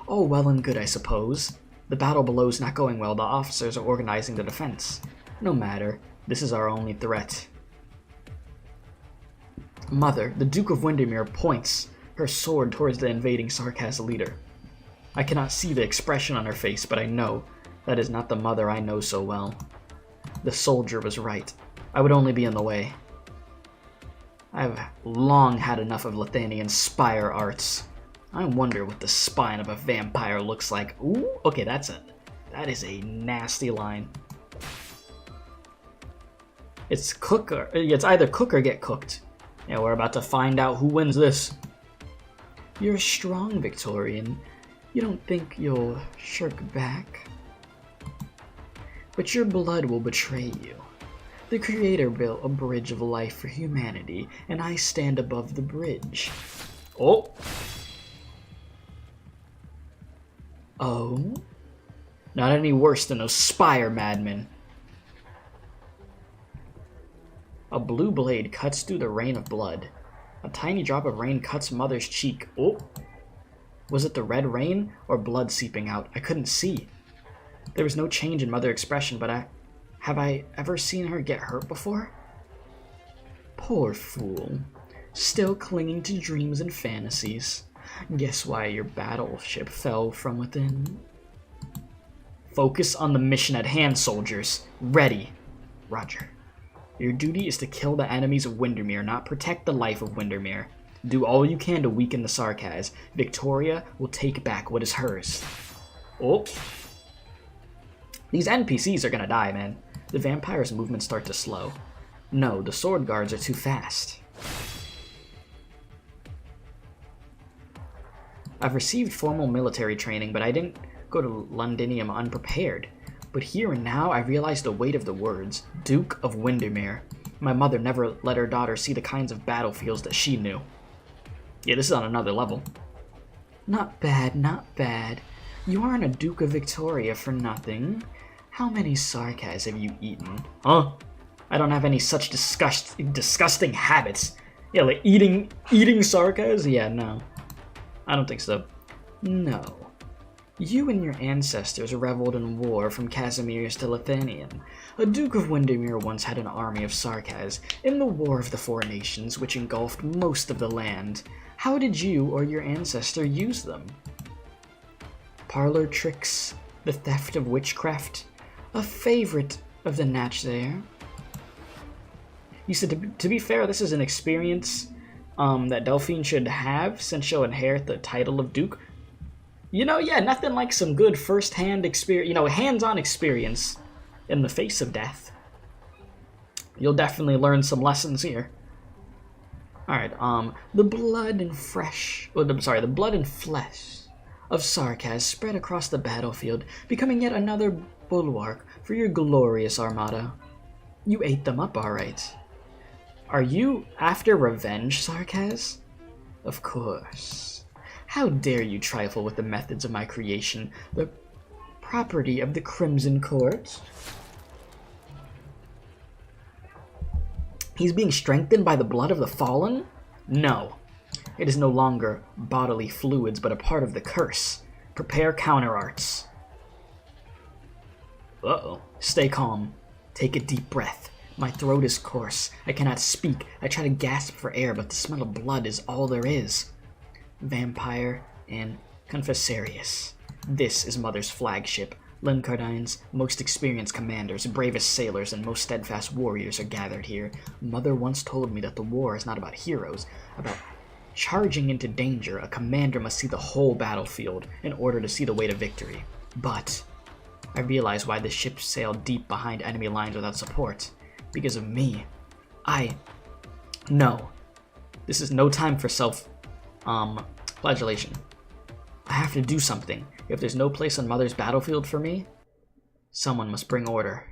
Oh, well and good, I suppose. The battle below is not going well. The officers are organizing the defense. No matter. This is our only threat. Mother, the Duke of Windermere points her sword towards the invading Sarkaz leader. I cannot see the expression on her face, but I know that is not the mother I know so well. The soldier was right. I would only be in the way. I have long had enough of Lithanian spire arts. I wonder what the spine of a vampire looks like. Ooh, okay, that is a nasty line. It's either cook or get cooked. Yeah, we're about to find out who wins this. You're a strong Victorian. You don't think you'll shirk back? But your blood will betray you. The Creator built a bridge of life for humanity, and I stand above the bridge. Oh! Oh? Not any worse than those spire madmen. A blue blade cuts through the rain of blood. A tiny drop of rain cuts Mother's cheek. Oh! Was it the red rain or blood seeping out? I couldn't see. There was no change in Mother's expression, but have I ever seen her get hurt before? Poor fool. Still clinging to dreams and fantasies. Guess why your battleship fell from within. Focus on the mission at hand, soldiers. Ready. Roger. Your duty is to kill the enemies of Windermere, not protect the life of Windermere. Do all you can to weaken the Sarkaz. Victoria will take back what is hers. Oh. These NPCs are gonna die, man. The vampire's movements start to slow. No, the sword guards are too fast. I've received formal military training, but I didn't go to Londinium unprepared. But here and now, I realize the weight of the words, Duke of Windermere. My mother never let her daughter see the kinds of battlefields that she knew. Yeah, this is on another level. Not bad, not bad. You aren't a Duke of Victoria for nothing. How many sarkas have you eaten? Huh? I don't have any such disgusting habits. Yeah, like eating sarkas? Yeah, no. I don't think so. No. You and your ancestors reveled in war from Casimirs to Lithanium. A Duke of Windermere once had an army of sarkas in the War of the Four Nations, which engulfed most of the land. How did you or your ancestor use them? Parlor tricks, the theft of witchcraft, a favorite of the Natch there. You said, to be fair, this is an experience that Delphine should have, since she'll inherit the title of Duke. You know, yeah, nothing like some good first-hand experience, you know, hands-on experience in the face of death. You'll definitely learn some lessons here. Alright, the blood and flesh of sarkas spread across the battlefield, becoming yet another bulwark for your glorious armada. You ate them up, alright. Are you after revenge, sarkas? Of course. How dare you trifle with the methods of my creation, the property of the Crimson Court? He's being strengthened by the blood of the fallen? No. It is no longer bodily fluids, but a part of the curse. Prepare counterarts. Uh-oh. Stay calm. Take a deep breath. My throat is coarse. I cannot speak. I try to gasp for air, but the smell of blood is all there is. Vampire and Confessarius. This is Mother's flagship. Limcardine's most experienced commanders, bravest sailors, and most steadfast warriors are gathered here. Mother once told me that the war is not about heroes. About charging into danger, a commander must see the whole battlefield in order to see the way to victory. But I realize why the ship sailed deep behind enemy lines without support. Because of me. No. This is no time for flagellation. I have to do something. If there's no place on Mother's battlefield for me, someone must bring order.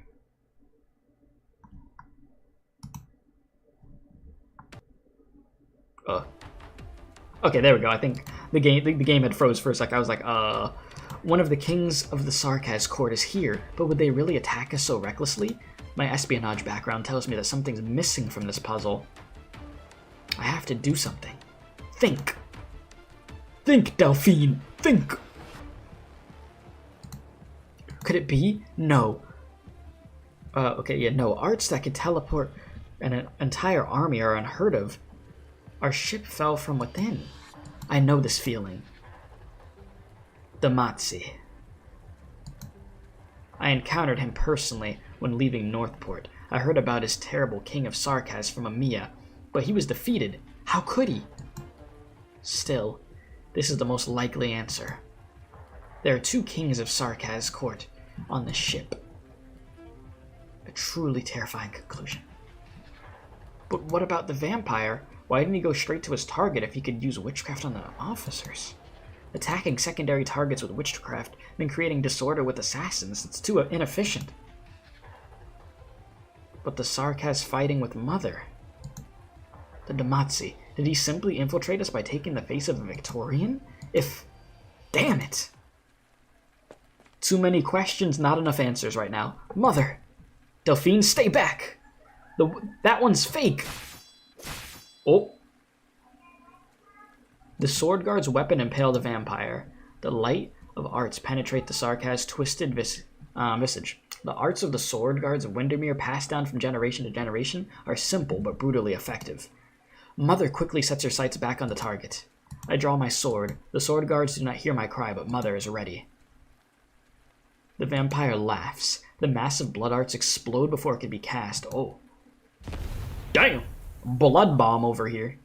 Okay, there we go. I think the game had froze for a sec. I was like, one of the kings of the Sarkaz court is here, but would they really attack us so recklessly? My espionage background tells me that something's missing from this puzzle. I have to do something. Think! Think, Delphine! Think! Could it be? No. No. Arts that could teleport an entire army are unheard of. Our ship fell from within. I know this feeling. Damazi. I encountered him personally when leaving Northport. I heard about his terrible king of Sarkaz from Amiya, but he was defeated. How could he? Still, this is the most likely answer. There are 2 kings of Sarkaz court on the ship. A truly terrifying conclusion. But what about the vampire? Why didn't he go straight to his target if he could use witchcraft on the officers? Attacking secondary targets with witchcraft, then creating disorder with assassins, it's too inefficient. But the Sarkaz fighting with Mother. The Damazi, did he simply infiltrate us by taking the face of a Victorian? Damn it! Too many questions, not enough answers right now. Mother! Delphine, stay back! That one's fake! Oh. The sword guard's weapon impaled the vampire. The light of arts penetrate the Sarkaz's twisted visage. The arts of the sword guards of Windermere, passed down from generation to generation, are simple but brutally effective. Mother quickly sets her sights back on the target. I draw my sword. The sword guards do not hear my cry, but Mother is ready. The vampire laughs. The massive blood arts explode before it can be cast. Oh. Damn! Blood bomb over here.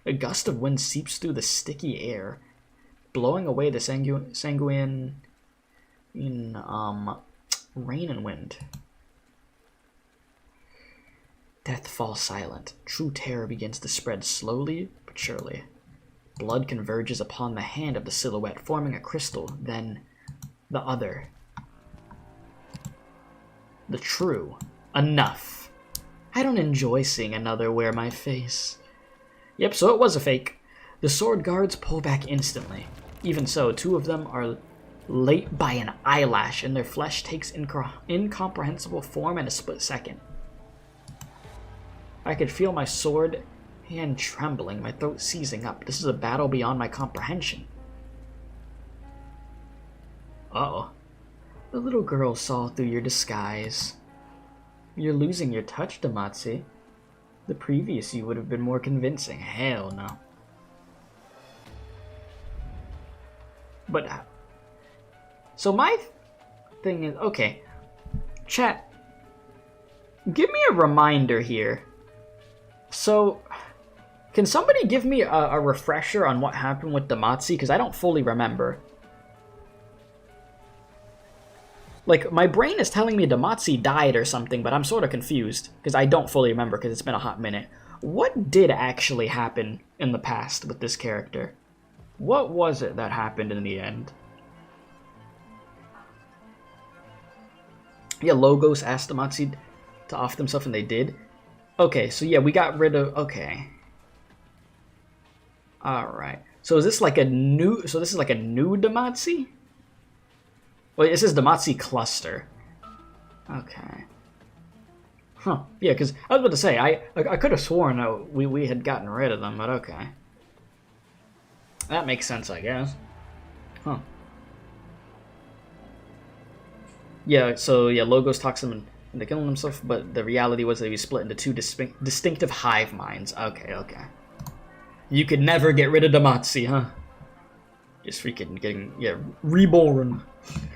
A gust of wind seeps through the sticky air, blowing away the sanguine rain and wind. Death falls silent. True terror begins to spread slowly but surely. Blood converges upon the hand of the silhouette, forming a crystal, then the other. The true. Enough. I don't enjoy seeing another wear my face. Yep, so it was a fake. The sword guards pull back instantly. Even so, 2 of them are late by an eyelash, and their flesh takes incomprehensible form in a split second. I could feel my sword hand trembling, my throat seizing up. This is a battle beyond my comprehension. Uh-oh. The little girl saw through your disguise. You're losing your touch, Demazi. The previous you would have been more convincing. Hell no. But, so my thing is, okay, chat, give me a reminder here. So, can somebody give me a refresher on what happened with Demazi? Because I don't fully remember. Like, my brain is telling me Demazi died or something, but I'm sort of confused. Because I don't fully remember, because it's been a hot minute. What did actually happen in the past with this character? What was it that happened in the end? Yeah, Logos asked Demazi to off themselves, and they did. Okay, so yeah, we got rid of... Okay. Alright. So is this like a new... So this is like a new Demazi? Well, this is Demazi Cluster. Okay. Huh. Yeah, because I was about to say, I could have sworn we had gotten rid of them, but okay. That makes sense, I guess. Huh. Yeah, so yeah, Logos talks them into killing himself, but the reality was that he was split into 2 distinctive hive minds. Okay, okay. You could never get rid of Demazi, huh? Just freaking getting, yeah, reborn.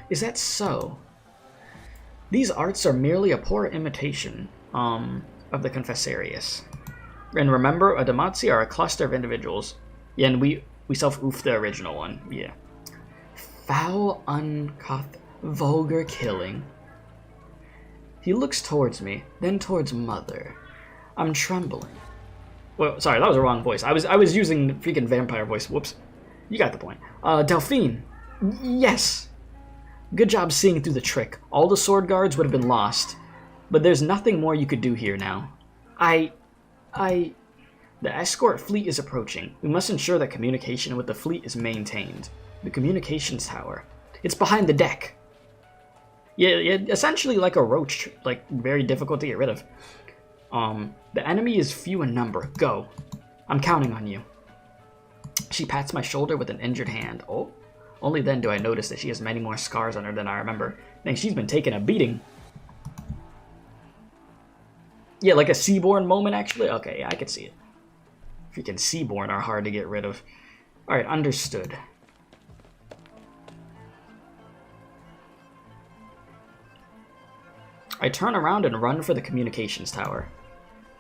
Is that so? These arts are merely a poor imitation of the Confessarius. And remember, a Demazi are a cluster of individuals. Yeah, and we self-oofed the original one. Yeah. Foul, uncouth, vulgar killing. He looks towards me, then towards Mother. I'm trembling. Well, sorry, that was a wrong voice. I was using the freaking vampire voice. Whoops. You got the point. Delphine. Yes. Good job seeing through the trick. All the sword guards would have been lost. But there's nothing more you could do here now. The escort fleet is approaching. We must ensure that communication with the fleet is maintained. The communications tower. It's behind the deck. Yeah, essentially like a roach, like very difficult to get rid of. The enemy is few in number. Go. I'm counting on you. She pats my shoulder with an injured hand. Oh, only then do I notice that she has many more scars on her than I remember. Dang, she's been taking a beating. Yeah, like a Seaborn moment, actually. Okay, yeah, I could see it. Freaking Seaborn are hard to get rid of. Alright, understood. I turn around and run for the communications tower.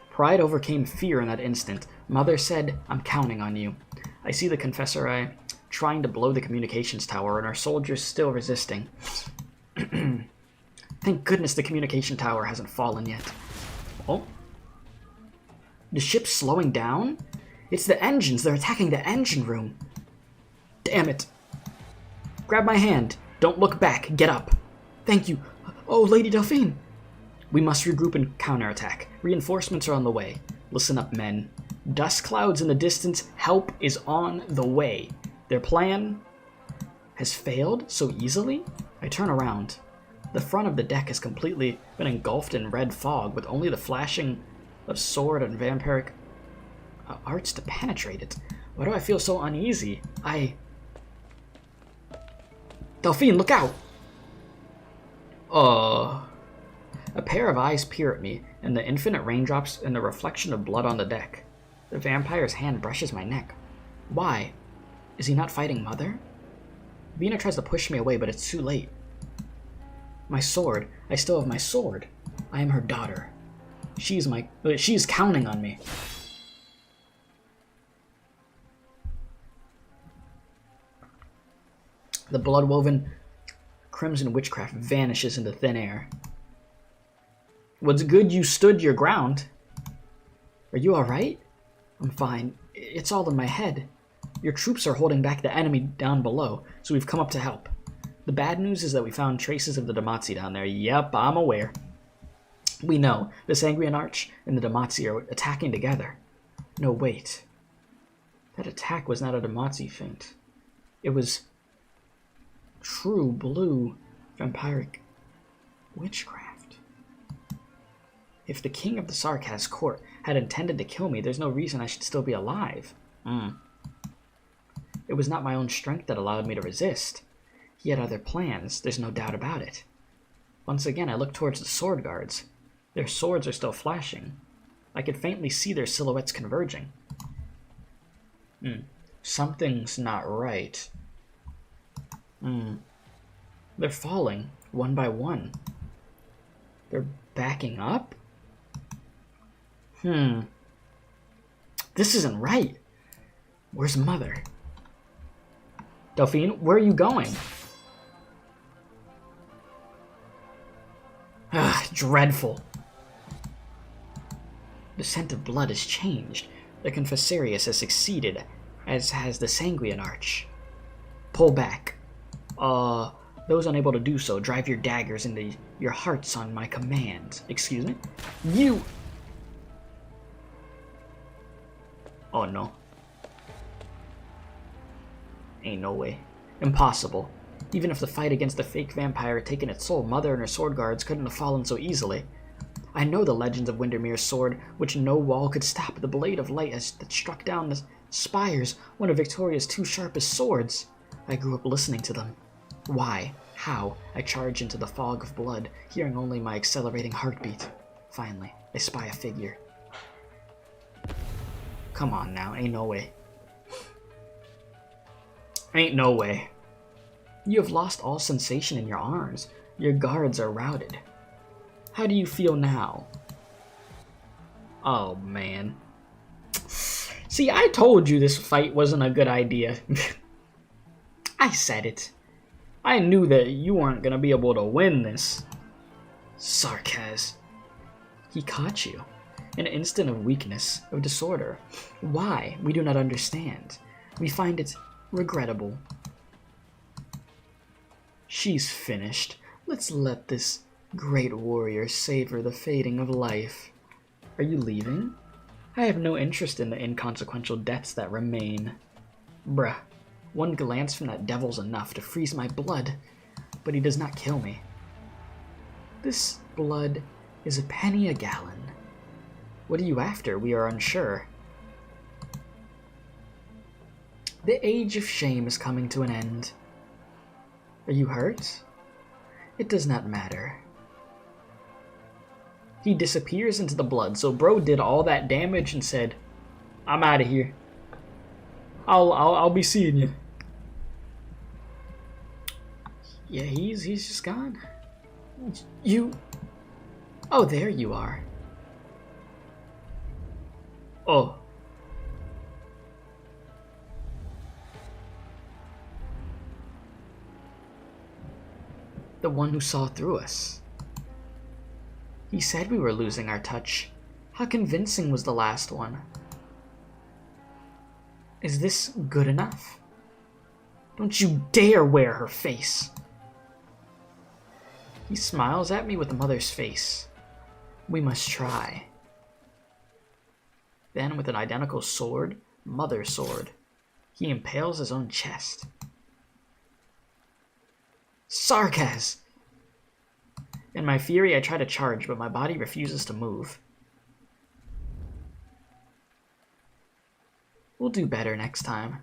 Pride overcame fear in that instant. Mother said, I'm counting on you. I see the Confessori trying to blow the communications tower and our soldiers still resisting. Thank goodness the communication tower hasn't fallen yet. Oh? The ship's slowing down? It's the engines. They're attacking the engine room. Damn it. Grab my hand. Don't look back. Get up. Thank you. Oh, Lady Delphine. We must regroup and counterattack. Reinforcements are on the way. Listen up, men. Dust clouds in the distance. Help is on the way. Their plan has failed so easily? I turn around. The front of the deck has completely been engulfed in red fog, with only the flashing of sword and vampiric arts to penetrate it. Why do I feel so uneasy? Delphine, look out! A pair of eyes peer at me, and the infinite raindrops and the reflection of blood on the deck. The vampire's hand brushes my neck. Why? Is he not fighting Mother? Vina tries to push me away, but it's too late. My sword. I still have my sword. I am her daughter. She's counting on me. The blood-woven crimson witchcraft vanishes into thin air. What's good you stood your ground. Are you alright? I'm fine. It's all in my head. Your troops are holding back the enemy down below, so we've come up to help. The bad news is that we found traces of the Demazi down there. Yep, I'm aware. We know. The Sangrean Arch and the Demazi are attacking together. No, wait. That attack was not a Demazi feint. It was true blue vampiric witchcraft. If the king of the Sarkaz court had intended to kill me, there's no reason I should still be alive. It was not my own strength that allowed me to resist. He had other plans, there's no doubt about it. Once again, I looked towards the sword guards. Their swords are still flashing. I could faintly see their silhouettes converging. Something's not right. They're falling, one by one. They're backing up? This isn't right. Where's Mother? Delphine, where are you going? Dreadful. The scent of blood has changed. The Confessarius has succeeded, as has the Sanguian Arch. Pull back. Those unable to do so, drive your daggers into your hearts on my command. Excuse me? You... Oh no. Ain't no way. Impossible. Even if the fight against the fake vampire had taken its soul, Mother and her sword guards couldn't have fallen so easily. I know the legends of Windermere's sword, which no wall could stop, the blade of light that struck down the spires, one of Victoria's two sharpest swords. I grew up listening to them. Why? How? I charge into the fog of blood, hearing only my accelerating heartbeat. Finally, I spy a figure. Come on now, ain't no way. Ain't no way. You have lost all sensation in your arms. Your guards are routed. How do you feel now? Oh, man. See, I told you this fight wasn't a good idea. I said it. I knew that you weren't going to be able to win this. Sarkaz. He caught you. An instant of weakness, of disorder. Why? We do not understand. We find it regrettable. She's finished. Let's let this great warrior savor the fading of life. Are you leaving? I have no interest in the inconsequential deaths that remain. Bruh, one glance from that devil's enough to freeze my blood, but he does not kill me. This blood is a penny a gallon. What are you after? We are unsure. The age of shame is coming to an end. Are you hurt? It does not matter. He disappears into the blood, so bro did all that damage and said, I'm out of here. I'll be seeing you. Yeah, he's just gone. You... Oh, there you are. Oh. The one who saw through us. He said we were losing our touch. How convincing was the last one? Is this good enough? Don't you dare wear her face. He smiles at me with the Mother's face. We must try. Then, with an identical sword, Mother's sword, he impales his own chest. Sarkaz! In my fury, I try to charge, but my body refuses to move. We'll do better next time.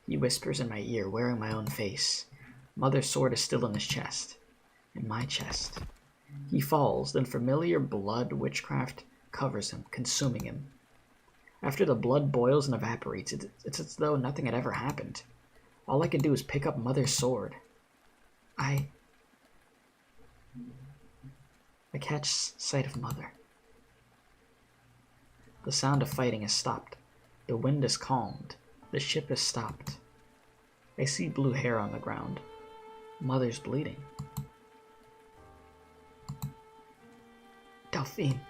He whispers in my ear, wearing my own face. Mother's sword is still in his chest. In my chest. He falls, then familiar blood witchcraft covers him, consuming him. After the blood boils and evaporates, it's as though nothing had ever happened. All I can do is pick up Mother's sword. I catch sight of Mother. The sound of fighting has stopped. The wind has calmed. The ship has stopped. I see blue hair on the ground. Mother's bleeding. Delphine.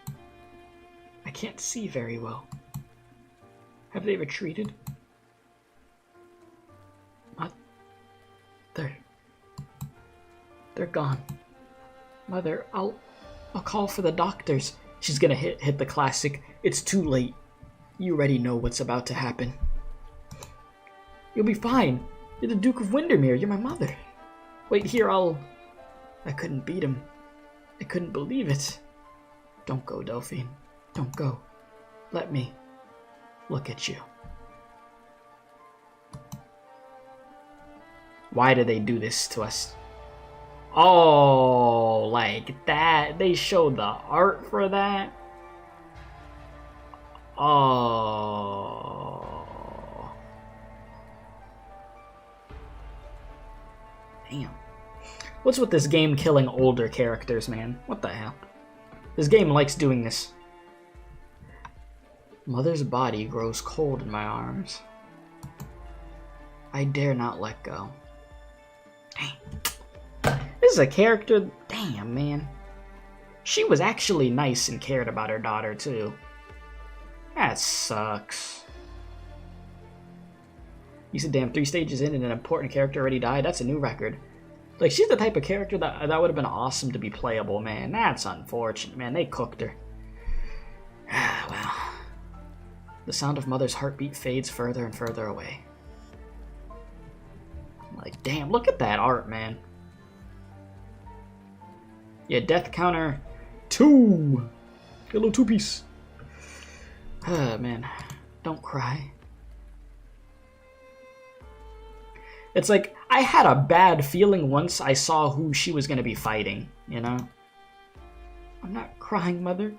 I can't see very well. Have they retreated? They're gone. Mother, I'll call for the doctors. She's gonna hit the classic, it's too late. You already know what's about to happen. You'll be fine. You're the Duke of Windermere. You're my mother. Wait here, I couldn't beat him. I couldn't believe it. Don't go, Delphine. Don't go. Let me look at you. Why did they do this to us? Oh, like that? They showed the art for that? Oh. Damn. What's with this game killing older characters, man? What the hell? This game likes doing this. Mother's body grows cold in my arms. I dare not let go. Dang. This is a character... Damn, man. She was actually nice and cared about her daughter, too. That sucks. You said, damn, 3 stages in and an important character already died? That's a new record. Like, she's the type of character that would have been awesome to be playable, man. That's unfortunate, man. They cooked her. Well. The sound of Mother's heartbeat fades further and further away. Like, damn, look at that art, man. Yeah, death counter 2. Get a little 2-piece. Man, don't cry. It's like, I had a bad feeling once I saw who she was going to be fighting, you know? I'm not crying, Mother.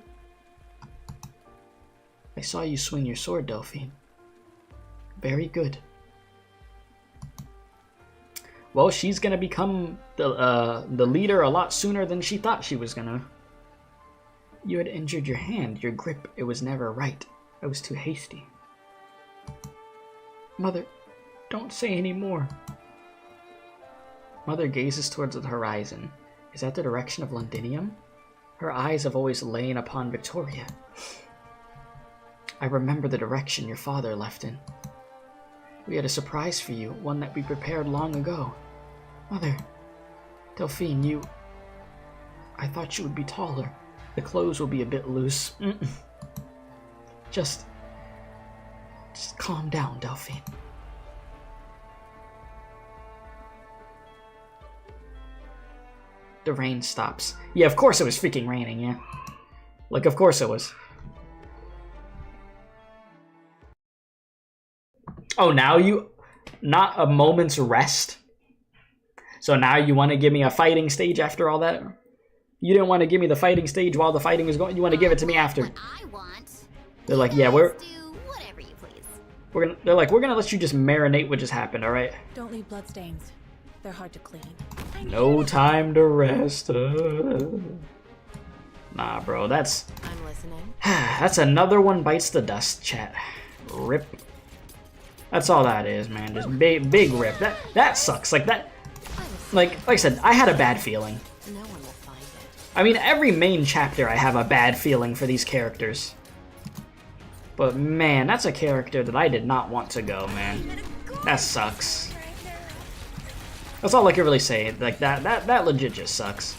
I saw you swing your sword, Delphine. Very good. Well, she's going to become the leader a lot sooner than she thought she was going to. You had injured your hand, your grip. It was never right. I was too hasty. Mother, don't say any more. Mother gazes towards the horizon. Is that the direction of Londinium? Her eyes have always lain upon Victoria. I remember the direction your father left in. We had a surprise for you, one that we prepared long ago. Mother, Delphine, you... I thought you would be taller. The clothes will be a bit loose. Just calm down, Delphine. The rain stops. Yeah, of course it was freaking raining, yeah. Like, of course it was. Oh, now you... Not a moment's rest? So now you want to give me a fighting stage after all that? You didn't want to give me the fighting stage while the fighting was going. You want to give it to me after. They're like, yeah, we're gonna let you just marinate what just happened, all right? Don't leave bloodstains. They're hard to clean. No time to rest. Nah, bro, that's... I'm listening. That's another one bites the dust, chat. Rip. That's all that is, man. Just big rip. That sucks. Like that. Like I said, I had a bad feeling. No one will find it. I mean, every main chapter I have a bad feeling for these characters. But man, that's a character that I did not want to go, man. That sucks. That's all I can really say. Like that legit just sucks.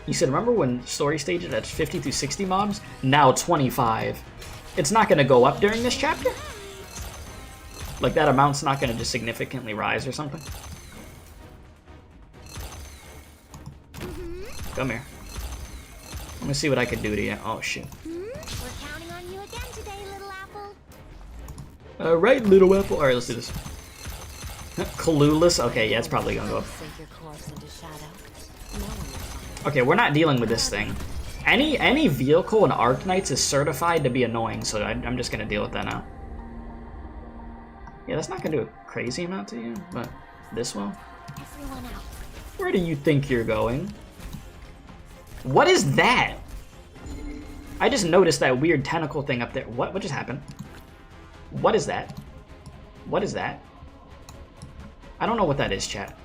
You said, remember when story stages at 50 through 60 mobs? Now 25. It's not going to go up during this chapter? Like that amount's not going to just significantly rise or something? Come here. Let me see what I can do to you. Oh, shit. We're counting on you again today, little apple. Alright, little apple. Alright, let's do this. Clueless? Okay, yeah, it's probably gonna go up. Okay, we're not dealing with this thing. Any vehicle in Arknights is certified to be annoying, so I'm just gonna deal with that now. Yeah, that's not gonna do a crazy amount to you, but this will. Everyone out. Where do you think you're going? What is that? I just noticed that weird tentacle thing up there. What just happened? What is that? What is that? I don't know what that is, chat.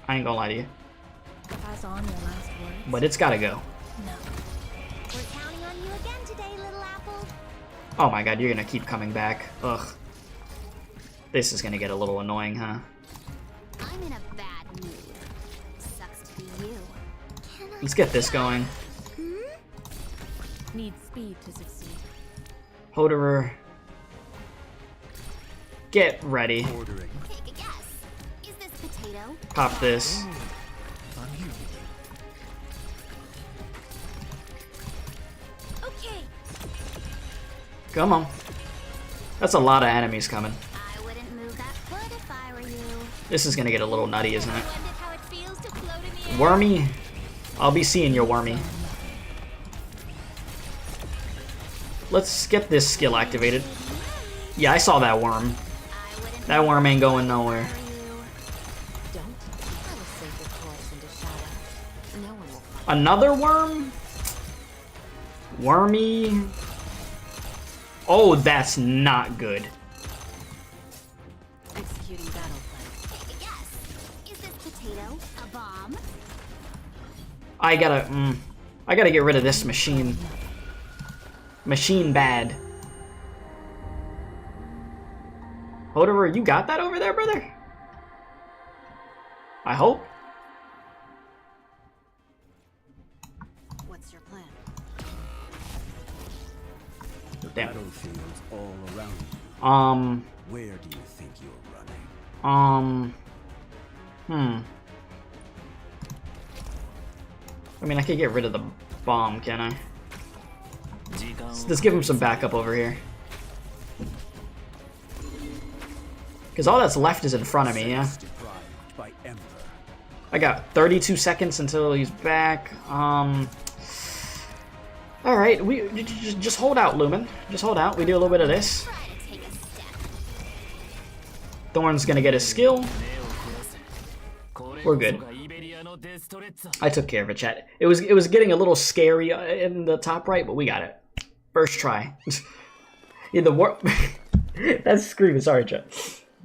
I ain't gonna lie to you. Pass on your last words. But it's gotta go. No. We're counting on you again today, little apple. Oh my god, you're gonna keep coming back. Ugh. This is gonna get a little annoying, huh? I'm in a bad mood. Sucks to be you. Can Let's get this going. Need speed to succeed. Hoderer. Get ready. Take a guess. Is this potato? Pop this. Okay. Come on. That's a lot of enemies coming. I wouldn't move that foot if I were you. This is gonna get a little nutty, isn't it? Wondered how it feels to float in the air. Wormy. I'll be seeing you, Wormy. Let's get this skill activated. Yeah, I saw that worm. I wouldn't That worm ain't going nowhere. if I were you. Don't. I will save your course into shadow. No one will find Another worm? Wormy. Oh, that's not good. executing battle plan. Take a guess. Is this potato a bomb? I gotta get rid of this machine. Machine bad. Hoderer, you got that over there, brother? I hope. What's your plan? Damn. Battlefields all around you. Where do you think you're running? I mean, I could get rid of the bomb, can I? Let's give him some backup over here. Because all that's left is in front of me, yeah? Deprived by Ember. I got 32 seconds until he's back. Alright, we just hold out, Lumen. Just hold out. We do a little bit of this. Try to take a step. Thorn's gonna get his skill. We're good. I took care of it, chat. It was getting a little scary in the top right, but we got it. First try. Yeah, the war. That's screaming. Sorry, chat.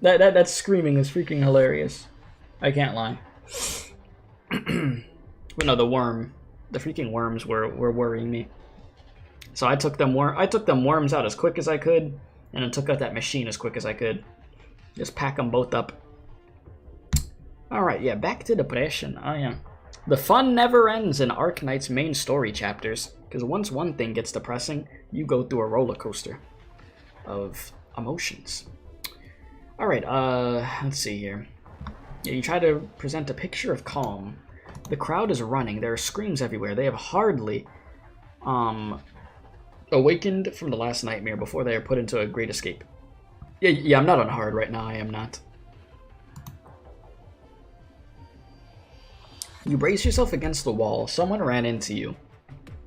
That screaming is freaking hilarious. I can't lie. But no, the freaking worms were worrying me. So I took them worms out as quick as I could, and then took out that machine as quick as I could. Just pack them both up. Alright, yeah, back to depression. Oh yeah. The fun never ends in Arknights main story chapters, because once one thing gets depressing, you go through a roller coaster of emotions. Alright, let's see here. Yeah, you try to present a picture of calm. The crowd is running, there are screams everywhere. They have hardly awakened from the last nightmare before they are put into a great escape. Yeah, I'm not on hard right now, I am not. You brace yourself against the wall. Someone ran into you.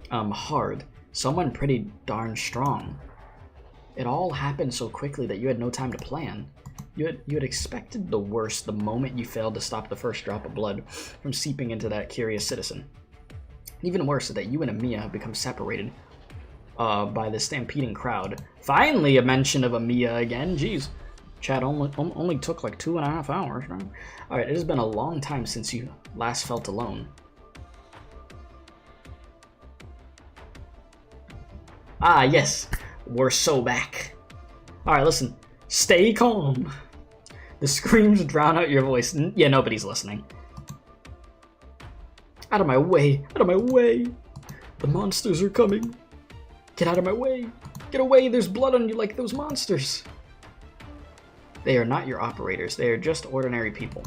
Hard. Someone pretty darn strong. It all happened so quickly that you had no time to plan. You had expected the worst the moment you failed to stop the first drop of blood from seeping into that curious citizen. Even worse is that you and Amiya have become separated by the stampeding crowd. Finally a mention of Amiya again. Jeez. Chat only took like 2.5 hours, right? Alright, it has been a long time since you last felt alone. Ah, yes. We're so back. Alright, listen. Stay calm. The screams drown out your voice. Yeah, nobody's listening. Out of my way. Out of my way. The monsters are coming. Get out of my way. Get away. There's blood on you like those monsters. They are not your operators. They are just ordinary people.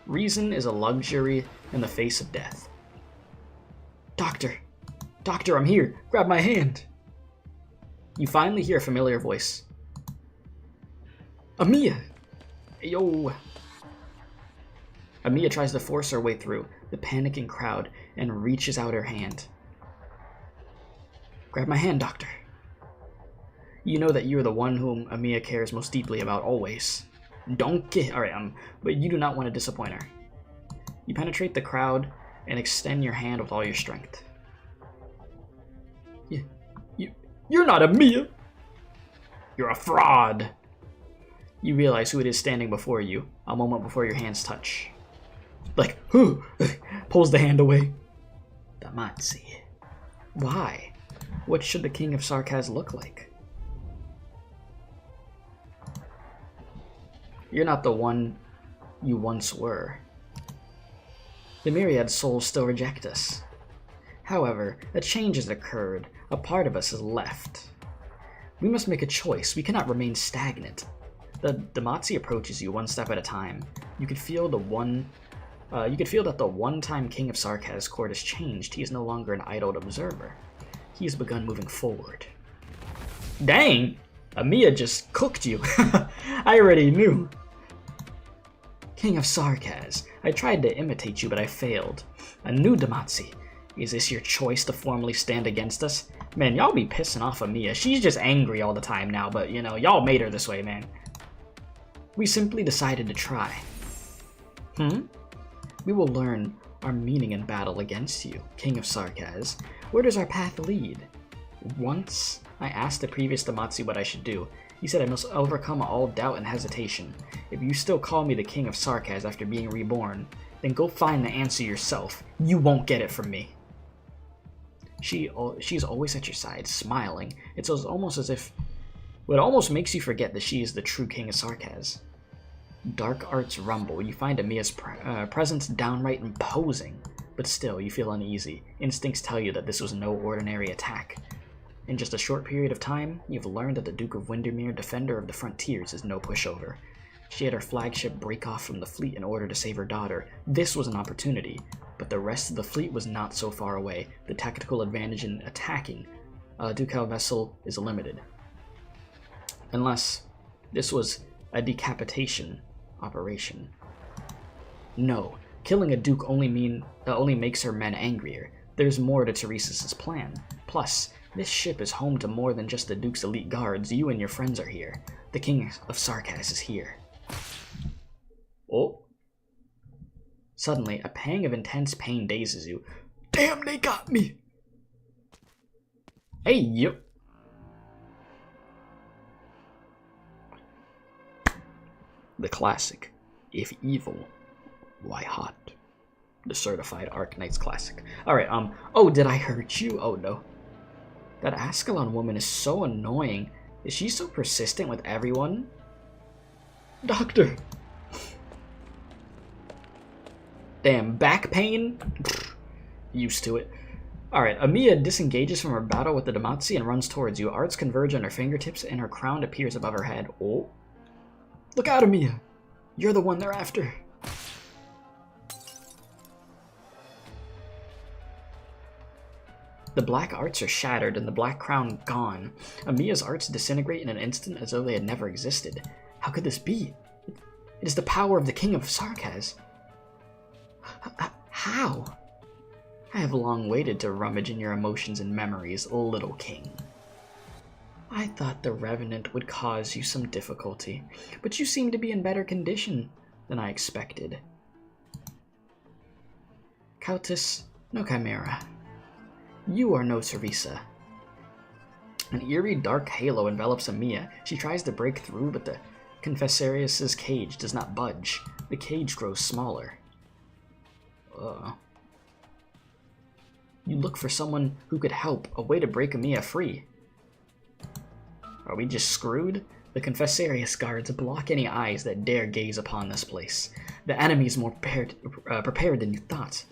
Reason is a luxury in the face of death. Doctor. Doctor, I'm here. Grab my hand. You finally hear a familiar voice. Amiya! Yo! Amiya tries to force her way through the panicking crowd and reaches out her hand. Grab my hand, Doctor. You know that you are the one whom Amiya cares most deeply about always. Donkey! Alright, but you do not want to disappoint her. You penetrate the crowd and extend your hand with all your strength. You're not Amiya! You're a fraud! You realize who it is standing before you, a moment before your hands touch. Like, who? Pulls the hand away. Damazi. Why? What should the King of Sarkaz look like? You're not the one you once were. The myriad souls still reject us. However, a change has occurred. A part of us has left. We must make a choice. We cannot remain stagnant. The Demazi approaches you one step at a time. You could feel that the one-time King of Sarkaz's court has changed. He is no longer an idle observer. He has begun moving forward. Dang! Amiya just cooked you. I already knew. King of Sarkaz, I tried to imitate you, but I failed. A new Demazi. Is this your choice to formally stand against us? Man, y'all be pissing off Amiya. She's just angry all the time now, but you know, y'all made her this way, man. We simply decided to try. We will learn our meaning in battle against you, King of Sarkaz. Where does our path lead? Once, I asked the previous Demazi what I should do. He said I must overcome all doubt and hesitation. If you still call me the King of Sarkaz after being reborn, then go find the answer yourself. You won't get it from me. She's always at your side, smiling. It's almost as if... It almost makes you forget that she is the true King of Sarkaz. Dark arts rumble. You find Amiya's presence downright imposing, but still, you feel uneasy. Instincts tell you that this was no ordinary attack. In just a short period of time, you've learned that the Duke of Windermere, defender of the frontiers, is no pushover. She had her flagship break off from the fleet in order to save her daughter. This was an opportunity, but the rest of the fleet was not so far away. The tactical advantage in attacking a ducal vessel is limited. Unless this was a decapitation operation. No, killing a duke only makes her men angrier. There's more to Teresa's plan. Plus, this ship is home to more than just the Duke's elite guards. You and your friends are here. The King of Sarkaz is here. Oh. Suddenly, a pang of intense pain dazes you. Damn, they got me! Hey, you. The classic. If evil, why hot? The certified Arknights classic. Alright, oh, did I hurt you? Oh, no. That Ascalon woman is so annoying. Is she so persistent with everyone? Doctor! Damn, back pain? Used to it. Alright, Amiya disengages from her battle with the Demazi and runs towards you. Arts converge on her fingertips and her crown appears above her head. Oh. Look out, Amiya! You're the one they're after. The black arts are shattered and the black crown gone. Amiya's arts disintegrate in an instant as though they had never existed. How could this be? It is the power of the King of Sarkaz. How? I have long waited to rummage in your emotions and memories, little king. I thought the Revenant would cause you some difficulty, but you seem to be in better condition than I expected. Countess, no chimera. You are no Teresa. An eerie dark halo envelops Amiya. She tries to break through, but the Confessarius's cage does not budge. The cage grows smaller. You look for someone who could help, a way to break Amiya free. Are we just screwed? The Confessarius guards block any eyes that dare gaze upon this place. The enemy is more prepared than you thought.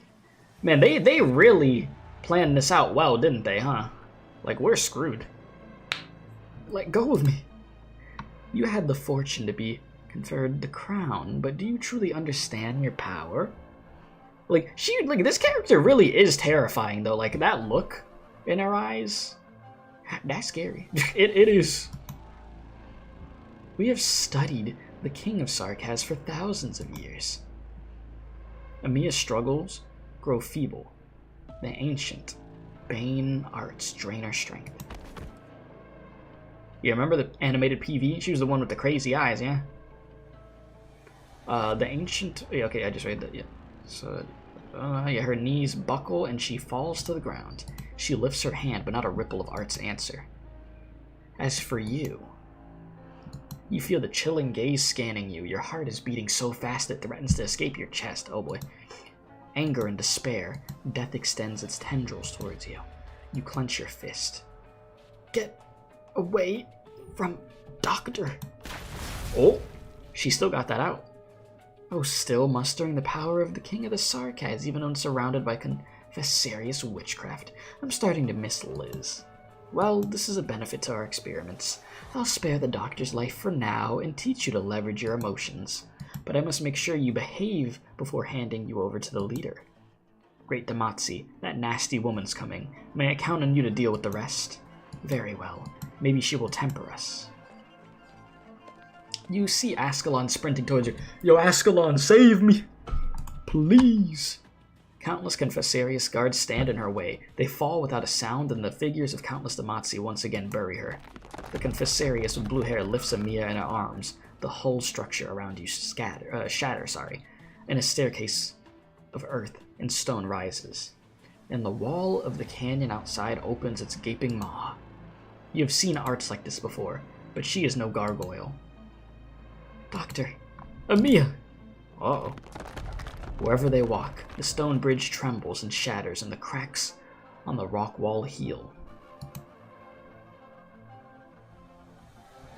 Man, they really planned this out well, didn't they, huh? Like, we're screwed. Let go of me. You had the fortune to be conferred the crown, but do you truly understand your power? Like, this character really is terrifying, though. Like, that look in her eyes, that's scary. It is. We have studied the King of Sarkaz for thousands of years. Amiya's struggles grow feeble. The ancient Bane arts drain her strength. You remember the animated PV? She was the one with the crazy eyes, yeah? The ancient... Yeah, okay, I just read that, yeah. So, yeah, her knees buckle and she falls to the ground. She lifts her hand, but not a ripple of arts answer. As for you, you feel the chilling gaze scanning you. Your heart is beating so fast it threatens to escape your chest. Oh boy. Anger and despair. Death extends its tendrils towards you. You clench your fist. Get away from Doctor. Oh, she still got that out. Oh, still mustering the power of the King of the Sarkaz, even when surrounded by confessorious witchcraft. I'm starting to miss Liz. Well, this is a benefit to our experiments. I'll spare the doctor's life for now and teach you to leverage your emotions. But I must make sure you behave before handing you over to the leader. Great Demazi, that nasty woman's coming. May I count on you to deal with the rest? Very well. Maybe she will temper us. You see Ascalon sprinting towards you. Yo, Ascalon, save me! Please! Countless confessorious guards stand in her way. They fall without a sound, and the figures of countless Demazi once again bury her. The confessorious with blue hair lifts Amiya in her arms. The whole structure around you shatters, and a staircase of earth and stone rises. And the wall of the canyon outside opens its gaping maw. You have seen arts like this before, but she is no gargoyle. Doctor, Amiya! Uh-oh. Wherever they walk, the stone bridge trembles and shatters, and the cracks on the rock wall heal.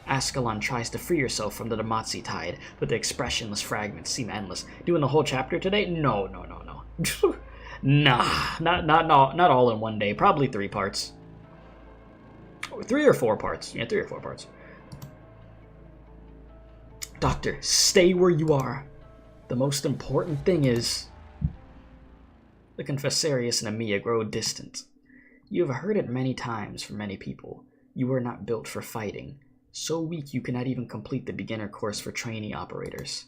Ascalon tries to free herself from the Demazi tide, but the expressionless fragments seem endless. Doing the whole chapter today? No. Nah, not all in one day. Probably 3 parts. 3 or 4 parts. Yeah, 3 or 4 parts. Doctor, stay where you are. The most important thing is... The confessorious and Amiya grow distant. You have heard it many times from many people. You were not built for fighting. So weak you cannot even complete the beginner course for trainee operators.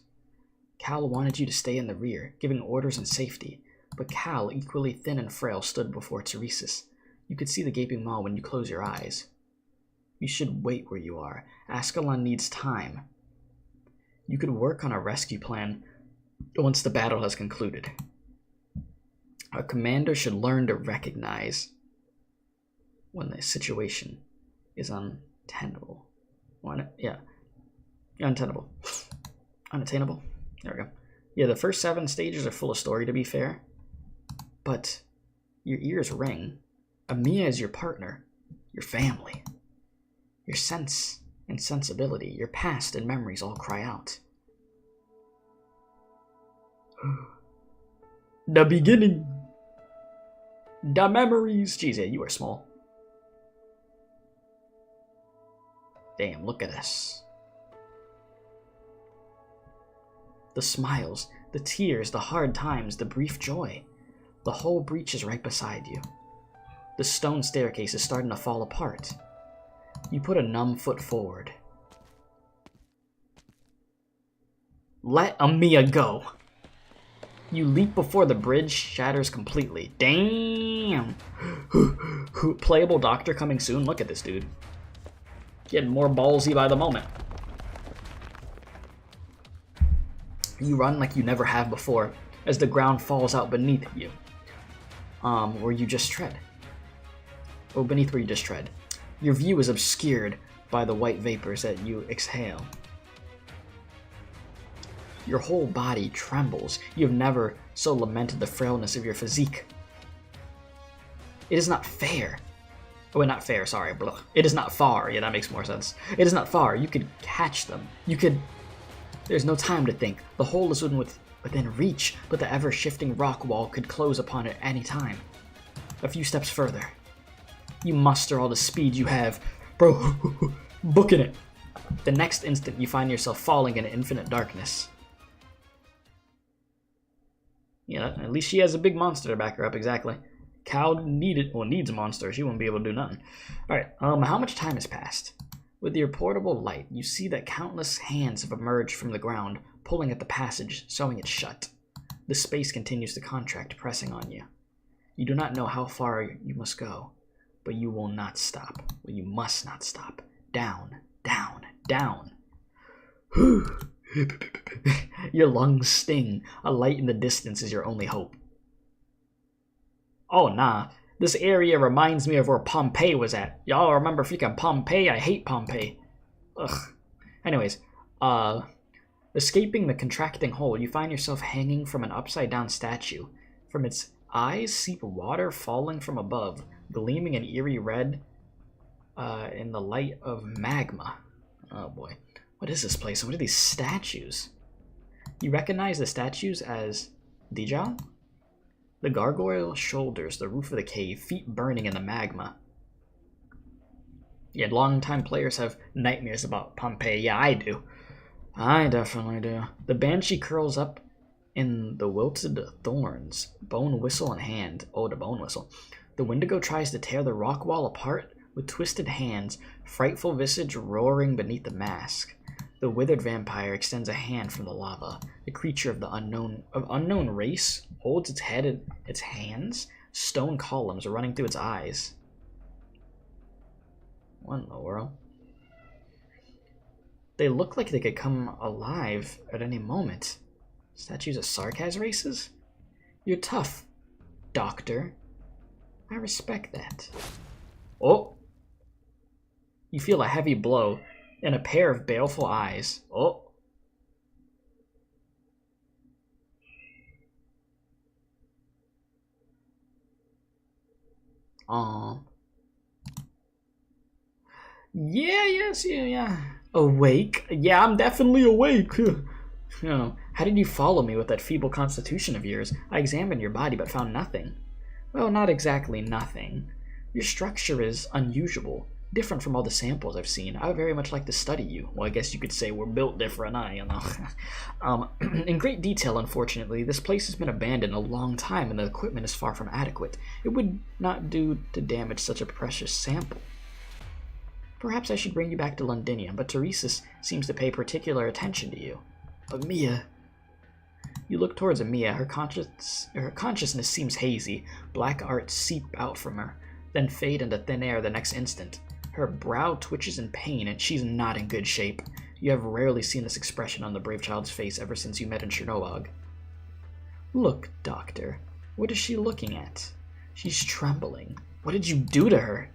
Cal wanted you to stay in the rear, giving orders and safety, but Cal, equally thin and frail, stood before Teresis. You could see the gaping maw when you close your eyes. You should wait where you are. Ascalon needs time. You could work on a rescue plan once the battle has concluded. A commander should learn to recognize when the situation is untenable. Untenable. Unattainable. There we go. Yeah, the first 7 stages are full of story, to be fair. But your ears ring. Amiya is your partner, your family. Your sense and sensibility, your past and memories all cry out. The beginning. The memories. Jeez, yeah, you are small. Damn, look at us. The smiles, the tears, the hard times, the brief joy. The whole breach is right beside you. The stone staircase is starting to fall apart. You put a numb foot forward. Let Amiya go. You leap before the bridge shatters completely. Damn! Playable doctor coming soon. Look at this dude. Getting more ballsy by the moment. You run like you never have before, as the ground falls out beneath you. Where you just tread. Oh, beneath where you just tread. Your view is obscured by the white vapors that you exhale. Your whole body trembles. You have never so lamented the frailness of your physique. It is not fair. Oh, not fair, sorry. Blah. It is not far. Yeah, that makes more sense. It is not far. You could catch them. You could... There's no time to think. The hole is within reach, but the ever-shifting rock wall could close upon it any time. A few steps further. You muster all the speed you have. Bro, booking it. The next instant, you find yourself falling into infinite darkness. Yeah, at least she has a big monster to back her up, exactly. Cal needs a monster. She won't be able to do nothing. Alright, how much time has passed? With your portable light, you see that countless hands have emerged from the ground, pulling at the passage, sewing it shut. The space continues to contract, pressing on you. You do not know how far you must go, but you will not stop. Well, you must not stop. Down, down, down. Your lungs sting. A light in the distance is your only hope. Oh, nah. This area reminds me of where Pompeii was at. Y'all remember freaking Pompeii? I hate Pompeii. Ugh. Anyways, escaping the contracting hole, you find yourself hanging from an upside-down statue. From its eyes seep water falling from above, gleaming an eerie red in the light of magma. Oh boy. What is this place? What are these statues? You recognize the statues as Dijal? The gargoyle shoulders the roof of the cave, feet burning in the magma. Yeah, long-time players have nightmares about Pompeii. Yeah, I do. I definitely do. The banshee curls up in the wilted thorns, bone whistle in hand. Oh, the bone whistle. The Wendigo tries to tear the rock wall apart with twisted hands, frightful visage roaring beneath the mask. The withered vampire extends a hand from the lava. The creature of the unknown race holds its head in its hands, stone columns running through its eyes. What in the world? They look like they could come alive at any moment. Statues of Sarkaz races? You're tough, Doctor. I respect that. Oh! You feel a heavy blow and a pair of baleful eyes. Oh! Yeah. Awake? Yeah, I'm definitely awake. How did you follow me with that feeble constitution of yours? I examined your body but found nothing. Well, not exactly nothing. Your structure is unusual, different from all the samples I've seen. I would very much like to study you. Well, I guess you could say we're built different, in great detail, unfortunately, this place has been abandoned a long time and the equipment is far from adequate. It would not do to damage such a precious sample. Perhaps I should bring you back to Londinium, but Teresis seems to pay particular attention to you. Amia. You look towards Amia. Her consciousness seems hazy. Black arts seep out from her, then fade into thin air the next instant. Her brow twitches in pain, and she's not in good shape. You have rarely seen this expression on the brave child's face ever since you met in Chernobog. Look, Doctor. What is she looking at? She's trembling. What did you do to her?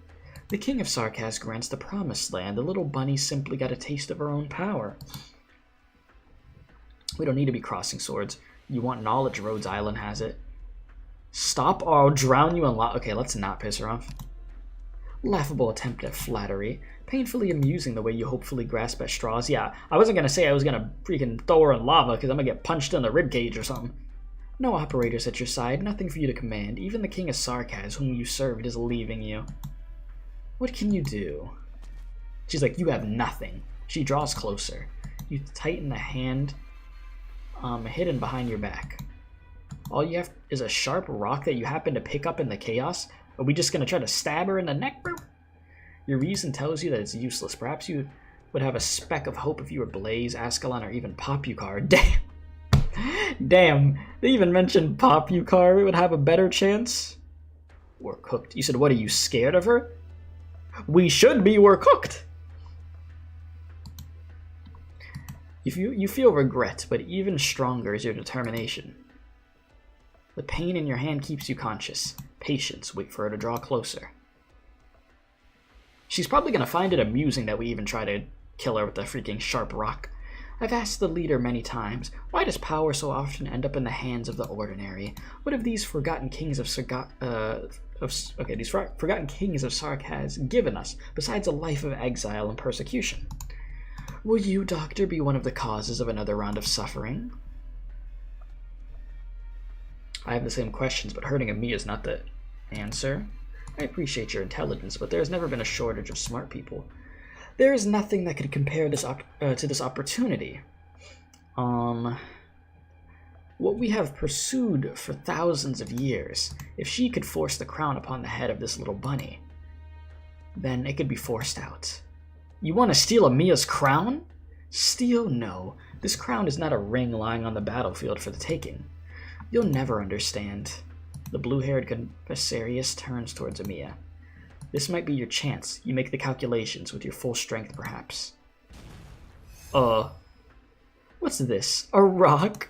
The King of Sarkaz grants the Promised Land. The little bunny simply got a taste of her own power. We don't need to be crossing swords. You want knowledge, Rhodes Island has it. Stop or I'll drown you in lava. Okay, let's not piss her off. Laughable attempt at flattery. Painfully amusing the way you hopefully grasp at straws. Yeah, I wasn't going to say I was going to freaking throw her in lava because I'm going to get punched in the ribcage or something. No operators at your side, nothing for you to command. Even the King of Sarkaz, whom you served, is leaving you. What can you do? She's like, you have nothing. She draws closer. You tighten the hand hidden behind your back. All you have is a sharp rock that you happen to pick up in the chaos. Are we just going to try to stab her in the neck, bro? Your reason tells you that it's useless. Perhaps you would have a speck of hope if you were Blaze, Ascalon, or even Popukar. Damn. They even mentioned Popukar would have a better chance. We're cooked. You said, what, are you scared of her? We should be. We're cooked. You feel regret, but even stronger is your determination. The pain in your hand keeps you conscious. Patience, wait for her to draw closer. She's probably going to find it amusing that we even try to kill her with a freaking sharp rock. I've asked the leader many times, why does power so often end up in the hands of the ordinary? What have these forgotten kings of forgotten kings of Sarkaz given us, besides a life of exile and persecution? Will you, Doctor, be one of the causes of another round of suffering? I have the same questions, but hurting me is not the answer. I appreciate your intelligence, but there has never been a shortage of smart people. There is nothing that could compare to this opportunity. What we have pursued for thousands of years, if she could force the crown upon the head of this little bunny, then it could be forced out. You want to steal Amia's crown? Steal? No. This crown is not a ring lying on the battlefield for the taking. You'll never understand. The blue-haired Confessarius turns towards Amia. This might be your chance. You make the calculations with your full strength, perhaps. What's this? A rock?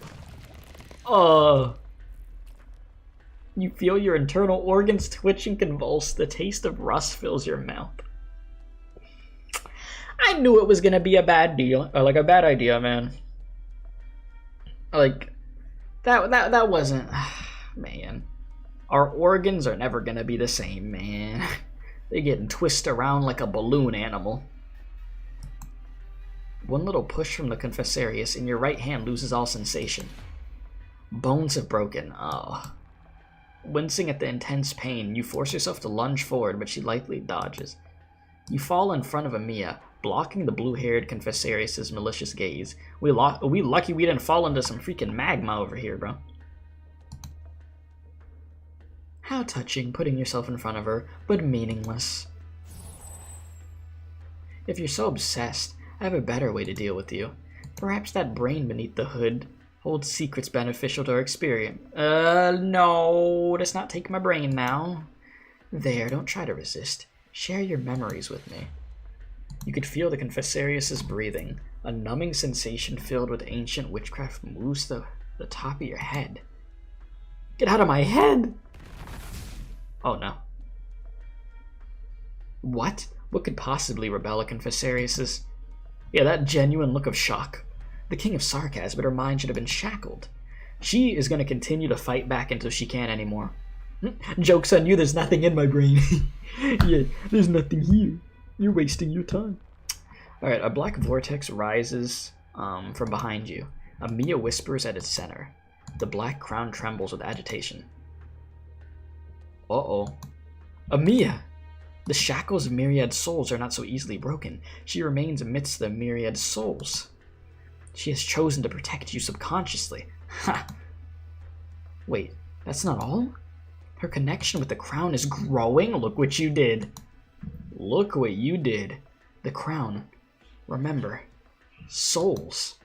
You feel your internal organs twitch and convulse. The taste of rust fills your mouth. I knew it was gonna be a bad deal, or like a bad idea, man. Like, that wasn't, man. Our organs are never gonna be the same, man. They're getting twisted around like a balloon animal. One little push from the Confessarius and your right hand loses all sensation. Bones have broken. Oh. Wincing at the intense pain, you force yourself to lunge forward, but she lightly dodges. You fall in front of Amiya, blocking the blue-haired Confessarius' malicious gaze. We lucky we didn't fall into some freaking magma over here, bro. How touching, putting yourself in front of her, but meaningless. If you're so obsessed, I have a better way to deal with you. Perhaps that brain beneath the hood holds secrets beneficial to our experience. No, let's not take my brain now. There, don't try to resist. Share your memories with me. You could feel the Confessarius' breathing. A numbing sensation filled with ancient witchcraft moves the top of your head. Get out of my head! Oh no. What? What could possibly rebel at Confessarius'? Yeah, that genuine look of shock. The king of sarcasm, but her mind should have been shackled. She is going to continue to fight back until she can't anymore. Joke's on you, there's nothing in my brain. Yeah, there's nothing here. You're wasting your time. Alright, a black vortex rises from behind you. Amiya whispers at its center. The black crown trembles with agitation. Uh-oh. Amiya! The shackles of myriad souls are not so easily broken. She remains amidst the myriad souls. She has chosen to protect you subconsciously. Ha! Wait, that's not all? Her connection with the crown is growing? Look what you did. Look what you did. The crown. Remember. Souls.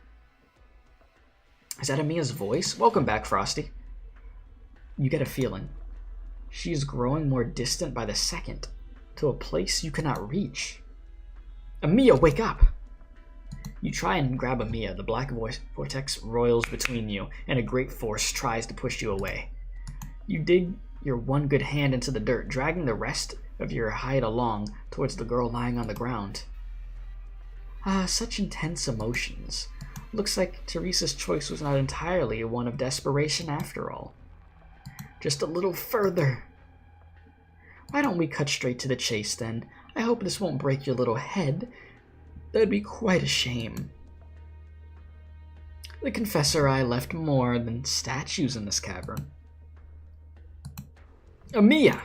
Is that Amiya's voice? Welcome back, Frosty. You get a feeling. She is growing more distant by the second, to a place you cannot reach. Amiya, wake up! You try and grab Amiya. The black vortex roils between you, and a great force tries to push you away. You dig your one good hand into the dirt, dragging the rest of your hide along towards the girl lying on the ground. Ah, such intense emotions. Looks like Teresa's choice was not entirely one of desperation after all. Just a little further. Why don't we cut straight to the chase then? I hope this won't break your little head. That'd be quite a shame. The Confessor I left more than statues in this cavern. Amiya!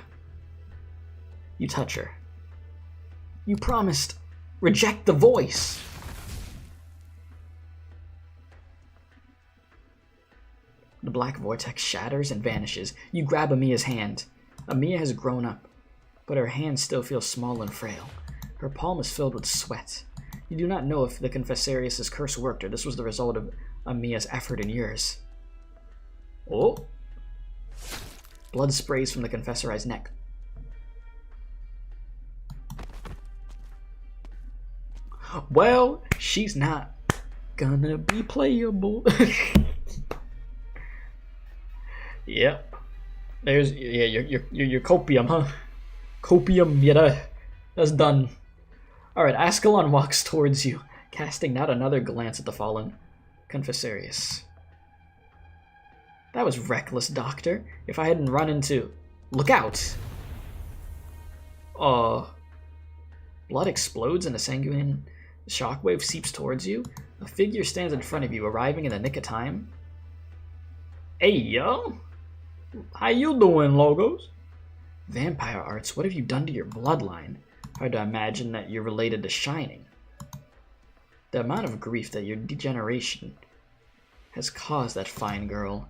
You touch her. You promised. Reject the voice. The black vortex shatters and vanishes. You grab Amiya's hand. Amiya has grown up, but her hand still feels small and frail. Her palm is filled with sweat. You do not know if the Confessarius' curse worked or this was the result of Amiya's effort and yours. Oh! Blood sprays from the Confessor's neck. Well, she's not gonna be playable. Yep. There's your copium, huh? Copium, yeah, that's done. Alright, Ascalon walks towards you, casting not another glance at the fallen Confessarius. That was reckless, Doctor. If I hadn't run into... Look out! Blood explodes and a sanguine shockwave seeps towards you. A figure stands in front of you, arriving in the nick of time. Hey, yo! How you doing, Logos? Vampire arts, what have you done to your bloodline? Hard to imagine that you're related to Shining. The amount of grief that your degeneration has caused that fine girl.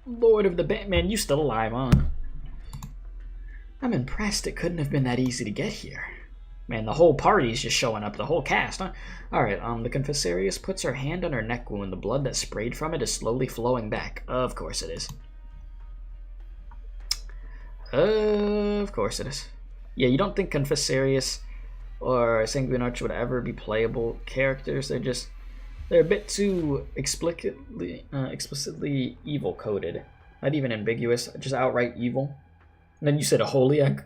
Lord of the Batman, you still alive, huh? I'm impressed it couldn't have been that easy to get here. Man, the whole party's just showing up, the whole cast, huh? Alright, the Confessarius puts her hand on her neck wound. The blood that sprayed from it is slowly flowing back. Of course it is. Of course it is. Yeah, you don't think Confessarius or Sanguine Archer would ever be playable characters. They're a bit too explicitly evil coded. Not even ambiguous, just outright evil. And then you said a holy egg.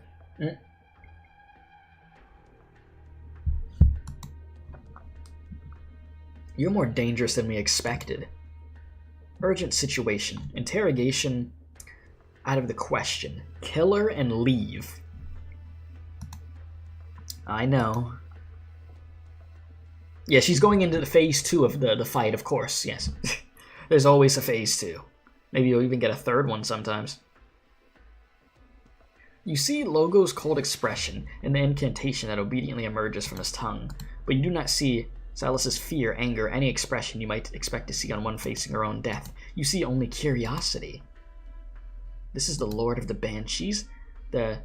You're more dangerous than we expected. Urgent situation. Interrogation out of the question. Kill her and leave. I know. Yeah, she's going into the phase 2 of the fight, of course, yes. There's always a phase 2. Maybe you'll even get a third one sometimes. You see Logo's cold expression and the incantation that obediently emerges from his tongue, but you do not see Silas's fear, anger, any expression you might expect to see on one facing her own death. You see only curiosity. This is the Lord of the Banshees, the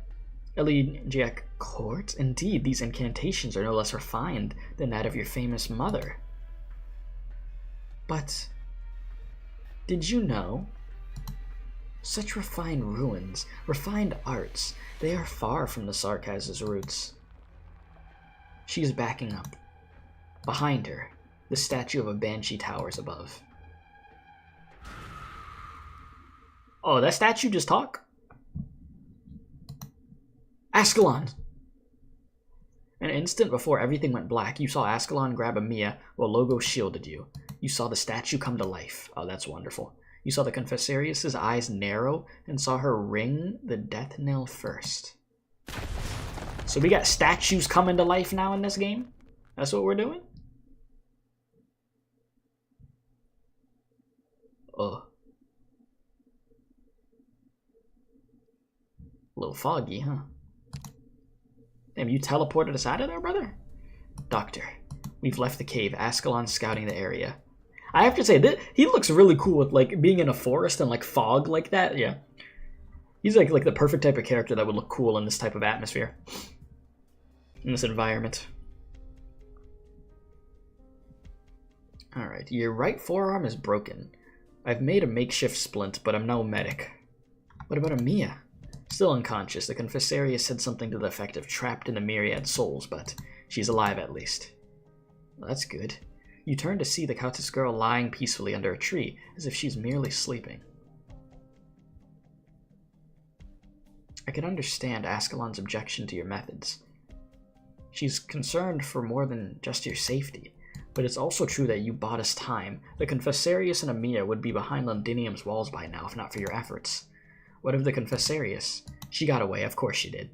Elegiac Court. Indeed, these incantations are no less refined than that of your famous mother. But did you know? Such refined ruins, refined arts, they are far from the Sarkaz's roots. She is backing up. Behind her, the statue of a banshee towers above. Oh, that statue just talk? Ascalon! An instant before everything went black, you saw Ascalon grab a Mia while Logo shielded you. You saw the statue come to life. Oh, that's wonderful. You saw the Confessarius's eyes narrow and saw her ring the death knell first. So we got statues coming to life now in this game? That's what we're doing? Oh. A little foggy, huh? Damn, you teleported us out of there, brother? Doctor, we've left the cave. Ascalon's scouting the area. I have to say, he looks really cool with, like, being in a forest and, like, fog like that. Yeah. He's, like the perfect type of character that would look cool in this type of atmosphere. In this environment. Alright, your right forearm is broken. I've made a makeshift splint, but I'm no medic. What about Mia? Still unconscious, the Confessarius said something to the effect of trapped in the myriad souls, but she's alive at least. Well, that's good. You turn to see the Countess girl lying peacefully under a tree, as if she's merely sleeping. I can understand Ascalon's objection to your methods. She's concerned for more than just your safety, but it's also true that you bought us time. The Confessarius and Amia would be behind Londinium's walls by now, if not for your efforts. What of the Confessarius? She got away, of course she did.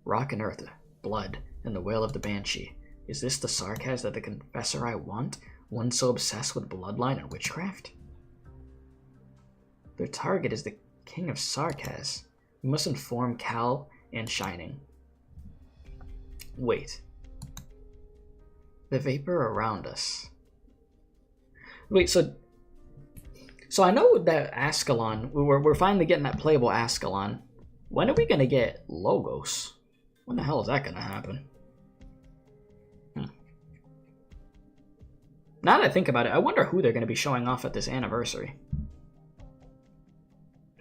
Rock and earth, blood, and the wail of the banshee. Is this the Sarkaz that the Confessor I want? One so obsessed with bloodline and witchcraft? Their target is the King of Sarkaz. We must inform Cal and Shining. Wait. The vapor around us. Wait, so I know that Ascalon, we're finally getting that playable Ascalon. When are we going to get Logos? When the hell is that going to happen? Now that I think about it, I wonder who they're going to be showing off at this anniversary.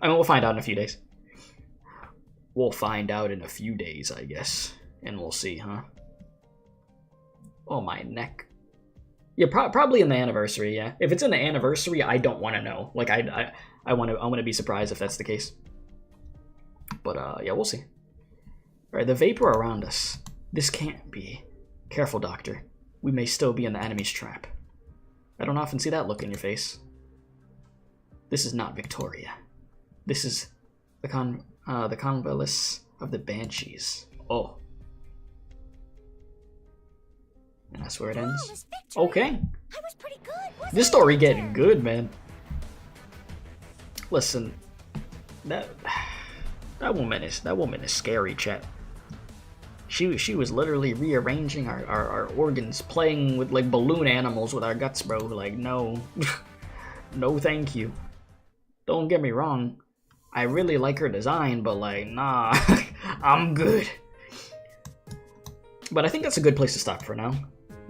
I mean, we'll find out in a few days. We'll find out in a few days, I guess. And we'll see, huh? Oh, my neck. Yeah, probably in the anniversary, yeah. If it's in the anniversary, I don't want to know. Like, I want to be surprised if that's the case. But, yeah, we'll see. Alright, the vapor around us. This can't be. Careful, Doctor. We may still be in the enemy's trap. I don't often see that look in your face. This is not Victoria. This is the convalescence of the Banshees. Oh. And that's where it ends. Okay. I was pretty good, This story getting good, man. Listen, that woman is scary, chat. She was literally rearranging our organs, playing with like balloon animals with our guts, bro. Like, no. No thank you. Don't get me wrong. I really like her design, but like, nah. I'm good. But I think that's a good place to stop for now.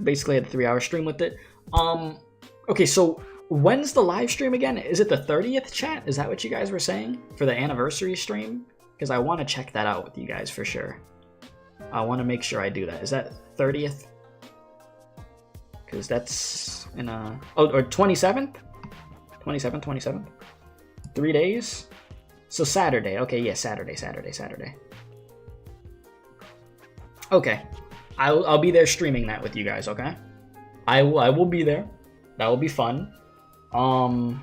Basically had a 3-hour stream with it. Okay, so when's the live stream again? Is it the 30th, chat? Is that what you guys were saying? For the anniversary stream? Because I want to check that out with you guys for sure. I want to make sure I do that. Is that 30th? Because that's in a... Oh, or 27th? 27th? 3 days? So Saturday. Okay, yeah, Saturday. Okay. I'll be there streaming that with you guys, okay? I will be there. That will be fun. Cool.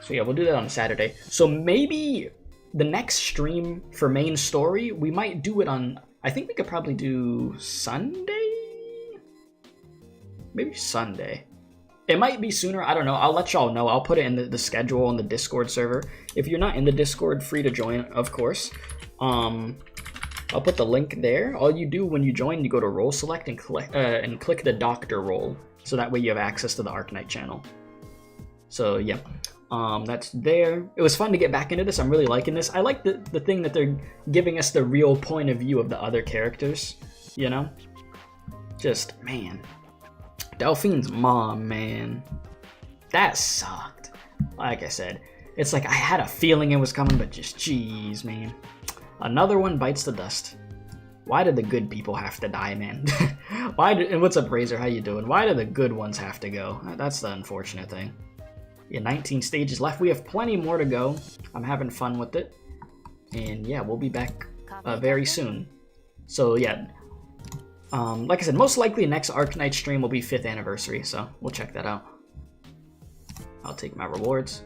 So yeah, we'll do that on Saturday. So maybe the next stream for main story, we might do it on I think we could probably do Sunday? Maybe Sunday. It might be sooner, I don't know. I'll let y'all know. I'll put it in the schedule on the Discord server. If you're not in the Discord, free to join, of course. I'll put the link there. All you do when you join, you go to role select and click the doctor role. So that way you have access to the Arknight channel. So yeah, that's there. It was fun to get back into this. I'm really liking this. I like the thing that they're giving us the real point of view of the other characters, you know? Just, man. Delphine's mom, man. That sucked. Like I said, it's like I had a feeling it was coming, but just jeez, man. Another one bites the dust. Why did the good people have to die, man? And what's up, Razor? How you doing? Why do the good ones have to go? That's the unfortunate thing. Yeah, 19 stages left. We have plenty more to go. I'm having fun with it. And yeah, we'll be back very soon. So yeah, like I said, most likely next Arknight stream will be 5th anniversary. So we'll check that out. I'll take my rewards.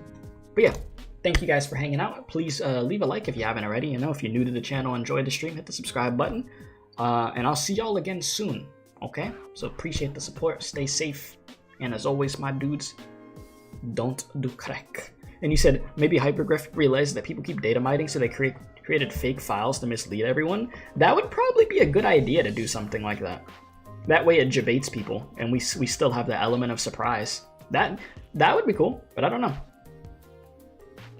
But yeah. Thank you guys for hanging out. Please leave a like if you haven't already. You know, if you're new to the channel, enjoyed the stream, hit the subscribe button. And I'll see y'all again soon, okay? So appreciate the support. Stay safe. And as always, my dudes, don't do crack. And you said maybe Hypergriff realized that people keep data mining, so they created fake files to mislead everyone. That would probably be a good idea to do something like that. That way it debates people, and we still have the element of surprise. That would be cool, but I don't know.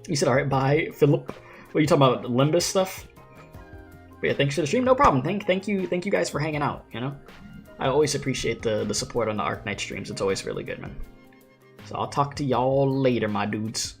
You said, all right, bye, Philip. What are you talking about, Limbus stuff? But yeah, thanks for the stream. No problem. Thank you guys for hanging out, you know? I always appreciate the support on the Arknight streams. It's always really good, man. So I'll talk to y'all later, my dudes.